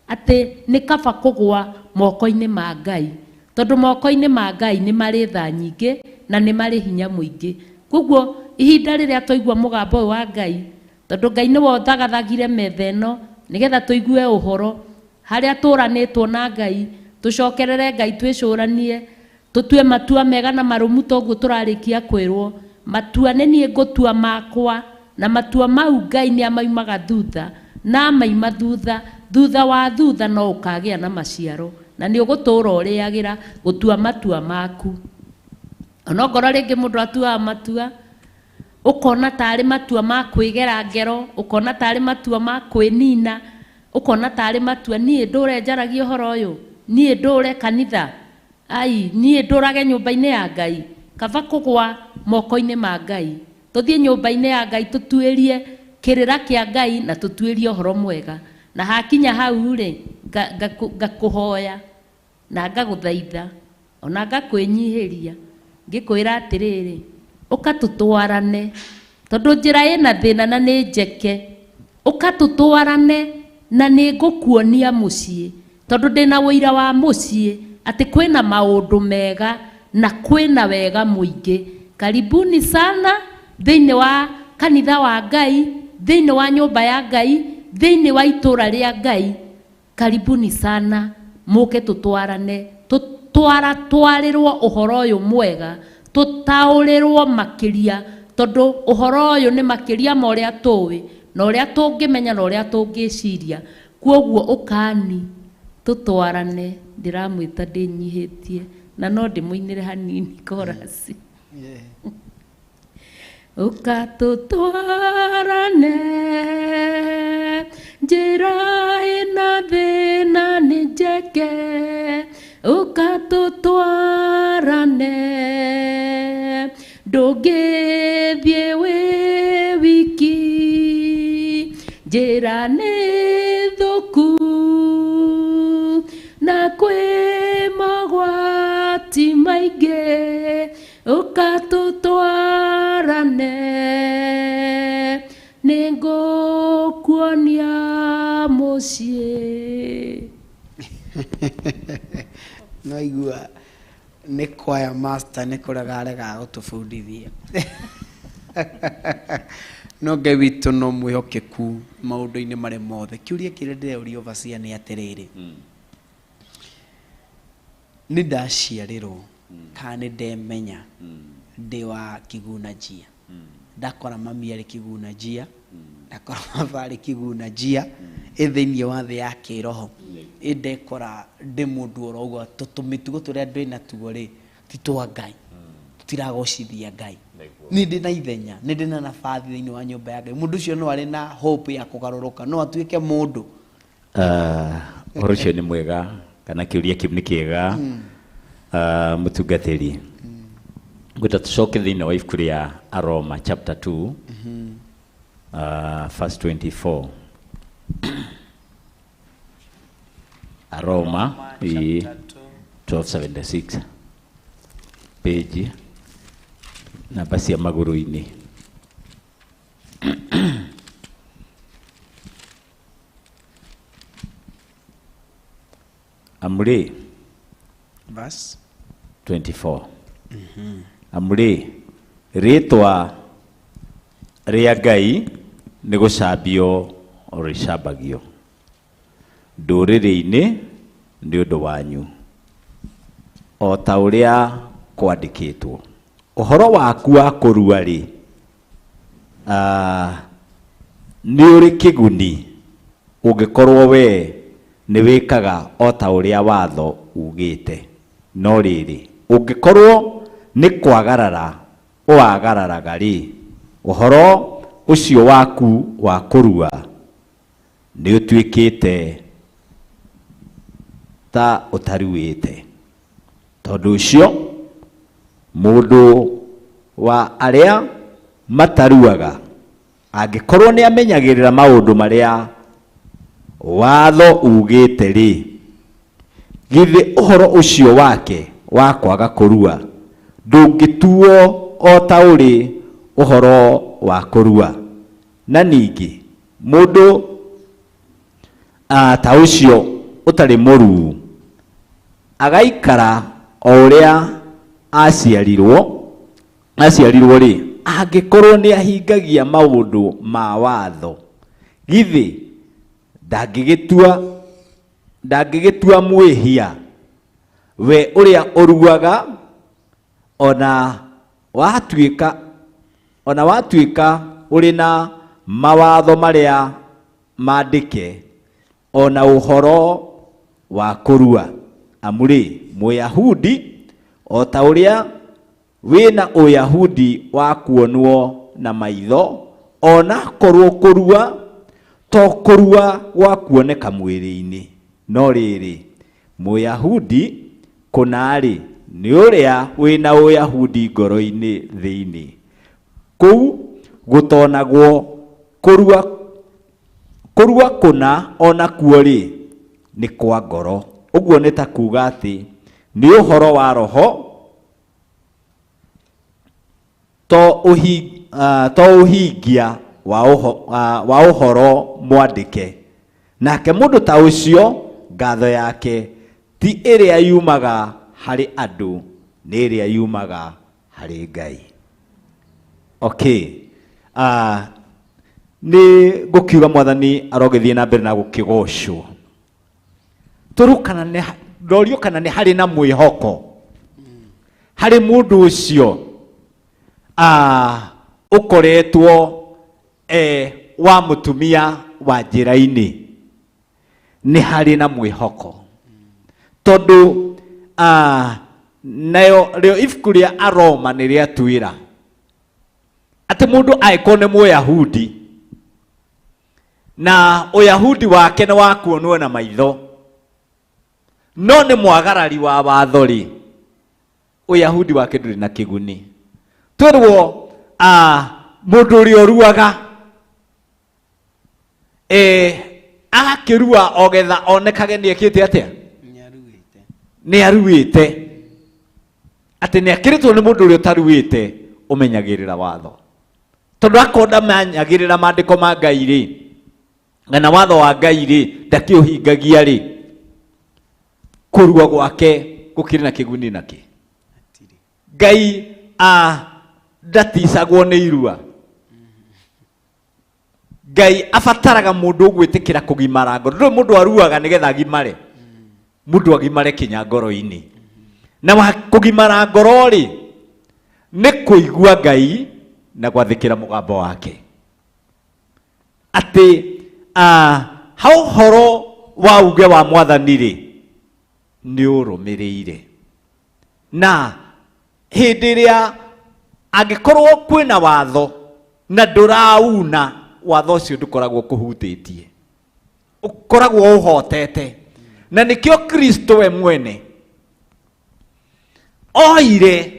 atĩ nĩ kaba kũgwa moko-inĩ ma Ngai tondũ moko-inĩ ma Ngai nĩ marĩ tha nyingĩ na nĩ marĩ hinya mũingĩ. Koguo ihinda rĩrĩa twaigua mũgambo ũyũ wa Ngai tondũ Ngai nĩ wothagathagire metha ĩno nigetha tũigue ũhoro harĩa tũranĩtwo na Ngai tucokerere Ngai twĩcũranie tutue matua mega na marũmu toguo tũrarĩkia kwĩrwo matua nĩ niĩ ngũtua makwa na matua mau Ngai nĩ amaimaga thutha na maima thutha wa thutha no ũkagĩa na maciaro na nĩ ũgũtũũra ũrĩagĩra gũtua matua maku. Onokorwo rĩngĩ mũndũ atuaga matua ũkona tarĩ matua ma kwĩgera ngero ũkona tarĩ matua ma kwĩnina ũkona tarĩ matua niĩ ndũre njaragia ũhoro ũyũ niĩ ndũre kanitha ai niĩ ndũrage nyũmba-inĩ ya Ngai kaba kũgwa moko-inĩ ma Ngai tũthiĩ nyũmba-inĩ ya Ngai tũtuĩrie kĩrĩra kĩa Ngai na tũtuĩrie ũhoro mwega na hakinya hau rĩ ngakũhoya na ngagũthaitha ona ngakwĩnyihĩria ngĩkwĩra atĩrĩrĩ ũkatũtwarane tondũ njĩra ĩna thĩna na nĩ njeke ũkatũtwarane na nĩ ngũkuonia mũciĩ tondũ ndĩna ũira wa mũciĩ atĩ kwĩna maũndũ mega na kwĩna wega mũingĩ. Karibuni sana thĩinĩ wa kanitha wa Ngai thĩinĩ wa nyũmba ya Ngai thiini wa itura ria Ngai karibuni sana muke tutwarane twarirwo uhoro uyu mwega tutaurirwo makiria tondu uhoro uyu ni makiria ma uria tuwi na uria tungimenya na uria tungiciria kwoguo ukani tutwarane ndiramwita ndinyihitie na no ndimuinire hanini chorus ukatutwarane njira ina thina ni njeke ukatutwarane ndungithie wi wiki njira ni thuku na kwi magwati maingi ukatutwarane ningukuonia mucii. No igua ni choir master ni kuraga arega gutubundithia no Ngai witũ no mwĩhokeku maũndũ-inĩ marĩ mothe. Kĩũria kĩrĩa ndĩreuria overseer nĩ atĩrĩrĩ, nĩ ndaciarĩrwo kana nĩ ndemenya ndĩ wa Kiguna Njia, ndakora mami arĩ Kiguna Njia, ndakora baba arĩ Kiguna Njia thĩinĩ wa thĩ ya kĩroho, ndekora ndĩ mũndũ orauga tũmĩtugo tũrĩa ndĩ natuo rĩ ti twa Ngai, tutiragocithia Ngai. Nĩ ndĩ na ithenya, nĩ ndĩ na nabathi thĩinĩ wa nyũmba ya Ngai. Mũndũ ũcio no arĩ na hope ya kũgarũrũka, no atuĩke mũndũ. Ũhoro ũcio nĩ mwega, kana kĩũria kĩu nĩ kĩega mũtungatĩri. Ngwenda tũcoke thĩinĩ wa ibuku rĩa Aroma chapter 2 verse 24. Aroma 1276 page namba cia magũrũ-inĩ. Amri Verse 24. Amri rĩtwa rĩa Ngai nĩ gũcambio rĩcambagio ndũrĩrĩ-inĩ nĩ ũndũ wanyu, o ta ũrĩa kwandĩkĩtwo. Ũhoro waku wa kũrua rĩ nĩ ũrĩ kĩguni ũngĩkorwo we nĩ wĩkaga o ta ũrĩa watho ugĩte. No rĩrĩ ũngĩkorwo nĩ kwagarara ũwagararaga rĩ, ũhoro ũcio waku wa kũrua nĩ ũtuĩkĩte ta ũtaruĩte. Tondũ ũcio mũndũ wa arĩa mataruaga angĩkorwo nĩ amenyagĩrĩra maũndũ marĩa watho ugĩte rĩ, githĩ ũhoro ũcio wake wa kwaga kũrua ndũngĩtuo o ta ũrĩ ũhoro wa kũrua. Na ningĩ mũndũ ta ũcio ũtarĩ mũruu agaikara o ũrĩa aciarirwo rĩ, angĩkorwo nĩ ahingagia maũndũ ma watho, githĩ ndangĩgĩtua mwĩhia we ũrĩa ũruaga, ona watuĩka ũrĩ na mawatho marĩa maandĩke ona ũhoro wa kũrua. Amri Mũyahudi o ta ũrĩa wĩna ũyahudi wa kuonwo na maitho, ona korwo kũrua to kũrua gwa kuoneka mwĩrĩ-inĩ, no rĩrĩ Mũyahudi kũna-rĩ nĩ ũrĩa wĩna ũyahudi ngoro-inĩ thĩinĩ. Kũu gũtonagwo kũrua kũna ona kuo-rĩ nĩ kwa ngoro. Ũguo nĩ ta kuuga atĩ nĩ ũhoro wa roho to ũhingia wa ũhoro mwandĩke. Nake mũndũ ta ũcio ngatho yake ti ĩrĩa yumaga harĩ andũ, nĩ ĩrĩa yumaga harĩ Ngai. Okay. ni gukiuga mwathani arogethie na mbere na gukigocwo turukana ne dorio kana ni hari na mwihoko hari mundu ucio ukoretwo wa mutumia wa njira-ini ni hari na mwihoko tondu nayo rĩo ibuku rĩa Aroma nĩ rĩatuĩra atĩ mũndũ angĩkorwo nĩ Mũyahudi na Ũyahudi wake nĩ wa kuonwo na maitho no nĩ mwagarari wa watho rĩ, Ũyahudi wake ndũrĩ na kĩguni. Twĩrwo mũndũ ũrĩa ũruaga agakĩrua ogetha onekage nĩ ekĩte atĩa, nĩ aruĩte. Atĩ nĩ akĩrĩtwo nĩ mũndũ ũrĩa ũtaruĩte ũmenyagĩrĩra watho. Tondũ akorwo ndamenyagĩrĩra maandĩko ma Ngai rĩ, na watho wa Ngai rĩ, ndakĩũhingagia rĩ, kũrua gwake gũkĩrĩ na kĩguni nakĩ? Ngai ndaticagwo nĩ irua. Ngai abataraga mũndũ ũgwĩtĩkĩra kũgimara ngoro. Ndũrĩ mũndũ aruaga nĩgetha agimare. Mũndũ agimare kinya ngoro-inĩ. Na kũgimara ngoro rĩ, nĩ kũigua Ngai na gwathĩkĩra mũgambo wake. Atĩ ha ũhoro wa uge wa mwathani rĩ, nĩ ũrũmĩrĩire. Na hĩndĩ ĩrĩa angĩkorwo kwĩna watho na ndũrauna, watho ũcio ndũkoragwo kũhutĩtie, ũkoragwo ũhotete. Na nĩkĩo Kristo we mwene oire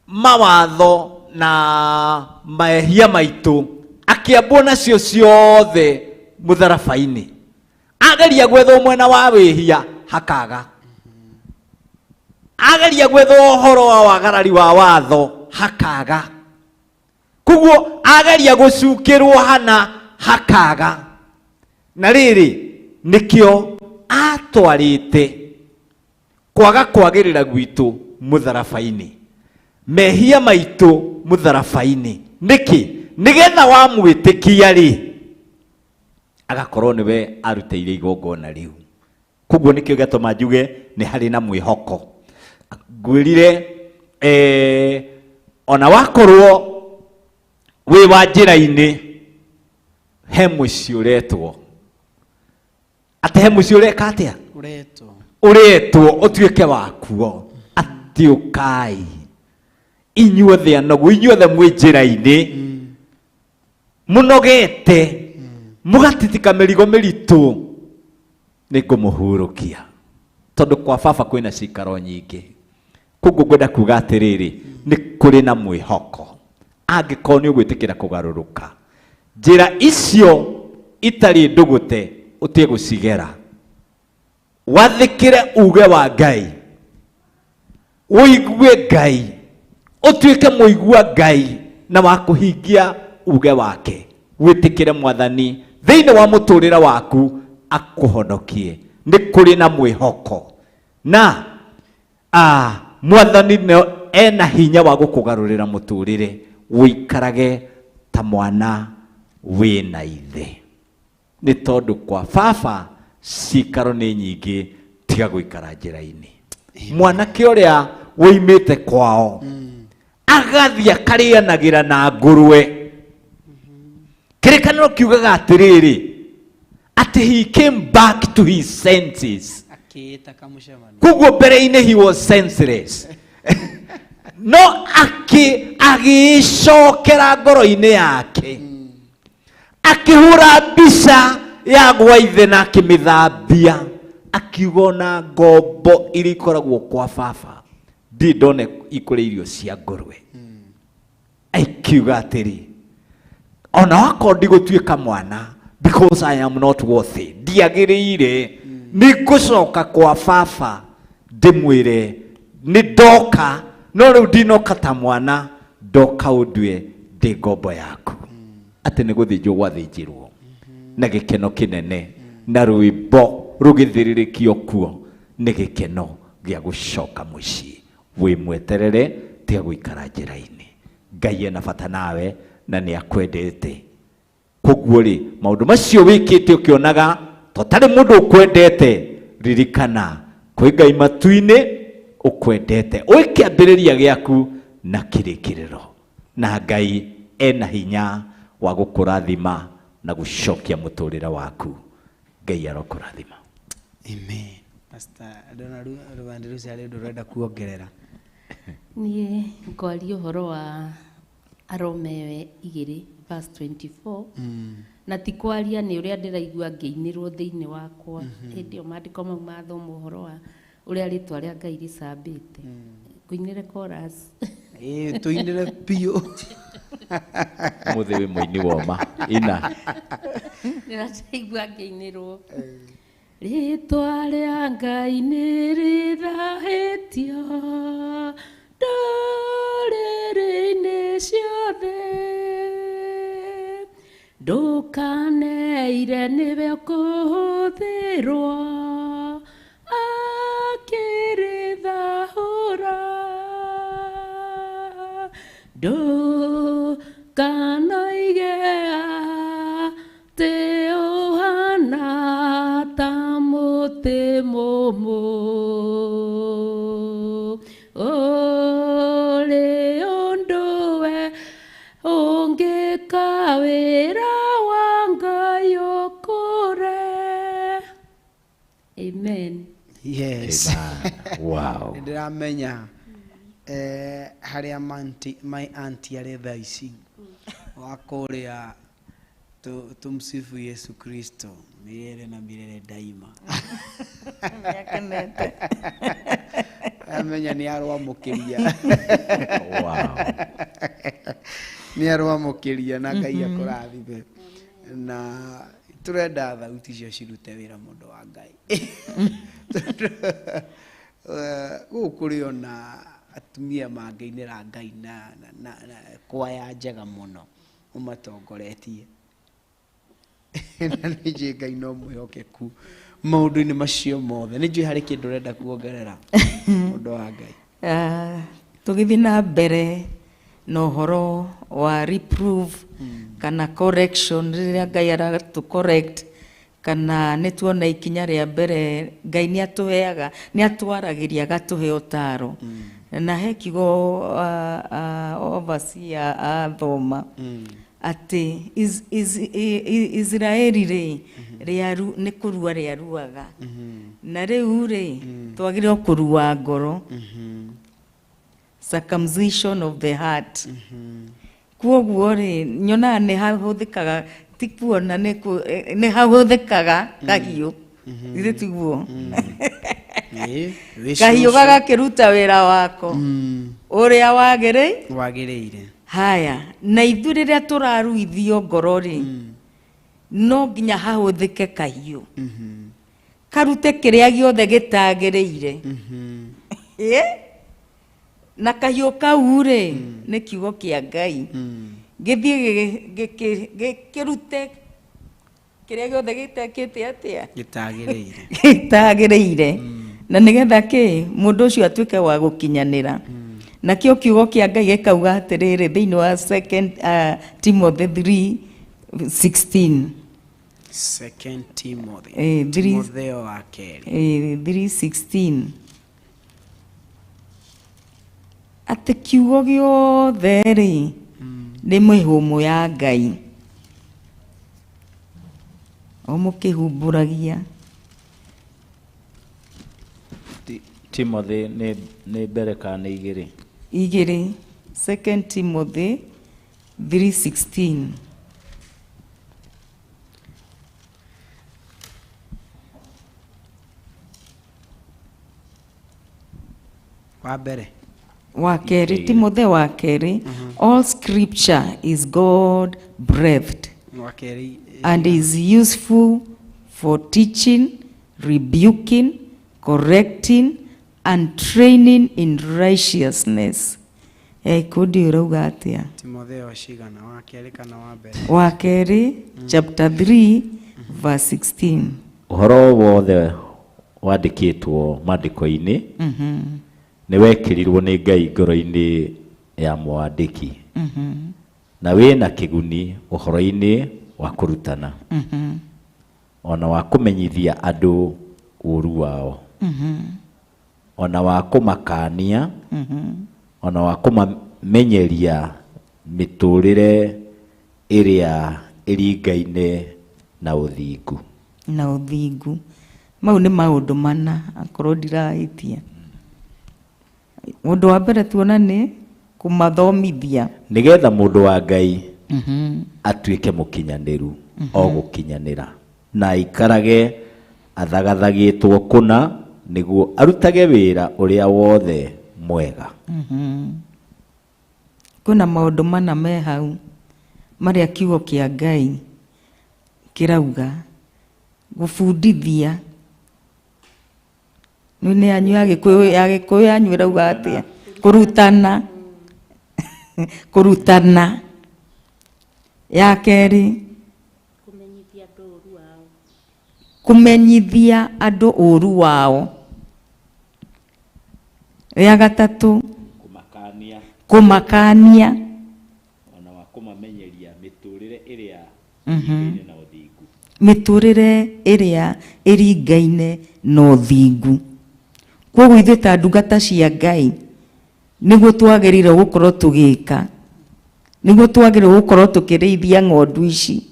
mawatho na mahia maitũ akĩambwo nacio ciothe mũtharaba-inĩ. Ageria gwetha mwena wa wĩhia hakaga, ageria gwetha ũhoro wa wagarari wa watho hakaga, koguo ageria gũcukĩrwo hana hakaga. Na rĩrĩ nĩkĩo atwarĩte kwaga kwagĩrĩra gwitũ mũtharaba-inĩ, mehia maitũ mũtharaba-inĩ. Nĩkĩ? Nĩgetha wamwĩtĩkia rĩ, agakorwo nĩwe arutĩire igongona rĩu. Koguo nĩkĩo gĩatũma njuge nĩ harĩ na mwĩhoko. Ngwĩrire ona wakorwo wĩ wa njĩra-inĩ, he mũciĩ ũretwo. Atĩ he mũciĩ ũreka atĩa? Ũretwo ũtuĩke wakuo. Atĩ ũkai inyuothe anogu, inyuothe mwĩ njĩra-inĩ mũnogete mũgatitika mĩrigo mĩritũ, nĩngũmũhurũkia tondũ kwa baba kwĩna cikaro nyingĩ. Koguo ngwenda kuga atĩrĩrĩ, nĩ kũrĩ na mwĩhoko angĩkorwo nĩ ũgwĩtĩkĩra kũgarũrũka. Njĩra icio itarĩ ndũgũte ũtige gũcigera, wathĩkĩre uge wa Ngai, ũigue Ngai, ũtuĩke mũigua Ngai na wa kũhingia uge wake. Wĩtĩkĩre mwathani thĩinĩ wa mũtũrĩre waku akũhonokie. Nĩ kũrĩ na mwĩhoko na mwathani ena hinya wa gũkũgarũrĩra mũtũrĩre wĩikarage ta mwana wĩna ithe. Nĩ tondũ kwa baba cikaro nĩ nyingĩ, tiga gũikara njĩra-inĩ. Mwanake ũrĩa woimĩte kwao agathiĩ akarĩanagĩra na ngũrwe. Kĩrĩkanĩro kiugaga atĩrĩrĩ, atĩ he came back to his senses. Koguo mbere-inĩ he was senseless. No agĩcokera ngoro-inĩ yake, akĩhũra mbica ya gwa ithe na akĩmĩthambia, akiuga na ngombo iria ikoragwo kwa baba ndirĩ ndona ikũrĩ irio cia ngũrwe. Akiuga atĩrĩ, ona wakorwo ndigũtuĩka mwana, because I am not worthy, ndiagĩrĩire, nĩngũcoka kwa baba ndĩmwĩre nĩ ndoka, no rĩu ndinoka ta mwana, ndoka ũndue ndĩ ngombo yaku. Atĩ nĩ gũthĩnjwo gwathĩnjĩrwo na gĩkeno kĩnene na rwĩmbo rũgĩthĩrĩrĩkio kuo nĩ gĩkeno gĩa gũcoka mũciĩ. Wĩ mweterere, tiga gũikara njĩra-inĩ. Ngai ena bata nawe na nĩ akwendete. koguo ri maundu macio wikite ukionaga totari mundu ukwendete ririkana kwi Ngai matu-ini ukwendete ukiambiriria giaku na kirikiriro na Ngai ena hinya wa gukurathima na gucokia muturire waku. Ngai arokurathima. Amen. Pastor Adona rubandi rucia ri ndurenda kuongerera. Niĩ ngwaria ũhoro wa Arome 2 verse 24 na ti kwaria nĩ ũrĩa ndĩraigua ngĩinĩrwo thĩinĩ wakwa hĩndĩ ĩyo maandĩko mau mathoma ũhoro wa ũrĩa rĩtwa rĩa Ngai rĩcambĩte. Ngũinĩre chorus. Tuinire piũ. Mũthĩ wĩ mũini woma ina Ndĩraigua ngĩinĩrwo. Rĩtwa rĩa Ngai nĩ rĩthahĩtio ndũrĩrĩ-inĩ ciothe, ndũkaneire nĩwe ũkũhũthĩrwo akĩrĩthahũra, ndũkanoige atĩ ũhana ta mũtĩ mũmũ, ũrĩ ũndũ we ũngĩka wĩra wa Ngai ũkũre. Amen. Yes. Wow. Ndiramenya haria my auntie ari thaa ici wakuria tumsifu Yesu Kristo milele na milele daima. Amenya ni arwa mukiria. Wow. Ni arwa mukiria na Ngai akurathime na turenda thauti cio cirute wira mundu wa Ngai. Gukuri ona atumia mangainira Ngai na kwaya njega muno umatongoretie. Na nije Ngai no mwihokeku maundu-ini macio mothe. Nije hari kindu renda kuongerera mundu wa Ngai? Tugithi na mbere no horo wa reprove kana correction riria Ngai aratu correct kana nĩ tuona ikinya rĩa mbere Ngai nĩ atuheaga nĩ atwaragiria agatuhe utaro na he kigo overseer athoma ati Israeli ri riaru nĩ kurua riaruaga na riu ri twagire kurua ngoro, circumcision of the heart. Kuoguo ri nyona nĩ hahuthikaga ti kuona nĩ hahuthikaga kahiũ ithe tiguo kahiũ gagakiruta wĩra wako ũrĩa wagĩrĩire. Haya na ithuĩ rĩrĩa tũraruithio ngoro rĩ no nginya hahuthike kahiũ karute kĩrĩa gĩothe gĩtagĩrĩire na kahiũ kau rĩ nĩ kiugo kĩa Ngai gĩthiĩ gĩkĩrute kĩrĩa gĩothe gĩtekĩte atĩa gĩtagĩrĩire na nĩgetha mũndũ ũcio atuĩke wa gũkinyanĩra. Nakĩo kiugo kĩa Ngai gĩkauga atĩrĩrĩ thĩinĩ wa 2 Timothy 3:16. 2 Timothy. Timotheo wa kerĩ 3:16. Atĩ kiugo gĩothe rĩ nĩ mĩhũmũ ya Ngai mũkĩhumbũragia. Timothy nĩ mbere kana nĩ igĩrĩ 2 Timothy 3:16. wa mbere wa kerĩ Timothy wa kerĩ all scripture is God breathed and is useful for teaching, rebuking, correcting and training in righteousness. Kodi urauga atia Timotheo cigana wa kerĩ kana wa mbere? Wa kerĩ chapter 3 verse 16. Uhoro wothe wandĩkĩtwo maandĩko-inĩ nĩ wekĩrirwo nĩ Ngai ngoro-inĩ ya mwandĩki na wĩna kĩguni ũhoro-inĩ wa kũrutana ona wa kũmenyithia andũ ũru wao ona wa kũmakania ona wa kũmamenyeria mĩtũrĩre ĩrĩa ĩringaine na ũthingu. Na ũthingu mau nĩ maũndũ mana akorwo ndirahĩtia. Ũndũ wa mbere tuona nĩ kũmathomithia nĩgetha mũndũ wa Ngai atuĩke mũkinyanĩru o gũkinyanĩra na aikarage athagathagĩtwo kũna nĩguo arutage wĩra ũrĩa wothe mwega. Kuna maũndũ mana me hau marĩa kiugo kĩa Ngai kĩrauga gũbundithia. Nĩ anyu ya Gĩkũyũ yanyu ĩrauga atĩa? Kũrutana. Kũrutana. Ya kerĩ kũmenyithia andũ ũru wao. Ya gatatũ kũmakania ona wa kũmamenyeria mĩtũrĩre ĩrĩa ĩringaine na ũthingu. Mĩtũrĩre ĩrĩa ĩringaine na ũthingu. Koguo ithuĩ ta ndungata cia Ngai nĩguo twagĩrĩire gũkorwo tũgĩka, nĩguo twagĩrĩire gũkorwo tũkĩrĩithia ng'ondu ici,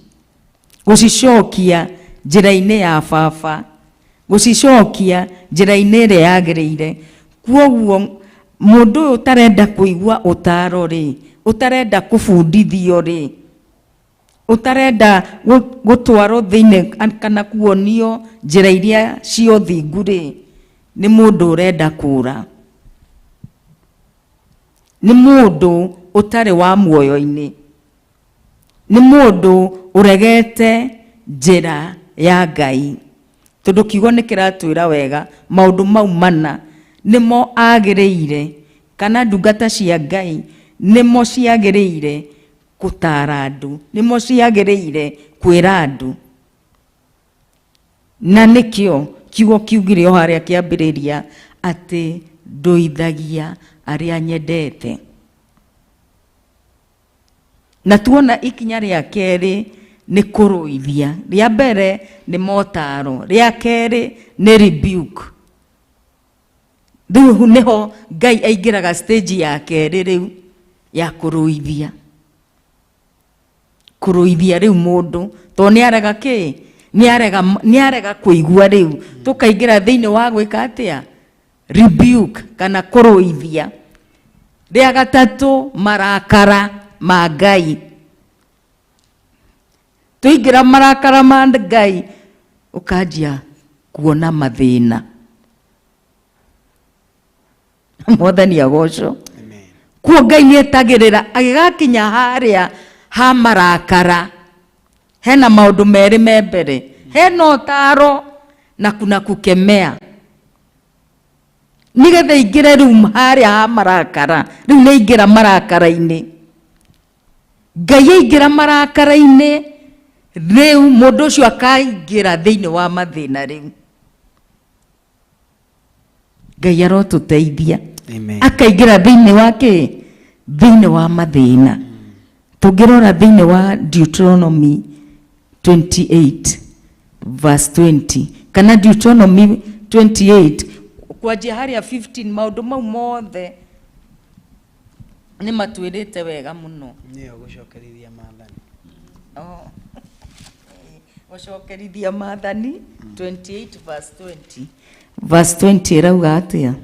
gũcicokia njĩra-inĩ ya baba, gũcicokia njĩra-inĩ ĩrĩa yagĩrĩire. Koguo mũndũ ũyũ ũtarenda kũigua ũtaro rĩ, ũtarenda kũbundithio rĩ, ũtarenda gũtwarwo thĩinĩ kana kuonio njĩra iria cia ũthingu rĩ, nĩ mũndũ ũrenda kũra, nĩ mũndũ ũtarĩ wa muoyo-inĩ, nĩ mũndũ ũregete njĩra ya Ngai. Tondũ kiugo nĩ kĩratwĩra wega maũndũ mau mana nĩmo agĩrĩire kana ndungata cia Ngai nĩmo ciagĩrĩire gũtara andũ, nĩmo ciagĩrĩire kwĩra andũ. Na nĩkĩo kiugo kiugire o harĩa kĩambĩrĩria atĩ ndũithagia arĩa nyendete. Na tuona ikinya rĩa kerĩ nĩ kũrũithia. Rĩa mbere nĩ motaro, rĩa kerĩ nĩ rebuke. Rĩu nĩho Ngai aingĩraga stage ya kerĩ rĩu ya kũrũithia. Kũrũithia rĩu mũndũ to nĩarega kĩ? Nĩarega kũigua rĩu. Tũkaingĩra thĩinĩ wa gwĩka atĩa? Rebuke kana kũrũithia. Rĩa gatatũ marakara ma Ngai. Tũingĩra marakara ma Ngai ũkanjia kuona mathĩna. Mwathani agocwo. Kuo Ngai nĩetagĩrĩra agĩgakinya harĩa ha marakara. Hena maũndũ merĩ me mbere. Hena ũtaro na kuna kukemea. Nĩgetha ingĩre rĩu harĩa ha marakara. Rĩu nĩ ingĩra marakara-inĩ. Ngai aingĩra marakara-inĩ. Rĩu mũndũ ũcio akaingĩra thĩinĩ wa mathĩna rĩu. Ngai arotũteithia. Akaingĩra thĩinĩ wa kĩ? Thĩinĩ wa mathĩna. Tũngĩrora thĩinĩ wa Deuteronomy 28 verse 20 kana Deuteronomy 28 kwanjia harĩa 15 maũndũ mau mothe nĩ matwĩrĩte wega mũno. Nĩyo gũcokerithia maathani. Gũcokerithia maathani 28 verse 20. Verse 20 ĩrauga atĩa?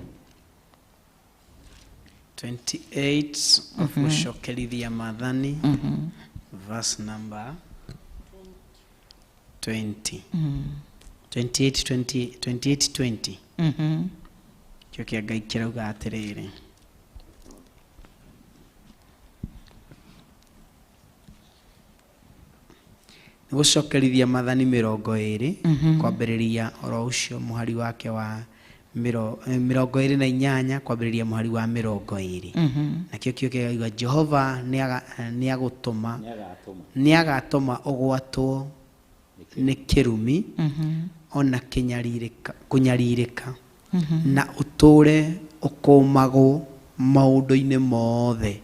28 of gũcokerithia maathani verse number 20. 28:20 kĩo kĩa Ngai kĩrauga atĩrĩrĩ, gũcokerithia maathani 20 kwambĩrĩria oro ũcio mũhari wake wa 28 kwambĩrĩria mũhari wa 20. Nakĩo kĩo kĩrauga Jehova nĩagatũma ũgwatwo nĩ kĩrumi ona kũnyarirĩka na ũtũre ũkũmagwo maũndũ-inĩ mothe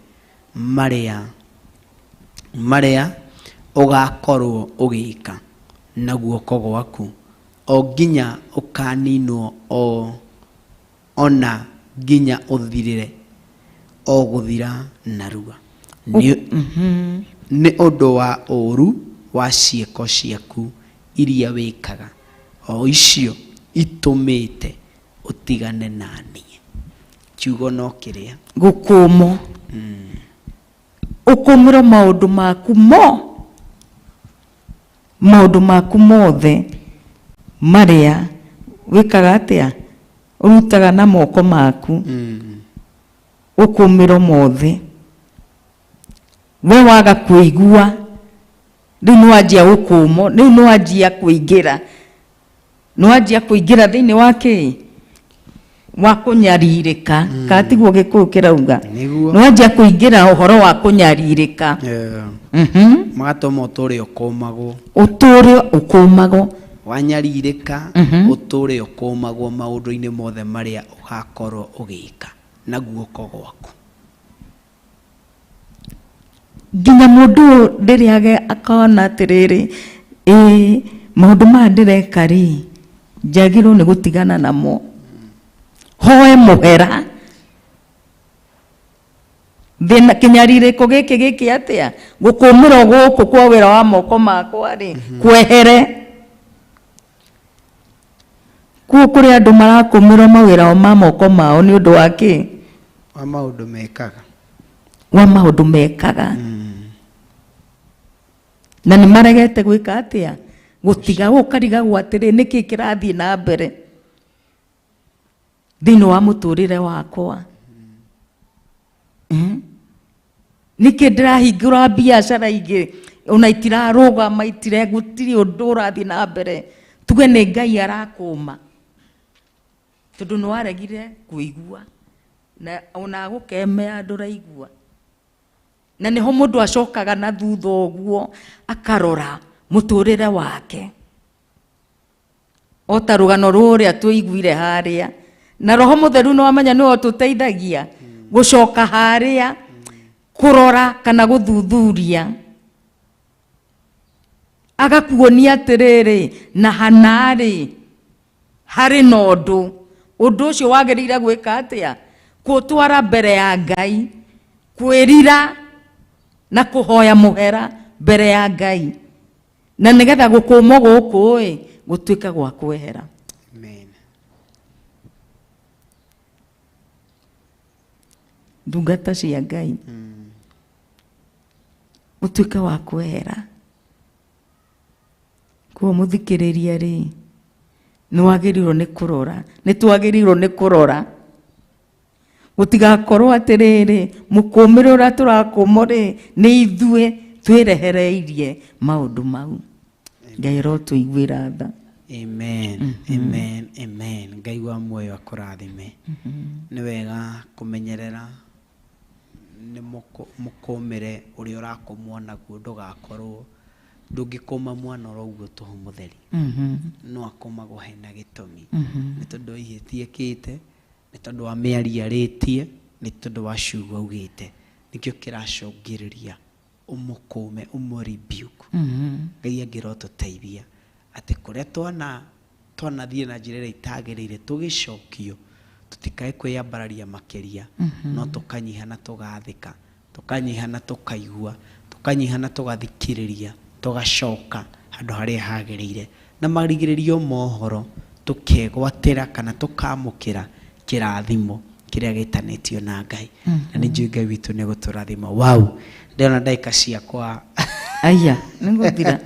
marĩa ugakorwo ugika na guoko gwaku o nginya ukaninwo ona nginya uthirire o guthira narua ni undu wa uru wa cieko ciaku iria wikaga o icio itumite utigane nani kiugo no kiria gukumo ukumira maundu maku mothe maria wikaga atia urutaga na moko maku ukumira mothe we waga kuigua riu nwanjia gukumo riu nwanjia kuingira thiini wake wa kunyaririka katiguo gikuyu kirauga nwanjia kuingira uhoro wa kunyaririka magatoma uture ukumagwo wanyaririka uture ukumagwo maundu-ini mothe maria ugakorwo ugika na guoko gwaku nginya mundu ndiriage akona atiriri maundu maya ndireka ri njagirwo ni gutigana namo hoe muhera thina kinyaririko giki atia gukumira guku kwa wira wa moko makwa ri kwehere kuri andu marakumira mawira ma moko mao ni undu wa ki wa maundu mekaga na ni maregete gwika atia gutiga ukarigagwo atiri niki kirathii na mbere thiini wa muturire wakwa niki ndirahingura biacara ingi ona itirarugama gutiri undu urathii na mbere tuge ni Ngai arakuma tondu ni waregire kuigua na ona gukemea nduraigua na niho mundu acokaga na thutha uguo akarora muturire wake ota rugano ruria tuiguire haria na Roho Mutheru no amenya no tuteithagia gucoka haria kurora kana guthuthuria agakuonia atiriri na hanari hari na undu ucio wagirire gwika atia gutwara mbere ya Ngai kwirira na kuhoya muhera mbere ya Ngai na nigetha gukumo guku gutuika gwa kwehera. Amen. Ndungata cia Ngai gutuika wa kwehera kuo muthikiriria ri nwagirirwo ni kurora nitwagirirwo ni kurora gutigakorwo atiriri mukumire uria turakumwo ri ni ithue twirehereirie maundu mau. Ngai ro tuiguira tha. Amen. Amen. Amen. Ngai wa muoyo akurathime. Ni wega kumenyerera ni mukumire uria urakumwo naguo ndugakorwo ndungikuma mwana uguo tuhu mutheri no akomagwo hena gitumi ni tondu ihitiekite ni tondu wa miaria ritie ni tondu wa ciugo ugite nikio kiracungiriria umukume umuribuke Ngai angiro tuteithia ati kuria twana thie na njira itagirire tugicokio tutikae kwiyambararia makeria no tukanyiha na tugathika tukanyiha na tukaigua tukanyiha na tugathikiriria tugacoka handu haria hagirire na marigiririo mohoro tukegwatira kana tukamukira kirathimo kiria gitanetio na Ngai na ni njui Ngai witu ni guturathima. Wow, ndona ndaika ciakwa aya ninguthira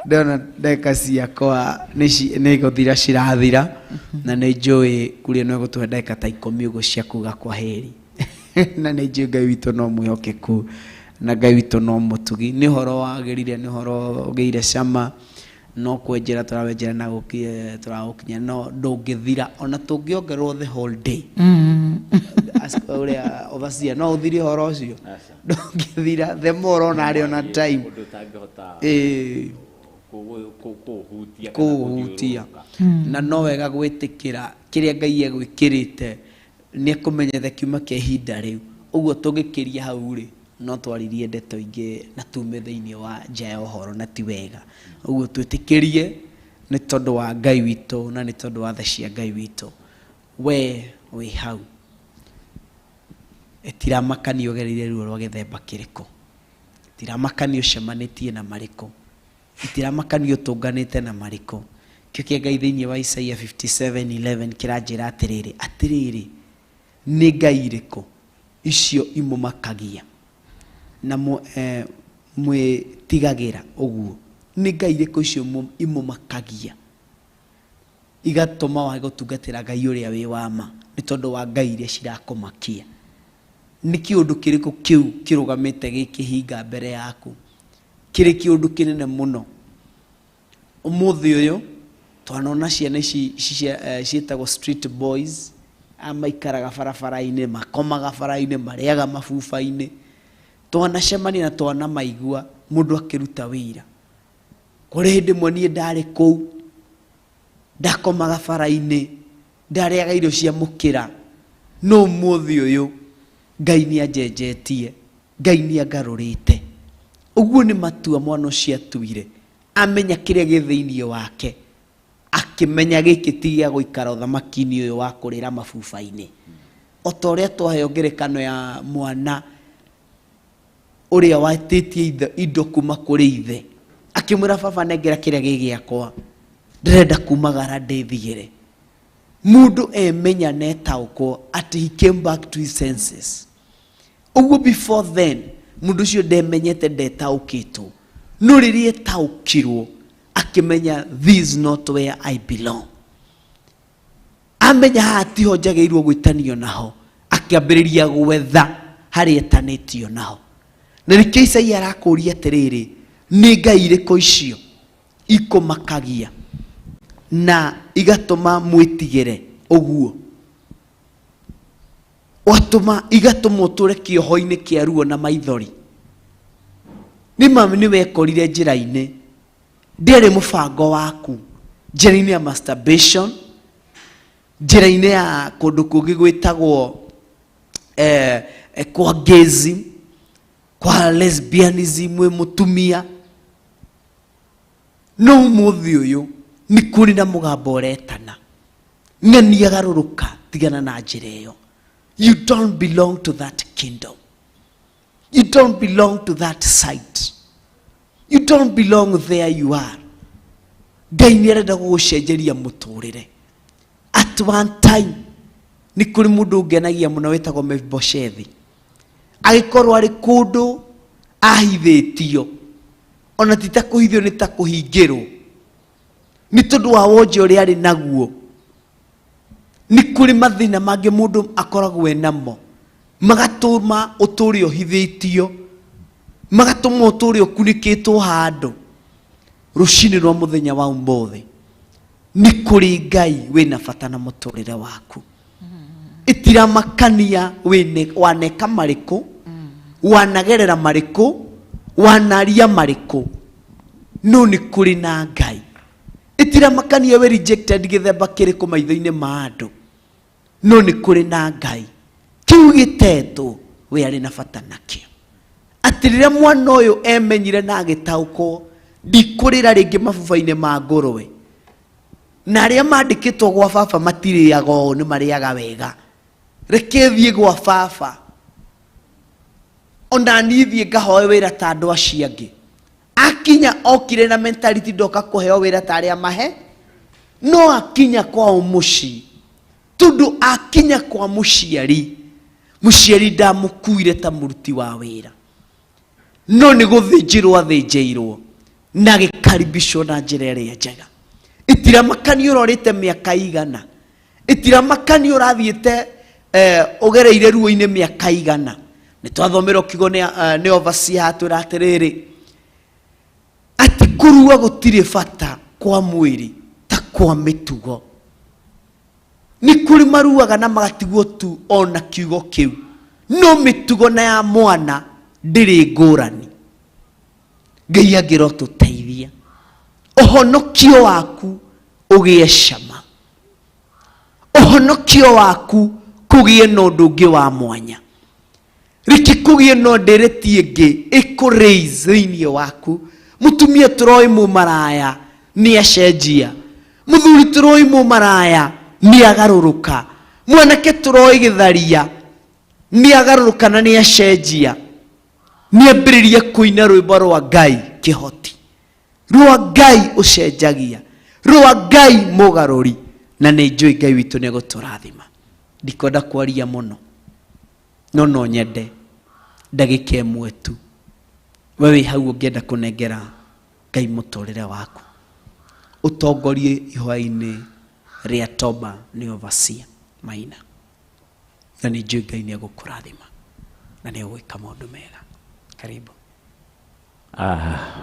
ndona ndaika ciakwa ni guthira cirathira na ni njui kuria no gutuhe ndaika ta 10 uguo cia kuga kwa heri na ni njui Ngai witu no mwihokeku na Ngai witu no mutugi ni horo wagirire ni horo ugeire cama no kwenjera turawenjera na gukie turaukinya no ndungithira ona tungiongerwo the whole day uria ovacia no uthiri horo ucio ndungithira the more on ari ona time kuhutia na no wega gwitikira kiria Ngai egwikirite ni kumenyetha kiuma kia ihinda riu uguo tungikiria hau ri no twaririe ndeto ingĩ na tume thĩinĩ wa nja ya ũhoro na ti wega. Ũguo twĩtĩkĩrie nĩ tondũ wa Ngai witũ na nĩ tondũ wa tha cia Ngai witũ. We wĩ hau, ĩtiramakania ũgereire ruo rwa gĩthemba kĩrĩkũ, ĩtiramakania ũcemanĩtie na marĩkũ, ĩtiramakania ũtũnganĩte na marĩkũ. Kĩo kĩa Ngai thĩinĩ wa Isaia 57:11 kĩranjĩra atĩrĩrĩ, nĩ Ngai irĩkũ icio imũmakagia na mwĩtigagĩra ũguo? Nĩ Ngai irĩkũ icio imũmakagia igatũma wage gũtungatĩra Ngai ũrĩa wĩ wa ma nĩ tondũ wa ngai iria cirakũmakia? Nĩ kĩũndũ kĩrĩkũ kĩu kĩrũgamĩte gĩkĩhinga mbere yaku? Kĩrĩ kĩũndũ kĩnene mũno. Ũmũthĩ ũyũ twanona ciana ici ciĩtagwo street boys, maikaraga barabara-inĩ, makomaga bara-inĩ, marĩaga mabuba-inĩ. Twanacemania na twana maigua mũndũ akĩruta wĩra. Kũrĩ hĩndĩ ĩmwe niĩ ndarĩ kũu, ndakomaga bara-inĩ, ndarĩaga irio cia mũkĩra. No ũmũthĩ ũyũ Ngai nĩ anjenjetie, Ngai nĩ angarũrĩte. Ũguo nĩ matua mwana ũcio atuire, amenya kĩrĩa gĩ thĩinĩ wake, akĩmenya gĩkĩ ti gĩa gũikara ũthamaki-inĩ ũyũ wa kũrĩra mabuba-inĩ. O ta ũrĩa twaheo ngerekano ya mwana ũrĩa watĩtie indo kuma kũrĩ ithe, akĩmwĩra baba nengera kĩrĩa gĩ gĩakwa, ndĩrenda kumagara ndĩthigĩre. Mũndũ emenya netaũkwo atĩ he came back to his senses. Ũguo before then mũndũ ũcio ndemenyete ndetaũkĩtwo, no rĩrĩa etaũkirwo akĩmenya this is not where I belong. Amenya hatiho njagĩrĩirwo gwĩtanio naho, akĩambĩrĩria gwetha harĩa etanĩtio naho. Na nĩkĩo Isaia arakũria atĩrĩrĩ, nĩ ngai irĩkũ icio ikũmakagia na igatũma mwĩtigĩre ũguo? Igatũma ũtũre kĩoho-inĩ kĩa ruo na maithori. Nĩ wekorire njĩra-inĩ, ndĩarĩ mũbango waku, njĩra-inĩ ya masturbation, njĩra-inĩ ya kũndũ kũngĩ gwĩtagwo kwa gayism, kwa lesbianism, wĩ mũtumia. No ũmũthĩ ũyũ nĩ kũrĩ na mũgambo ũretana, ng'ania garũrũka, tigana na njĩra ĩyo. You don't belong to that kingdom. You don't belong to that site. You don't belong there you are. Ngai nĩ arenda gũgũcenjeria mũtũrĩre. At one time nĩ kũrĩ mũndũ ũngenagia mũno wĩtagwo Mephibosheth. Agĩkorwo arĩ kũndũ ahithĩtio, ona ti ta kũhithio nĩ ta kũhingĩrwo, nĩ tondũ wa wonje ũrĩa arĩ naguo. Nĩ kũrĩ mathĩna mangĩ mũndũ akoragwo enamo, magatũma ũtũũre ũhithĩtio, magatũma ũtũũre ũkunĩkĩtwo handũ. Rũcinĩ rwa mũthenya wa ũmũthĩ nĩ kũrĩ Ngai wĩna bata na mũtũũrĩre waku. Ĩtiramakania waneka marĩkũ, wanagerera marĩkũ, wanaria marĩkũ, no nĩ kũrĩ na Ngai. Ĩtiramakania we rejected gĩthemba kĩrĩkũ maitho-inĩ ma andũ, no nĩ kũrĩ na Ngai. Kĩu gĩtetwo we arĩ na bata nakĩo. Atĩ rĩrĩa mwana ũyũ emenyire na agĩtaũkwo, ndikũrĩra rĩngĩ mabuba-inĩ ma ngũrwe, na arĩa mandĩkĩtwo gwa baba matirĩaga ũũ, nĩ marĩaga wega. Reke thiĩ gwa baba, ona niĩ thiĩ ngahoe wĩra ta andũ acio angĩ. Akinya okire na mentality ndoka kũheo wĩra ta arĩa mahe, no akinya kwa mũciĩ, tondũ akinya kwa mũciari, mũciari ndamũkuire ta mũruti wa wĩra, no nĩ gũthĩnjĩrwo athĩnjĩirwo na gĩkaribicwo na njĩra ĩrĩa njega. Ĩtiramakania ũrorĩte mĩaka igana, ĩtiramakania ũrathiĩte ũgereire ruo-inĩ mĩaka igana. Nĩ twathomerwo kiugo nĩ overseer atwĩra atĩrĩrĩ, atĩ kũrua gũtirĩ bata kwa mwĩrĩ ta kwa mĩtugo. Nĩ kũrĩ maruaga na magatigwo tu ona kiugo kĩu, no mĩtugo na ya mwana ndĩrĩ ngũrani. Ngai angĩrotũteithia ũhonokio waku ũgĩe cama, ũhonokio waku kũgĩe na ũndũ ũngĩ wa mwanya. rikikugie no ndereti ingi ikuraise thiini waku. Mutumia turoi mu maraya ni acenjia, muthuri turoi mu maraya ni agaruruka, mwanake turoi githaria ni agaruruka na ni acenjia, ni ambiriria kuina rwimbo rwa Ngai kihoti, rwa Ngai ucenjagia, rwa Ngai mugaruri, na ni njui Ngai witu ni guturathima. Ndikwenda kwaria muno, no nyende ndagika imwe tu wewe hau ungienda kunengera Ngai muturire waku, utongorie ihwa-ini ria toba ni Overseer Maina, na ni njui Ngai ni gukurathima na ni gwika maundu mega. Karibu.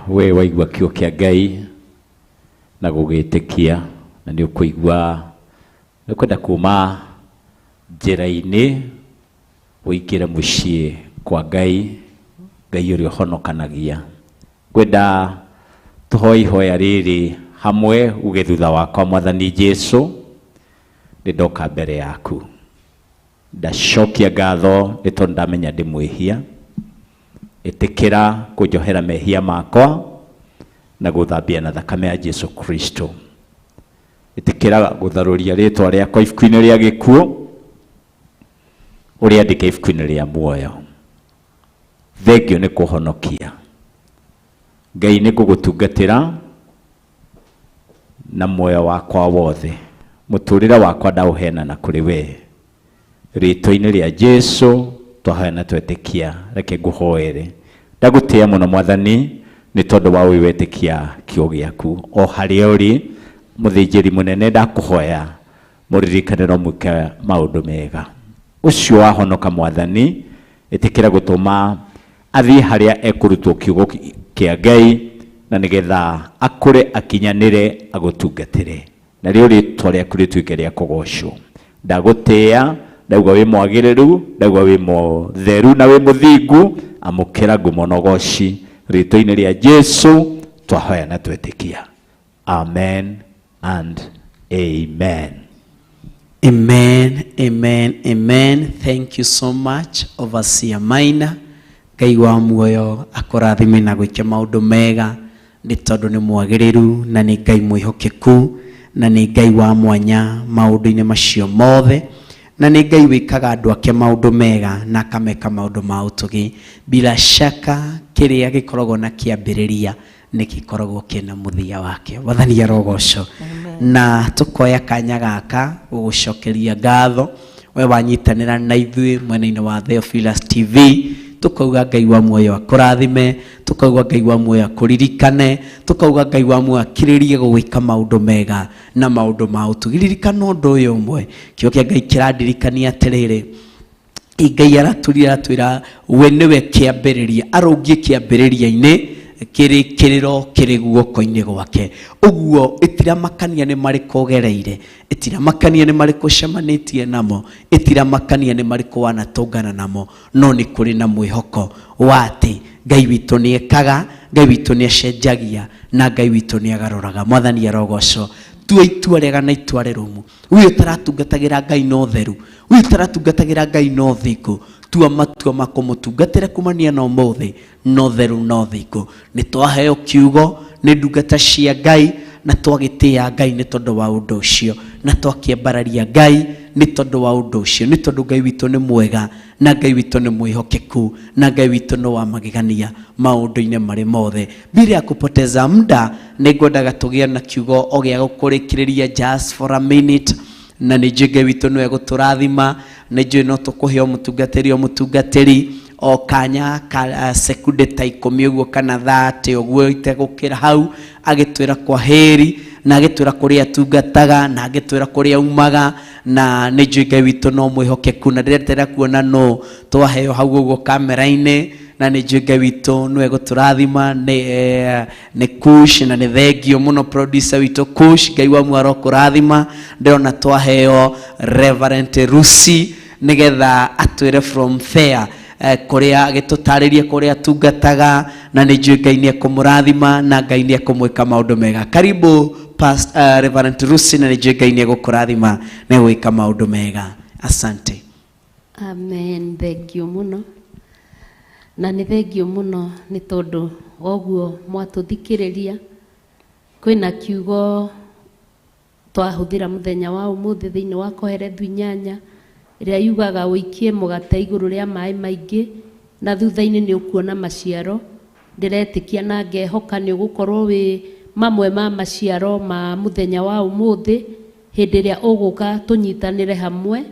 We waigua kio kia Ngai na gugitikia, na ni ukuigua ni kwenda kuma njira-ini uikire mucii kwa Ngai, Ngai uria uhonokanagia. Kwenda tuhoi hoya riri hamwe uge thutha wakwa. Mwathani Jesu, ni ndoka mbere yaku, ndacokia ngatho ni tondu ndamenya ndi mwihia. Itikira kunjohera mehia makwa na guthambia na thakame ya Jesu Kristo. Itikira gutharuria ritwa riakwa ibuku-ini ria gikuo uria andike ibuku-ini ria muoyo. Thengio ni kuhonokia. Ngai ni ngugutungatira na muoyo wakwa wothe. Muturire wakwa ndauheana na kuri we. Ritwa-ini ria Jesu twaheana twetikia. Reke nguhoere. Ndagutia muno Mwathani ni tondu wa wetikia kio giaku. O haria uri muthinjiri munene, ndakuhoya muririkaniro muke maundu mega. Ucio wahonoka Mwathani, itikira gutuma athii haria ekurutwo kiugo kia Ngai, na nigetha akure akinyanire agutungatire, na rio ritwa riaku rituike ria kugocwo. Ndagutia, ndauga wi mwagiriru, ndauga wi mutheru na wi muthingu. Amukira ngumo na ugoci ritwa-ini ria Jesu twahoya na twetikia. Amen and amen. Amen, amen, amen. Thank you so much Overseer Maina. Ngai wa muoyo akurathime na gwikia maundu mega, ni tondu ni mwagiriru na ni Ngai mwihokeku, na ni Ngai wa mwanya maundu-ini macio mothe, na ni Ngai wikaga andu ake maundu mega na akameka maundu ma utugi. Bila shaka kiria gikoragwo na kiambiriria ni gikoragwo kina muthia wake. Wathani arogoco. Na tukoya kanya gaka gugucokeria ngatho we wanyitanira na ithui mwena-ini wa Theophilus TV. Tukauga Ngai wa muoyo akurathime, tukauga Ngai wa muoyo akuririkane, tukauga Ngai wa muoyo akiririe gwika maundu mega na maundu ma utugiririkana undu uyu umwe. Kio kia Ngai kirandirikania atiriri, Ngai aratwira we niwe kiambiriria, arungie kiambiriria-ini kirikiriro kiri guoko-ini gwake. Uguo itiramakania ni mariko gereire, itiramakania ni mariko cemanitie namo, itiramakania ni mariko wanatongana namo, no ni kuri na mwihoko wa ati Ngai witu ni ekaga, Ngai witu ni acenjagia, na Ngai witu ni agaruraga. Mwathani arogoco. Tua itua rega na itua rirumu. Uyu taratungatagĩra Ngai no theru, uyu taratungatagĩra Ngai no thingu. Tua matua makumutungatĩra kumania na ũmũthĩ no theru no thingu. Nĩ twaheo kiugo nĩ ndungata cia Ngai, na twagĩtĩa Ngai nĩ tondũ wa ũndũ ũcio, na twakĩambararia Ngai nĩ tondũ wa ũndũ ũcio, nĩ tondũ Ngai witũ nĩ mwega, na Ngai witũ nĩ mwĩhokeku, na Ngai witũ no wa magegania maũndũ-inĩ marĩ mothe. Bila ya kupoteza muda, nĩngwendaga tũgĩe na kiugo o gĩa gũkũrĩkĩrĩria just for a minute, na nĩ njũĩ Ngai witũ nĩwe gũtũrathima, nĩ njũĩ no tũkũhe o mũtungatĩri o kanya ka sekunde ta 10 ũguo kana 30 ũguo itegũkĩra hau, agĩtwĩra kwa heri, na agĩtwĩra kũrĩa atungataga, na agĩtwĩra kũrĩa umaga, na nĩ njũĩ Ngai witũ no mwĩhokeku, na ndĩreterera kuona no twaheo hau ũguo kamera-inĩ, na nĩ njũĩ Ngai witũ nĩwe gũtũrathima. Nĩ Kush, na nĩ thengio mũno producer witũ Kush, Ngai wa muoyo arokũrathima. Ndĩrona twaheo Reverend Rusi nigetha atwĩre from there kuria agĩtũtarĩria kuria atungataga, na nĩ njũĩ Ngai nĩ ekũmũrathima, na Ngai nĩ ekũmwĩka maũndũ mega. Karibu Reverend Rusi, na nĩ njũĩ Ngai nĩ egũkũrathima na egwĩka maũndũ mega. Asante. Amen. Thank you muno. na nĩ thengio mũno nĩ tondũ oguo mwatũthikĩrĩria. Kwĩna kiugo twahũthĩra mũthenya wa ũmũthĩ thĩinĩ wa Koherethu 8 ĩrĩa yugaga ũikie mũgate igũrũ rĩa maĩ maingĩ na thutha-inĩ nĩ ũkuona maciaro. Ndĩretĩkia na ngehoka nĩ ũgũkorwo wĩ mamwe ma maciaro ma mũthenya wa ũmũthĩ hĩndĩ ĩrĩa ũgũka tũnyitanĩre hamwe,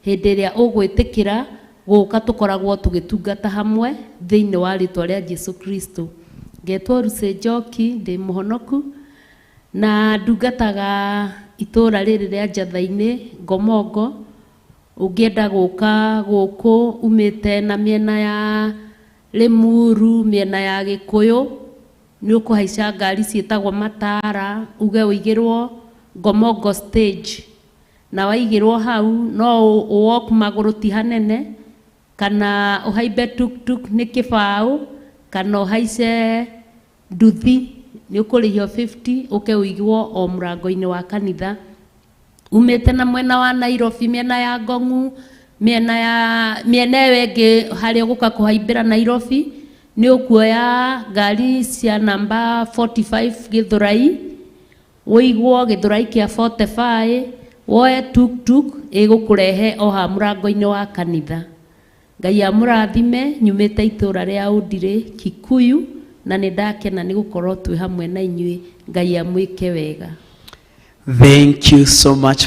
hĩndĩ ĩrĩa ũgwĩtĩkĩra gũka tũkoragwo tũgĩtungata hamwe thĩinĩ wa rĩtwa rĩa Jesu Kristo. Ngetwo Lucy Njoki, ndĩ mũhonoku na ndungataga itũũra rĩrĩ rĩa Njatha-inĩ Ngomongo. Ũngĩenda gũka gũkũ umĩte na mĩena ya Limuru, mĩena ya Gĩkũyũ, nĩ ũkũhaica ngari ciĩtagwo matara, uge ũigĩrwo Ngomongo stage, na waigĩrwo hau no walk magũrũ ti hanene, kana ũhaimbe tuktuk nĩ kĩbaũ, kana ũhaice nduthi nĩ ũkũrĩhio 50 ũke ũigwo o mũrango-inĩ wa kanitha. Umĩte na mwena wa Nairobi, mĩena ya Ngong'u, mĩena ĩyo ĩngĩ harĩa ũgũka kũhaimbĩra Nairobi, nĩ ũkuoya ngari cia namba 45 Gĩthũrai, ũigwo Gĩthũrai kĩa 45, woe tuktuk ĩgũkũrehe o ha mũrango-inĩ wa kanitha. Ngai amũrathime. Nyumĩte itũũra rĩa Ũndirĩ Kikuyu, na nĩ ndakena nĩ gũkorwo twĩ hamwe na inyuĩ. Ngai amwĩke wega. Thank you so much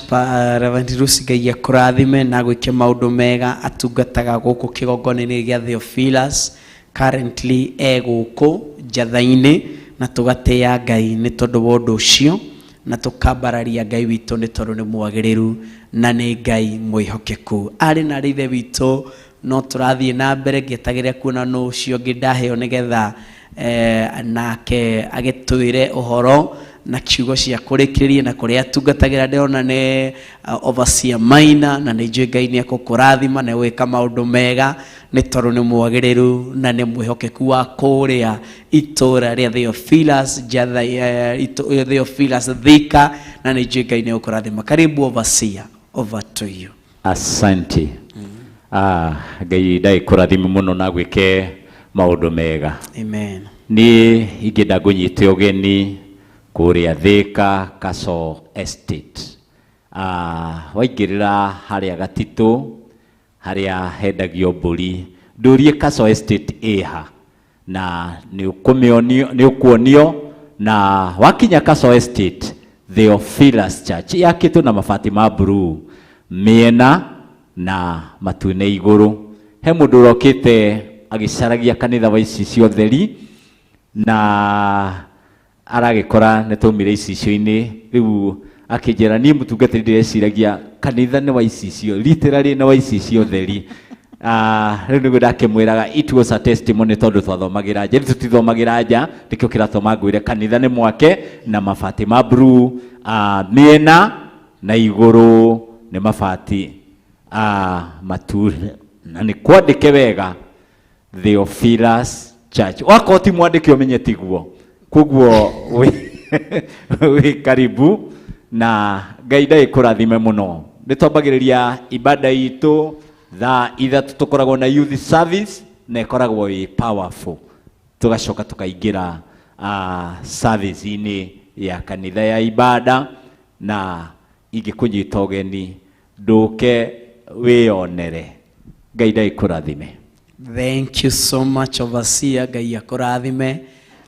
Reverend Lucy. Ngai akũrathime na gwĩke maũndũ mega. Atungataga gũkũ kĩgongona-inĩ gĩa Theophilus, currently gũkũ Njatha-inĩ, na tũgatĩĩa Ngai nĩ tondũ wa ũndũ ũcio, na tũkambararia Ngai witũ nĩ tondũ nĩ mwagĩrĩru na nĩ Ngai mwĩhokeku. Arĩ na ithe witũ, no tũrathiĩ na mbere ngĩetagĩrĩra kuona nũ ũcio ũngĩ ndaheo nĩgetha nake agĩtwĩre ũhoro na kiugo cia kũrĩkĩrĩria na kũrĩa atungatagĩra. Ndĩrona nĩ Overseer Maina, na nĩ njũĩ Ngai nĩ egũkũrathima na gwĩka maũndũ mega nĩ tondũ nĩ mwagĩrĩru na nĩ mwĩhokeku wa kũrĩa itũũra rĩa Theophilus Theophilus Thika, na nĩ njũĩ Ngai nĩ egũkũrathima. Karibu Overseer, over to you. Asante. Ngai ndagĩkũrathime mũno na gwĩke maũndũ mega. Amen. Niĩ ingĩenda ngũnyite ũgeni kũrĩa Thika Castle Estate. Waingĩrĩra harĩa Gatitũ harĩa hendagio mbũri, ndũrie Castle Estate ĩha, na nĩ ũkuonio, na wakinya Castle Estate Theophilus Church yakĩtwo na mabati ma blue mĩena na matune igũrũ. He mũndũ ũrokĩte agĩcaragia kanitha wa icicio theri, na aragĩkora nĩ twaumire icicio-inĩ, rĩu akĩnjĩra niĩ mũtungatĩri ndĩreciragia kanitha nĩ wa icicio, literally nĩ wa icicio theri. Rĩu nĩguo ndakĩmwĩraga it was a testimony tondũ twathomagĩra nja, tũtithomagĩra nja, nĩkĩo kĩratũma ngwĩre kanitha nĩ mwake na mabati ma blue mĩena na igũrũ nĩ mabati mature, na nĩ kwandĩke wega Theophilus Church. Wakorwo ti mwandĩke ũmenye tiguo, koguo wĩ karibu na Ngai ndagĩkũrathime mũno. Nĩ twambagĩrĩria ibada itũ thaa ithatũ, tũkoragwo na youth service na ĩkoragwo ĩ powerful, tũgacoka tũkaingĩra service-inĩ ya kanitha ya ibada, na ingĩkũnyita ũgeni ndũke wĩonere. Ngai ndagĩkũrathime. Thank you so much Overseer. Ngai akũrathime,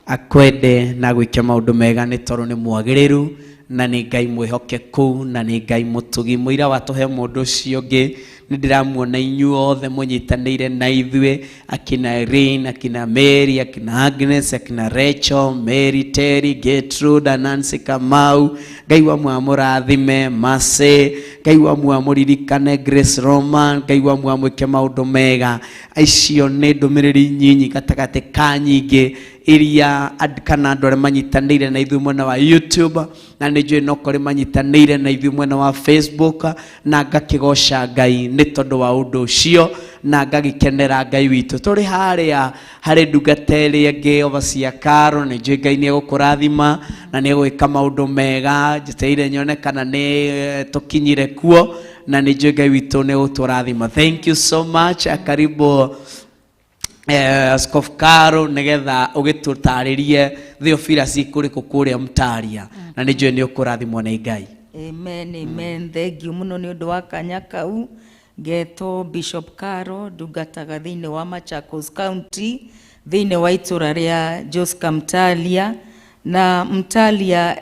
akwende na gwĩka maũndũ mega nĩ tondũ nĩ mwagĩrĩru na nĩ Ngai mwĩhokeku na nĩ Ngai mũtugi. Mũira watũhe mũndũ ũcio ũngĩ, nĩ ndĩramuona inyuothe mũnyitanĩire na ithuĩ, akina Irene, akina Mary, akina Agnes, akina Rachel, Mary, Terry, Gertrude, Nancy Kamau. Ngai wamwe amũrathime. Mase, Ngai wamwe amũririkane. Grace Roman, Ngai wamwe amwĩke maũndũ mega. Icio nĩ ndũmĩrĩri nyinyi gatagatĩ ka nyingĩ iria kana andũ arĩa manyitanĩire na ithuĩ mwena wa YouTube, na nĩ njũĩ no kũrĩ manyitanĩire na ithuĩ mwena wa Facebook, na ngakĩgoca Ngai nĩ tondũ wa ũndũ ũcio, na ngagĩkenera Ngai witũ. Tũrĩ harĩa harĩ ndungata ĩrĩa ĩngĩ Overseer Carol, nĩ njũĩ Ngai nĩ egũkũrathima na nĩ egwĩka maũndũ mega. Njeteire nyone kana nĩ tũkinyire kuo, na nĩ njũĩ Ngai witũ nĩ egũtũrathima. Thank you so much. Karibu Askofu Karo nigetha ugitutaririe Theophilus ikuriku kuria Mtaria na ni njui ni ukurathimwo ni Ngai. Amen, amen. Thank you muno ni undu wa kanya kau. Geto Bishop Karo ndungataga thiini wa Machakos County thiini wa itura ria Joska Mtalia na Mtalia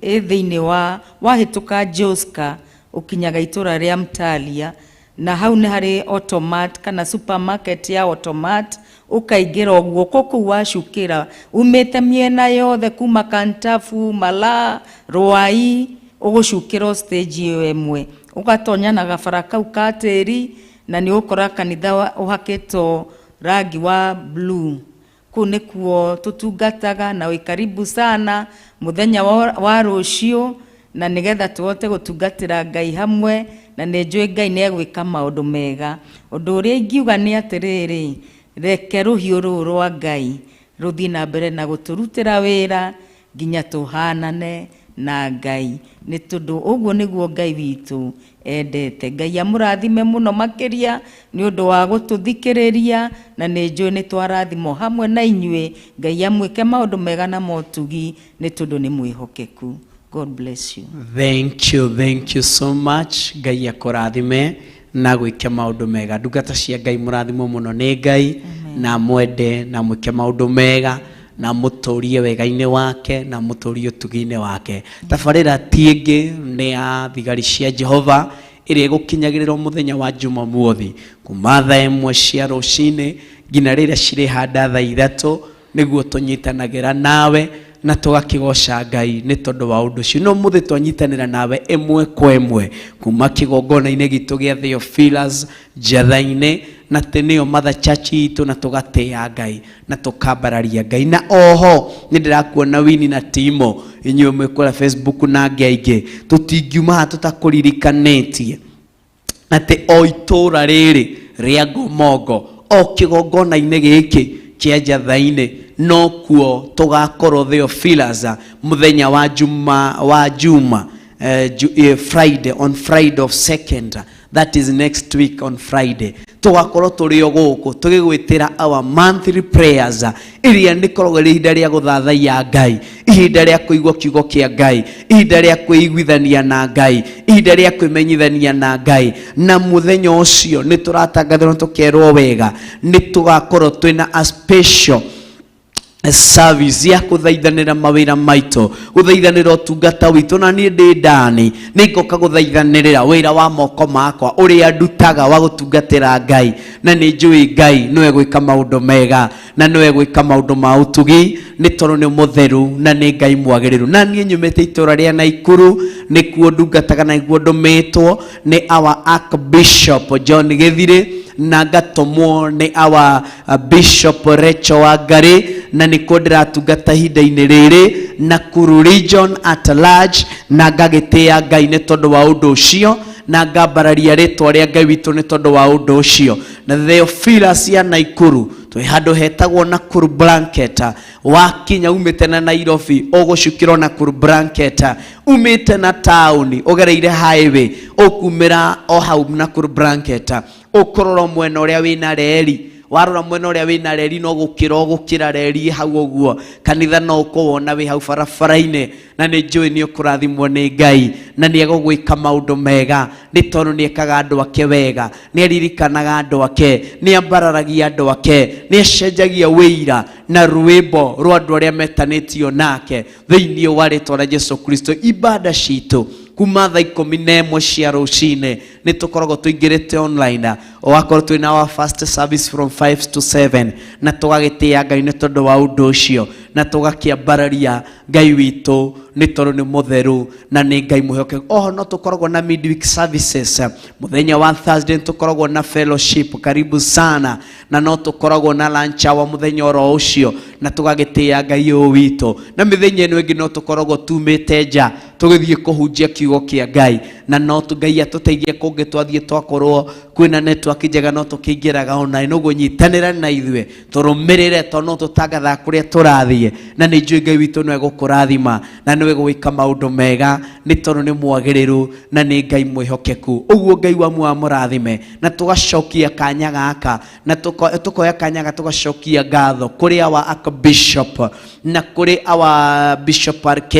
thiini wa wahituka Joska ukinyaga itura ria Mtalia na hau ni hari automat kana supermarket ya automat ukaingira uguo koku washukira umete miena yothe kuma Kantafu Mala Rwai ugushukira stage iyo emwe ukatonya na gabara kau ka tĩri na ni ukora kanitha uhakĩtwo rangi wa blue. Kũu nĩkuo tutungataga na wĩ karibu sana muthenya wa rũciũ na nigetha tuhote gutungatĩra Ngai hamwe na nĩ njũĩ Ngai nĩ egwĩka maũndũ mega. Ũndũ ũrĩa ingiuga nĩ atĩrĩrĩ, reke rũhiũ rũrũ rwa Ngai rũthiĩ na mbere na gũtũrutĩra wĩra nginya tũhanane na Ngai, nĩ tondũ ũguo nĩguo Ngai witũ endete. Ngai amũrathime mũno makĩria nĩ ũndũ wa gũtũthikĩrĩria na nĩ njũĩ nĩ twarathimwo hamwe na inyuĩ. Ngai amwĩke maũndũ mega na motugi nĩ tondũ nĩ mwĩhokeku. God bless you. Thank you so much. Ngai akũrathime na gwĩke maũndũ mega. Ndungata cia Ngai mũrathimwo mũno nĩ Ngai na mwende na mwĩke maũndũ mega na mũtũrie wega-inĩ wake na mũtũrie ũtugi-inĩ wake. Tabarĩra tiĩngĩ nĩ ya thigari cia Jehova ĩrĩa ĩgũkinyagĩrĩrwo mũthenya wa Jumamothi kuma thaa 1 cia rũcinĩ nginya rĩrĩa cirĩ handa thaa 3 nĩguo tũnyitanagĩra nawe na tũgakĩgoca Ngai nĩ tondũ wa ũndũ ũcio. No mũthĩ twanyitanĩra nawe ĩmwe kwa ĩmwe kuma kĩgongona-inĩ gitũ gĩa Theophilus Njatha-inĩ na teneo Mother Church itũ na tũgatĩa Ngai na tũkambararia Ngai. Na oho nĩ ndĩrakuona Winnie na Timo inyuĩ mwĩkora Facebook na Ngai tũtingiuma tũtakũririkanĩtie atĩ o itũra rĩrĩ rĩa Ngomongo o kĩgongona-inĩ gĩkĩ kĩa Njatha-inĩ no kuo tũgakorwo Theophilus muthenya wa Juma Friday, on Friday of 2nd, that is next week on Friday. Tugakorwo turi oguku tugigwitira our monthly prayers iria nikoragwo ri ihinda ria guthathaia Ngai, ihinda ria kuigua kiugo kia Ngai, ihinda ria kuiguithania na Ngai, ihinda ria kwimenyithania na Ngai. Na muthenya ucio ni turatangathirwo tukerwo wega ni tugakorwo twina a special service ya kuthaithanira mawira maito, kuthaithanira utungata witu. Na nie ndi ndani ningoka kuthaithanirira wira wa moko makwa uria ndutaga wa gutungatira Ngai, na ni njui Ngai no egwika maundu mega na no egwika maundu ma utugi ni tondu ni mutheru na ni Ngai mwagiriru. Na nie nyumite itura ria Naikuru ni kuo ndungataga na iguo ndumitwo ni our Archbishop John Githire na gatomwo ni our Bishop Rachel Wangari na niko ndiratungata hinda-inĩ rĩrĩ Nakuru region at large na ngagĩtĩa Ngai nĩ tondũ wa ũndũ ũcio na ngambararia rĩtwa rĩa Ngai witũ nĩ tondũ wa ũndũ ũcio. Na Theophilus ya Naikuru twĩ handũ hetagwo Nakuru Blanket, wakinya umĩte na Nairobi ũgũcukĩrwo Nakuru Blanket, umĩte na taũni ũgereire highway ũkumĩra o hau Nakuru Blanket ũkũrora mwena ũrĩa wĩna reri, warora mwena ũrĩa wĩna reri no gũkĩra reri hau ũguo kanitha no ũkũwona wĩ hau barabara-inĩ. Na nĩ njũĩ nĩ ũkũrathimwo nĩ Ngai na nĩ egũgwĩka maũndũ mega nĩ tondũ nĩ ekaga andũ ake wega, nĩ aririkanaga andũ ake, nĩ ambararagia andũ ake, nĩ acenjagia wĩira na rwĩmbo rwa andũ arĩa metanĩtio nake thĩinĩ wa rĩtwa rĩa Jesu Kristo. Ibada citũ kuma thaa 11 cia rũcinĩ nĩ tũkoragwo tũingĩrĩte online, ũgakorwo twĩna our first service from 5 to 7 na tũgagĩtĩa Ngai nĩ tondũ wa ũndũ ũcio na tũgakĩambararia Ngai witũ nĩ tondũ nĩ mũtheru na nĩ Ngai mwĩhokeku. Oho no tũkoragwo na midweek services, muthenya wa Thursday tũkoragwo na fellowship, karibu sana, na no tũkoragwo na lunch hour muthenya oro ũcio na tũgagĩtĩa Ngai ũyũ witũ. Na mĩthenya ĩno ĩngĩ no tũkoragwo tumĩte nja tũgĩthiĩ kũhunjia kiugo kĩa Ngai na no Ngai atũteithie kungi twathie twakorwo kwina network njega no tukingiraga online noguo nyitanira na ithwe turumirire to no tutangatha kuria turathie na ni njui Ngai witu no egukurathima na no egwika maundu mega ni tondu ni mwagiriru na ni Ngai mwihokeku uguo Ngai wa murathime na tugacokia kanya gaka na tukoya kanya gaka tugacokia ngatho kuri awa Archbishop na kuri awa Bishop RK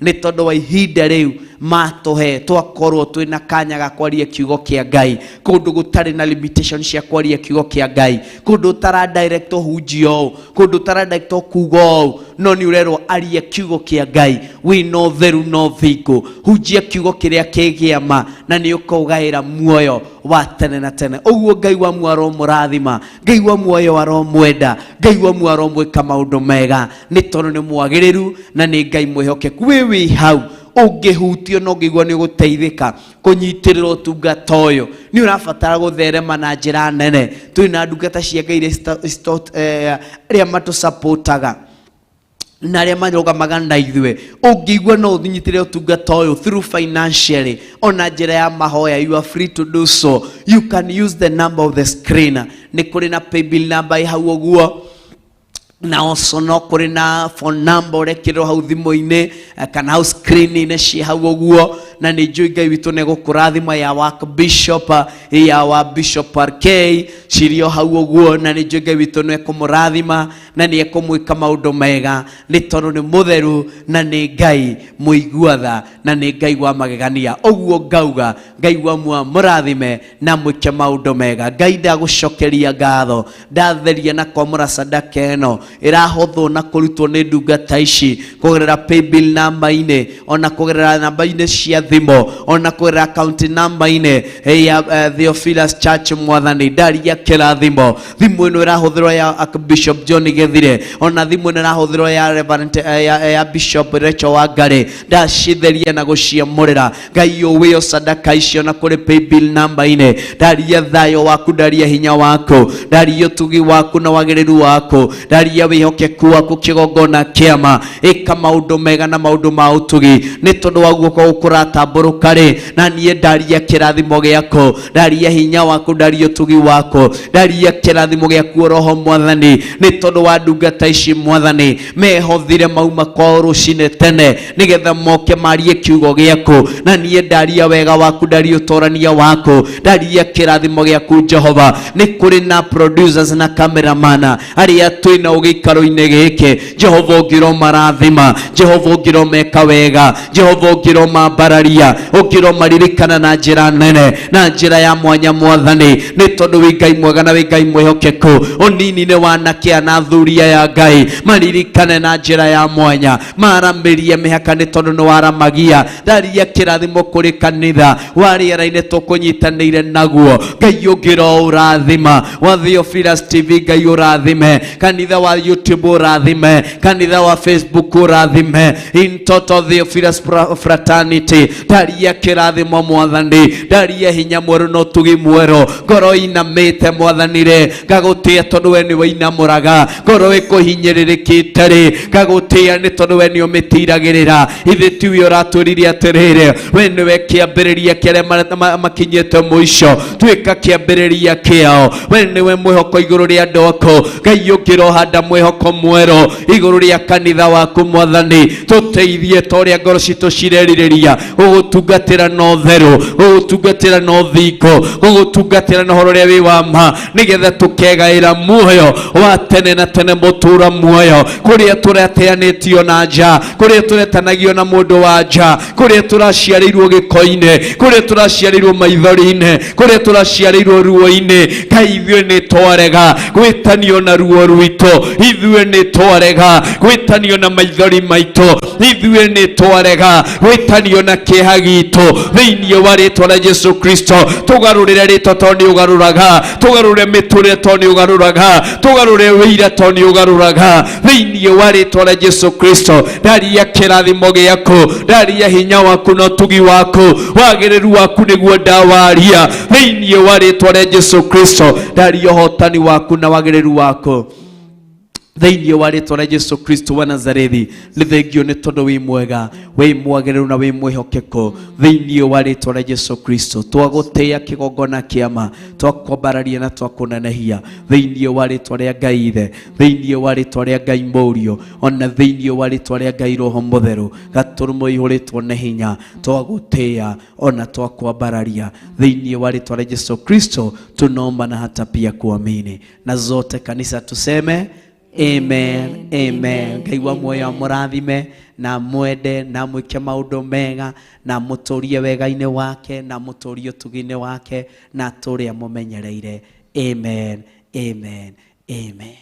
ni tondu wa ihinda riu matuhe twakorwo twina kanya ga kwaria kiugo kia Ngai kundu gutari na limitation cia kwaria kiugo kia Ngai kundu tara direct hunjio kundu tara direct kugo no ni urero aria kiugo kia Ngai we no theru no thingo hunjia kiugo kiria kigiama na ni ukogaira muoyo wa tene na tene uguo Ngai wa mwaro murathima Ngai wa muoyo waro mwenda Ngai wa mwaro mwika maundu mega ni tondu ni mwagiriru na ni Ngai mwihokeku we hau ungihutio no ngigwa ni guteithika kunyitirira utungata uyu ni urabatara gutherema na njira nene twina ndungata cia Ngai ria matu supportaga na ria marugamaga na ithwe ungigwa no uthinyitire utungata uyu through financially ona njira ya mahoya you are free to do so you can use the number of the screen ni kuri na paybill number hau uguo na also no kuri na phone number rekiro hau thimo-ini kana hau screen-ini cia hau uguo na ni njui Ngai witu ne gukurathima ya Archbishop ya wa Bishop RK cirio hau uguo na ni njui Ngai witu ne kumurathima na ni ekumwika maundu mega ni tondu ni mutheru na ni Ngai muiguatha na ni Ngai wa magegania uguo ngauga Ngai wa murathime na mwike maundu mega Ngai ndagucokeria ngatho ndatheria na kwamura sadaka eno irahothwo na kurutwo ni ndungata ici kugerera paybill number-ini ona kugerera namba-ini cia thimo ona kugerera account number-ini ya Theophilus Church mwathani ndaria kirathimo thimo ino irahothirwo ya Archbishop John Gethire ona thimo ino irahothirwo ya Reverend ya Bishop Rachel Wangari ndacitheria na guciamurira Ngai uwe sadaka icio na kuri paybill number-ini ndaria thayo waku ndaria hinya waku ndaria utugi waku na wagiriru waku ndaria wihokeku waku kigongona kiama ika maundu mega na maundu ma utugi ni tondu wa guoko ukuratamburuka ri na nie ndaria kirathimo giaku ndaria hinya waku ndaria utugi waku ndaria kirathimo giaku roho mwathani ni tondu wa ndungata ici mwathani mehothire mauma kwa rucine tene nigetha moke marie kiugo giaku na nie ndaria wega waku ndaria utorania waku ndaria kirathimo giaku Jehova ni kuri na producers na cameraman aria twina ugikaro-ini giki Jehova ngiro marathima Jehova ngiro meka wega Jehova ngiro mambararia ngiro maririkana na njira nene na njira ya mwanya mwathani ni tondu wi Ngai mwega na wi Ngai mwihokeku unini ni wanakia na thuria ya Ngai maririkane na njira ya mwanya maramirie mihaka ni tondu ni waramagia ndaria kirathimo kuri kanitha wariera-ini tukunyitanire naguo Ngai ngiro urathima wa Theophilus TV Ngai urathime kanitha wa YouTube urathime kanitha wa Facebook urathime in total Theophilus fraternity ndaria kirathimo mwathani ndaria hinya mweru no tugi mweru ngoro inamite mwathani-ri ngagutia tondu we ni wainamuraga ngoro ikuhinyiririkite ri ngagutia ni tondu we ni umitiragirira ithi tiwe uratwirire atiriri we ni we kiambiriria kiria makinyite muico twika kiambiriria kiao we ni we mwihoko iguru ria ndoko Ngai ngiro handa mwihoko mwero iguru ria kanitha waku mwathani tuteithie toria ngoro citu cireririria ugutungatira no theru ugutungatira no thingo ugutungatira no horo ria wi wa ma nigetha tukegaira muoyo wa tene na tene mutura muoyo kuria tureteanitio na nja kuria turetanagio na mundu wa nja kuria turaciarirwo giko-ini kuria turaciarirwo maithori-ini kuria turaciarirwo ruo-ini Ngai ithuĩ ni twarega gwitanio na ruo rwitũ ithuĩ ni twarega gwitanio na maithori maitũ ithuĩ ni twarega gwitanio na kĩeha gitũ thĩinĩ wa rĩtwa rĩa Jesu Kristo tugarũrĩre rĩtwa tondũ nĩ ũgarũraga tugarũre mĩtũrĩre tondũ nĩ ũgarũraga tugarũre wĩira tondũ nĩ ũgarũraga thĩinĩ wa rĩtwa rĩa Jesu Kristo ndaria kĩrathimo gĩaku ndaria hinya waku na ũtugi waku wagĩrĩru waku nĩguo ndawaria thĩinĩ wa rĩtwa rĩa Jesu Kristo ndaria ũhotani waku na wagĩrĩru waku thĩinĩ wa rĩtwa rĩa Jesu Kristo wa Nazarethi. Nĩ thengio nĩ tondũ wĩ mwega, wĩ mwagĩrĩru na wĩ mwĩhokeku thĩinĩ wa rĩtwa rĩa Jesu Kristo. Twagũtĩĩa kĩgongona kĩama, twakwambararia na twakũnenehia thĩinĩ wa rĩtwa rĩa Ngai Ithe, thĩinĩ wa rĩtwa rĩa Ngai Mũriũ, ona thĩinĩ wa rĩtwa rĩa Ngai Roho Mũtheru. Gatũrũmo ihũrĩtwo nĩ hinya, twagũtĩĩa ona twakwambararia thĩinĩ wa rĩtwa rĩa Jesu Kristo. Tunaomba na hata pia kuamini, na zote kanisa tuseme amen, amen. Ngai wa muoyo mũrathime na mwende na mwĩke maũndũ mega na mũtũrie wega-inĩ wake na mũtũrie ũtugi-inĩ wake na tũrĩa mũmenyereire. Amen, amen, amen.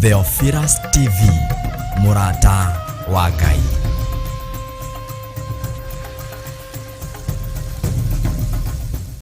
Theophilus TV, Mũrata wa Ngai.